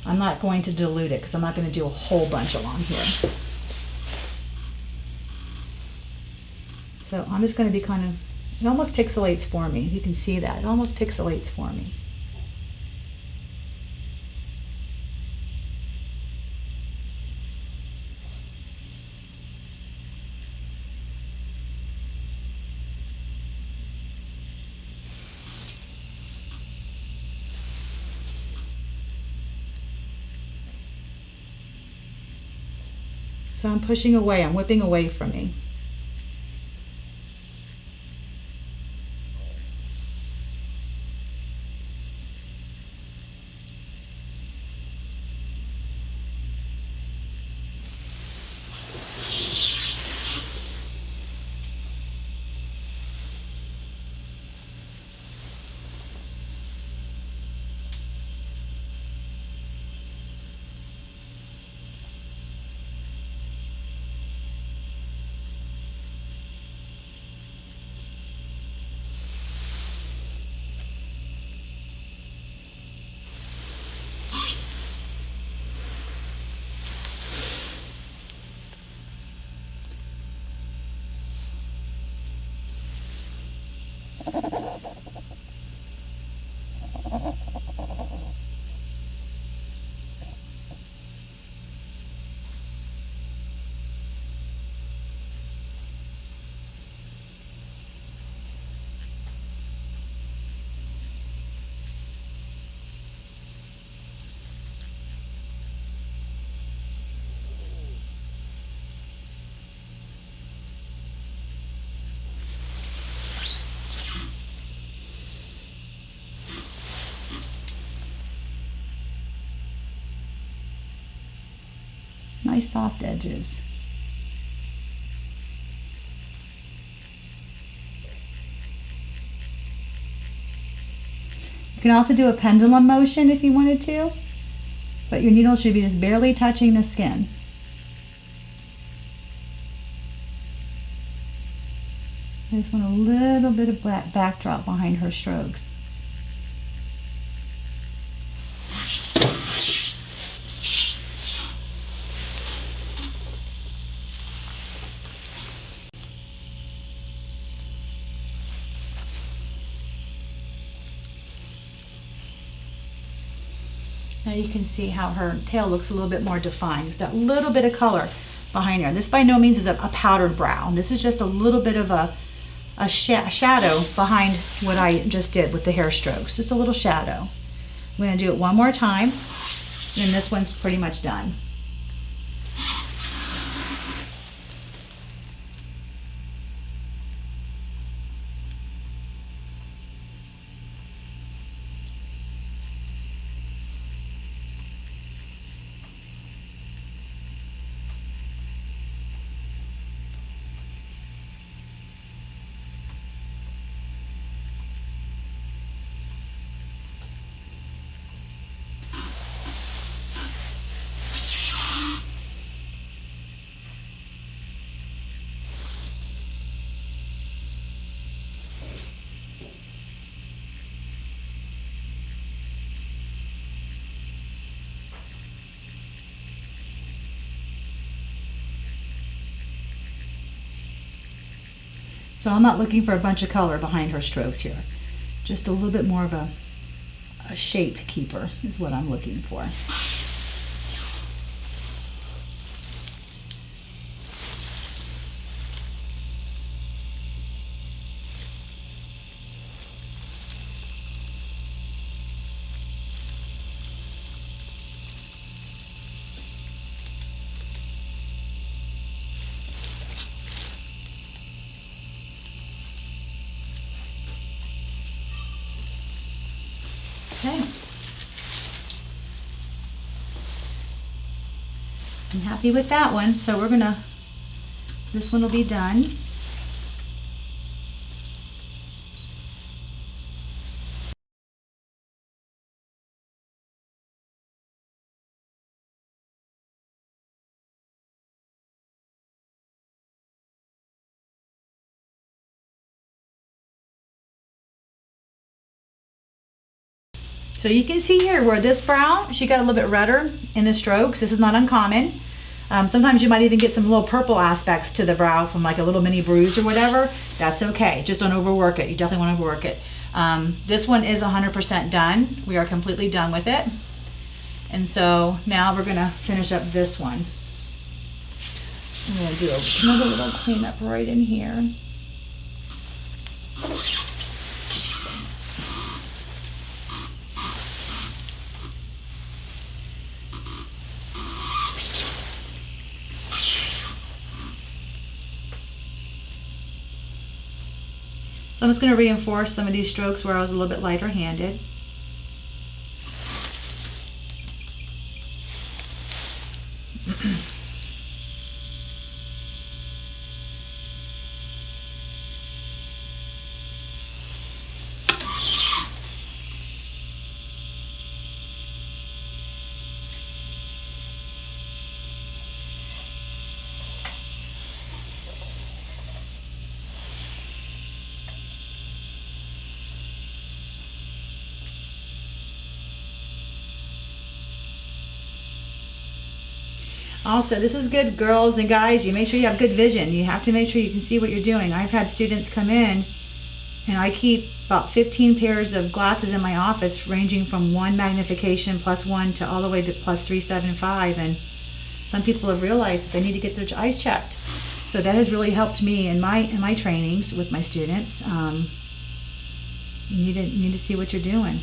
I'm not going to dilute it because I'm not going to do a whole bunch along here. So I'm just going to be kind of, it almost pixelates for me. You can see that. It almost pixelates for me. So I'm pushing away, I'm whipping away from me. Nice soft edges. You can also do a pendulum motion if you wanted to, but your needle should be just barely touching the skin. I just want a little bit of backdrop behind her strokes. Now you can see how her tail looks a little bit more defined. There's that little bit of color behind her. This by no means is a powdered brow. This is just a little bit of a shadow behind what I just did with the hair strokes. Just a little shadow. I'm going to do it one more time, and this one's pretty much done. So I'm not looking for a bunch of color behind her strokes here. Just a little bit more of a shape keeper is what I'm looking for. Okay. I'm happy with that one. So this one will be done. So you can see here where this brow, she got a little bit redder in the strokes. This is not uncommon. Sometimes you might even get some little purple aspects to the brow from like a little mini bruise or whatever. That's okay. Just don't overwork it. You definitely want to overwork it. This one is 100% done. We are completely done with it. And so now we're going to finish up this one. I'm going to do another little cleanup right in here. So I'm just going to reinforce some of these strokes where I was a little bit lighter handed. Also, this is good, girls and guys. You make sure you have good vision. You have to make sure you can see what you're doing. I've had students come in and I keep about 15 pairs of glasses in my office ranging from 1 magnification +1 to all the way to +375. And some people have realized that they need to get their eyes checked. So that has really helped me in my trainings with my students. You need to see what you're doing.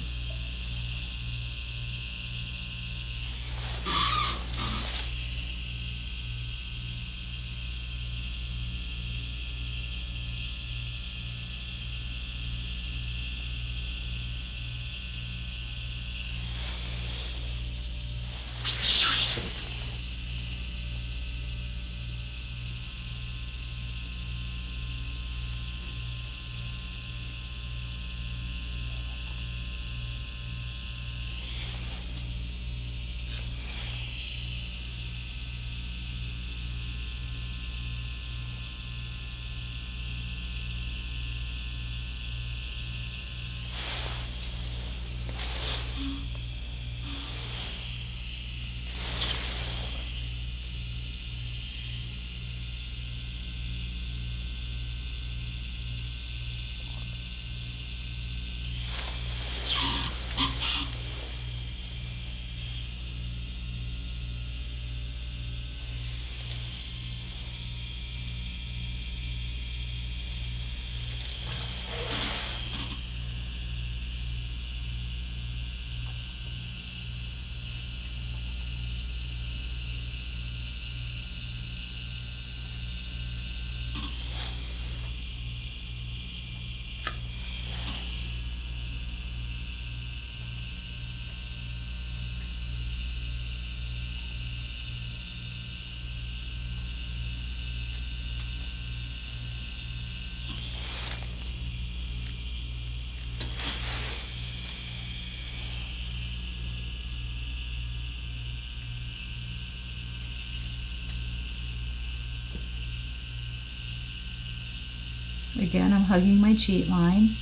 Again, I'm hugging my cheat line.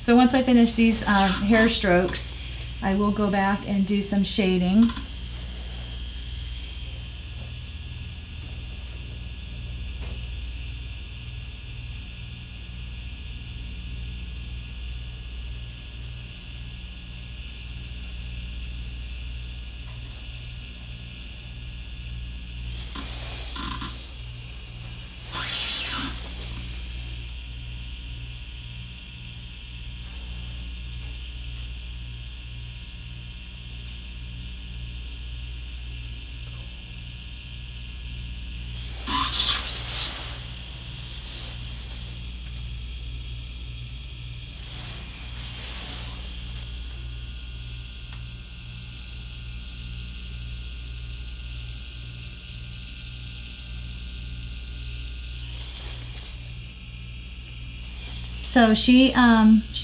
So once I finish these hair strokes, I will go back and do some shading. So she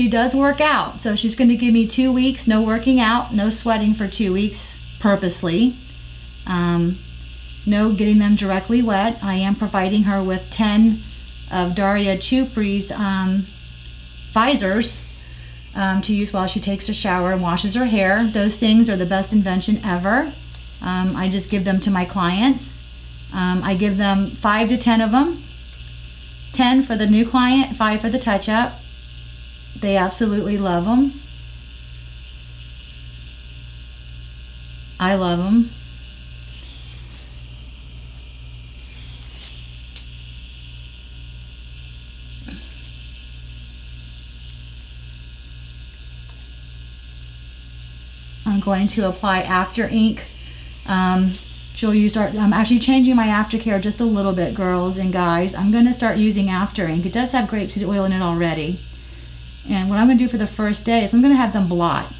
does work out. So she's going to give me 2 weeks, no working out, no sweating for 2 weeks purposely. No getting them directly wet. I am providing her with 10 of Daria Chupri's visors to use while she takes a shower and washes her hair. Those things are the best invention ever. I just give them to my clients. I give them 5 to 10 of them. 10 for the new client, 5 for the touch-up. They absolutely love them. I love them. I'm going to apply after ink. I'm actually changing my aftercare just a little bit, girls and guys. I'm going to start using after ink. It does have grapeseed oil in it already. And what I'm going to do for the first day is I'm going to have them blot.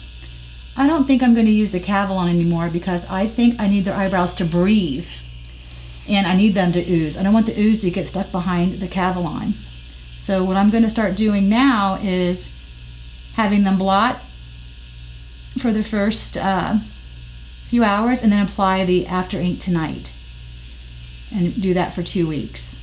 I don't think I'm going to use the Cavalon anymore because I think I need their eyebrows to breathe. And I need them to ooze. I don't want the ooze to get stuck behind the Cavalon. So what I'm going to start doing now is having them blot for the first few hours and then apply the after ink tonight and do that for 2 weeks.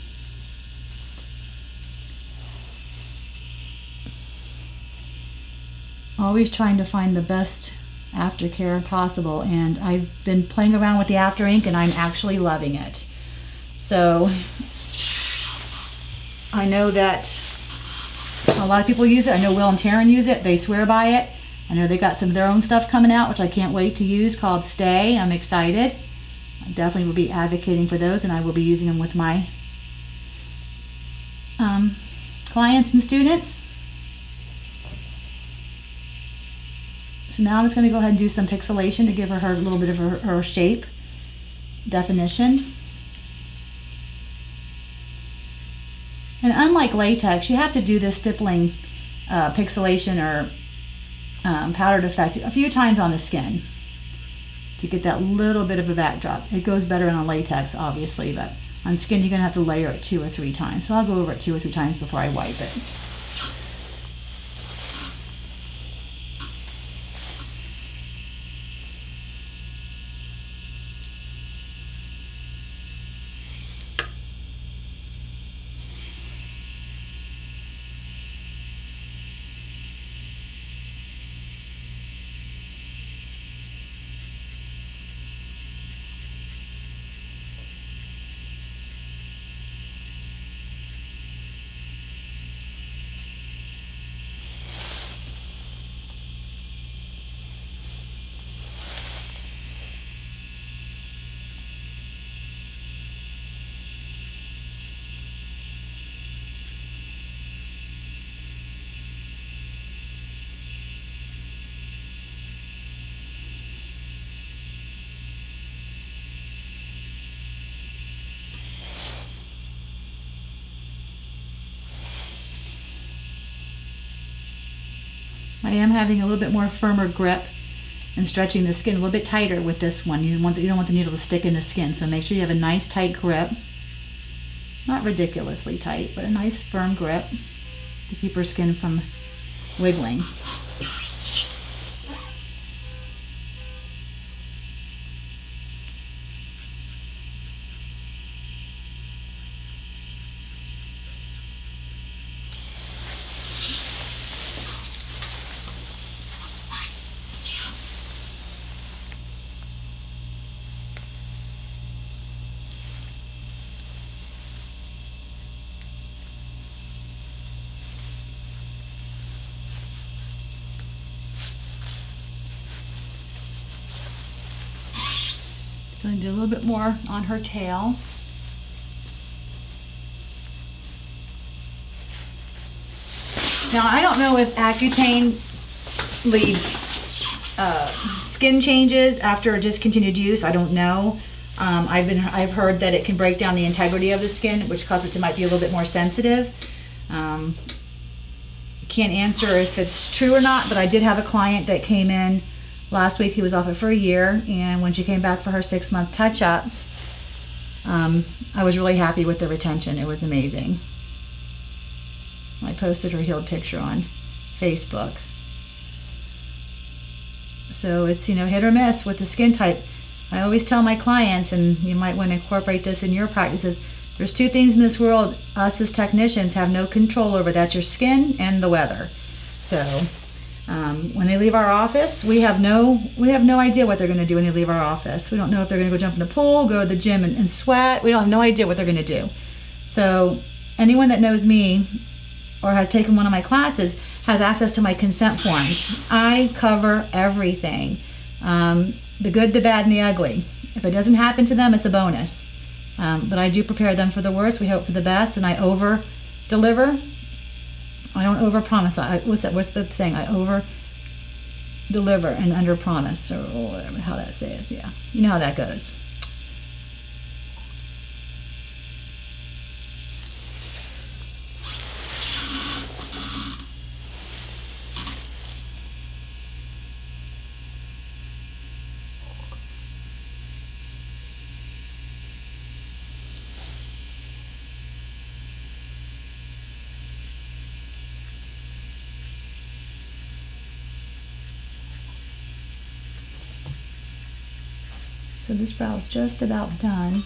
Always trying to find the best aftercare possible, and I've been playing around with the after ink and I'm actually loving it. So I know that a lot of people use it. I know Will and Taryn use it. They swear by it. I know they got some of their own stuff coming out, which I can't wait to use, called Stay. I'm excited. I definitely will be advocating for those, and I will be using them with my clients and students. So now I'm just going to go ahead and do some pixelation to give her a little bit of her shape, definition. And unlike latex, you have to do this stippling pixelation or powdered effect a few times on the skin to get that little bit of a backdrop. It goes better on latex, obviously, but on skin you're going to have to layer it 2 or 3 times. So I'll go over it 2 or 3 times before I wipe it. I am having a little bit more firmer grip and stretching the skin a little bit tighter with this one. You don't want the needle to stick in the skin, so make sure you have a nice tight grip. Not ridiculously tight, but a nice firm grip to keep her skin from wiggling. So I'm going to do a little bit more on her tail. Now I don't know if Accutane leaves skin changes after discontinued use. I don't know. I've heard that it can break down the integrity of the skin, which causes it to might be a little bit more sensitive. Can't answer if it's true or not, but I did have a client that came in last week. He was off it for a year, and when she came back for her 6-month touch-up, I was really happy with the retention. It was amazing. I posted her healed picture on Facebook. So it's, hit or miss with the skin type. I always tell my clients, and you might want to incorporate this in your practices, there's two things in this world us as technicians have no control over. That's your skin and the weather. So when they leave our office, we have no idea what they're going to do when they leave our office. We don't know if they're going to go jump in the pool, go to the gym and sweat. We don't have no idea what they're going to do. So anyone that knows me or has taken one of my classes has access to my consent forms. I cover everything. The good, the bad, and the ugly. If it doesn't happen to them, it's a bonus. But I do prepare them for the worst. We hope for the best, and I over deliver. I don't over promise. What's the saying? I over deliver and under promise, or whatever how that says. Yeah, you know how that goes. So this brow is just about done.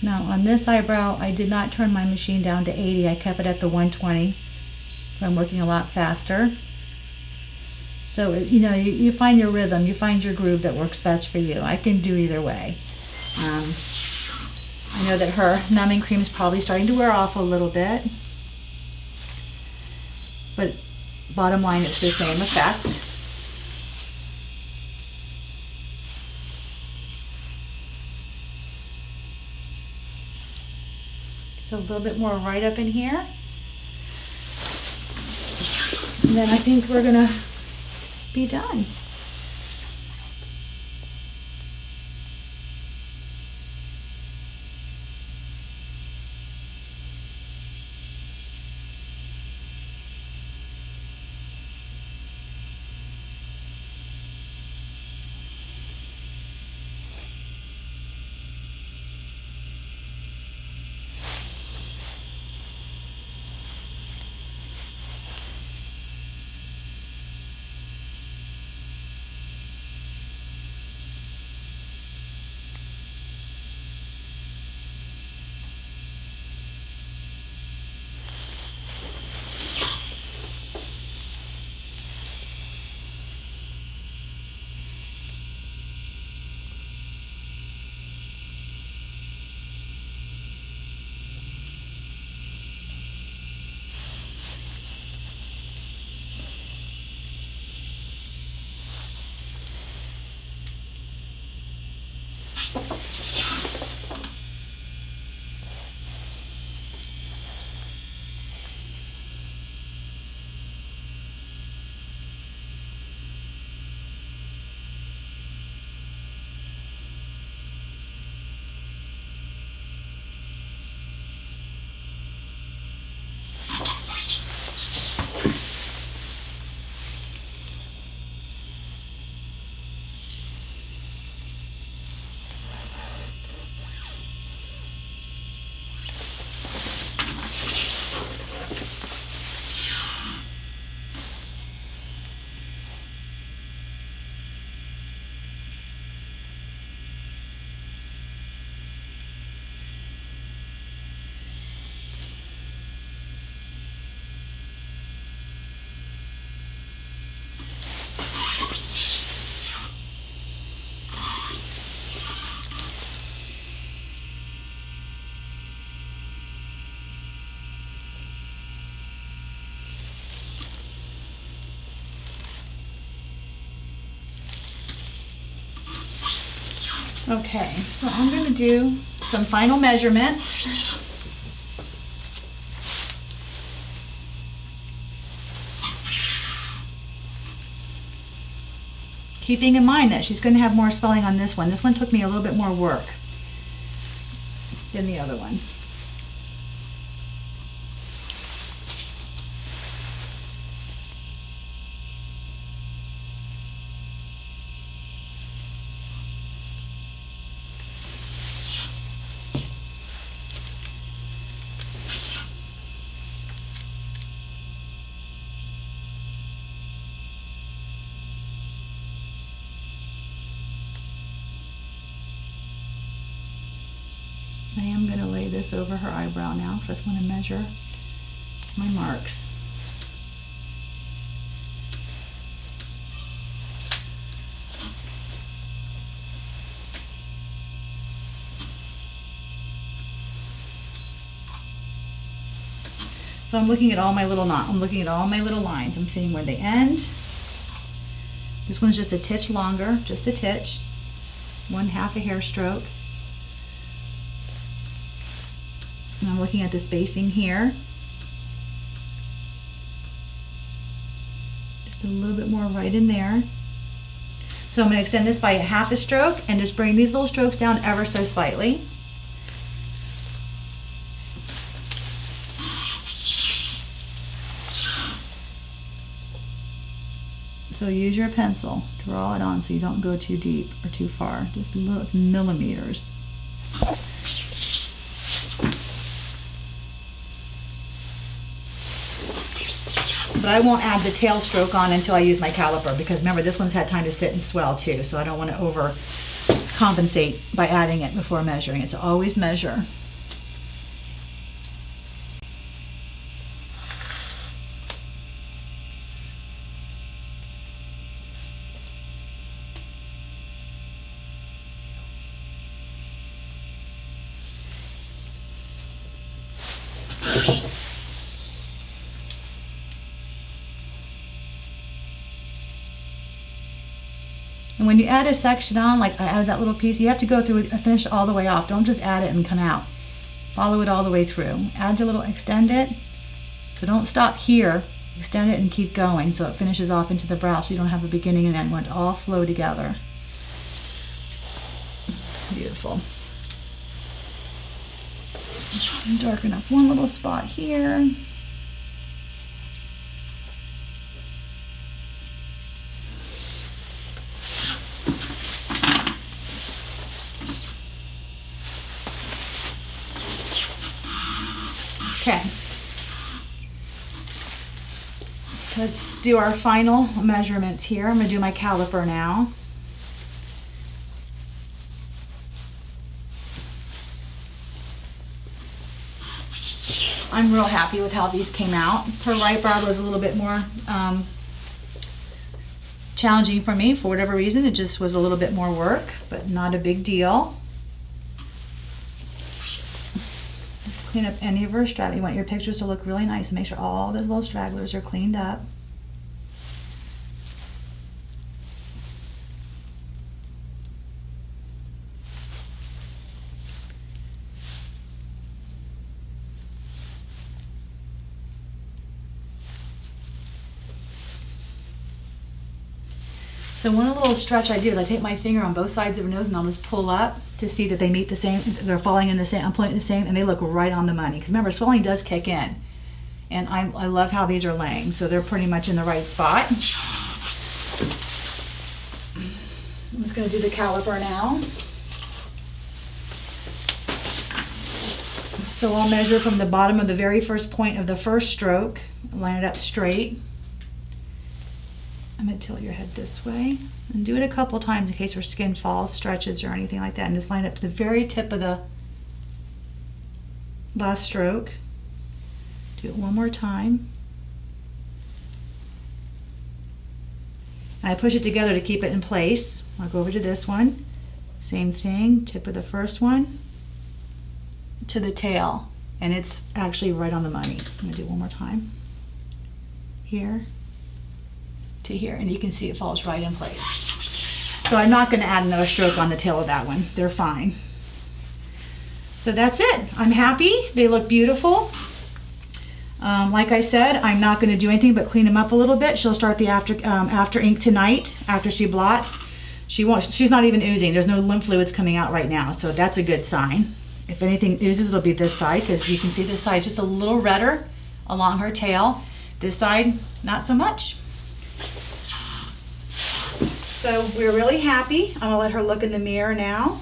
Now on this eyebrow, I did not turn my machine down to 80. I kept it at the 120. I'm working a lot faster. So, you find your rhythm, you find your groove that works best for you. I can do either way. I know that her numbing cream is probably starting to wear off a little bit. But bottom line, it's the same effect. So a little bit more right up in here. And then I think we're gonna be done. Okay, so I'm going to do some final measurements. Keeping in mind that she's going to have more swelling on this one. This one took me a little bit more work than the other one. I am going to lay this over her eyebrow now because I just want to measure my marks. So I'm looking at all my little I'm looking at all my little lines. I'm seeing where they end. This one's just a titch longer, just a titch, 1/2 a hair stroke. And I'm looking at the spacing here. Just a little bit more right in there. So I'm going to extend this by 1/2 a stroke and just bring these little strokes down ever so slightly. So use your pencil to draw it on so you don't go too deep or too far. Just little millimeters. But I won't add the tail stroke on until I use my caliper because remember this one's had time to sit and swell too, so I don't want to overcompensate by adding it before measuring it. So always measure. And when you add a section on, like I added that little piece, you have to go through and finish it all the way off. Don't just add it and come out. Follow it all the way through. Add your little, extend it. So don't stop here. Extend it and keep going so it finishes off into the brow so you don't have a beginning and end. Want it to all flow together. Beautiful. Darken up one little spot here. Okay, let's do our final measurements here. I'm going to do my caliper now. I'm real happy with how these came out. Her right brow was a little bit more challenging for me for whatever reason. It just was a little bit more work, but not a big deal. Clean up any of her stragglers. You want your pictures to look really nice and make sure all those little stragglers are cleaned up. So one little stretch I do is I take my finger on both sides of her nose and I'll just pull up to see that they meet the same, they're falling in the same, I'm pulling the same, and they look right on the money. Because remember, swelling does kick in. And I love how these are laying, so they're pretty much in the right spot. I'm just going to do the caliper now. So I'll measure from the bottom of the very first point of the first stroke, line it up straight. I'm going to tilt your head this way and do it a couple times in case her skin falls, stretches, or anything like that. And just line up to the very tip of the last stroke. Do it one more time. And I push it together to keep it in place. I'll go over to this one. Same thing, tip of the first one to the tail. And it's actually right on the money. I'm going to do it one more time. Here to here, and you can see it falls right in place. So I'm not gonna add another stroke on the tail of that one. They're fine. So that's it. I'm happy. They look beautiful. Like I said, I'm not gonna do anything but clean them up a little bit. She'll start the after ink tonight after she blots. She's not even oozing. There's no lymph fluids coming out right now, so that's a good sign. If anything oozes, it'll be this side, because you can see this side's just a little redder along her tail. This side, not so much. So we're really happy. I'm gonna let her look in the mirror now.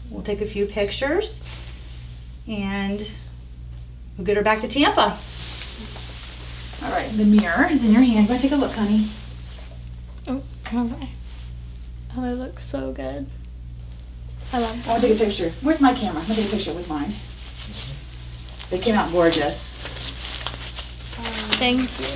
We'll take a few pictures and we'll get her back to Tampa. All right, the mirror is in your hand. Go take a look, honey. Oh, okay. Oh, they look so good. I love I them. want to take a picture. Where's my camera? I'm gonna take a picture with mine. They came out gorgeous. Thank you.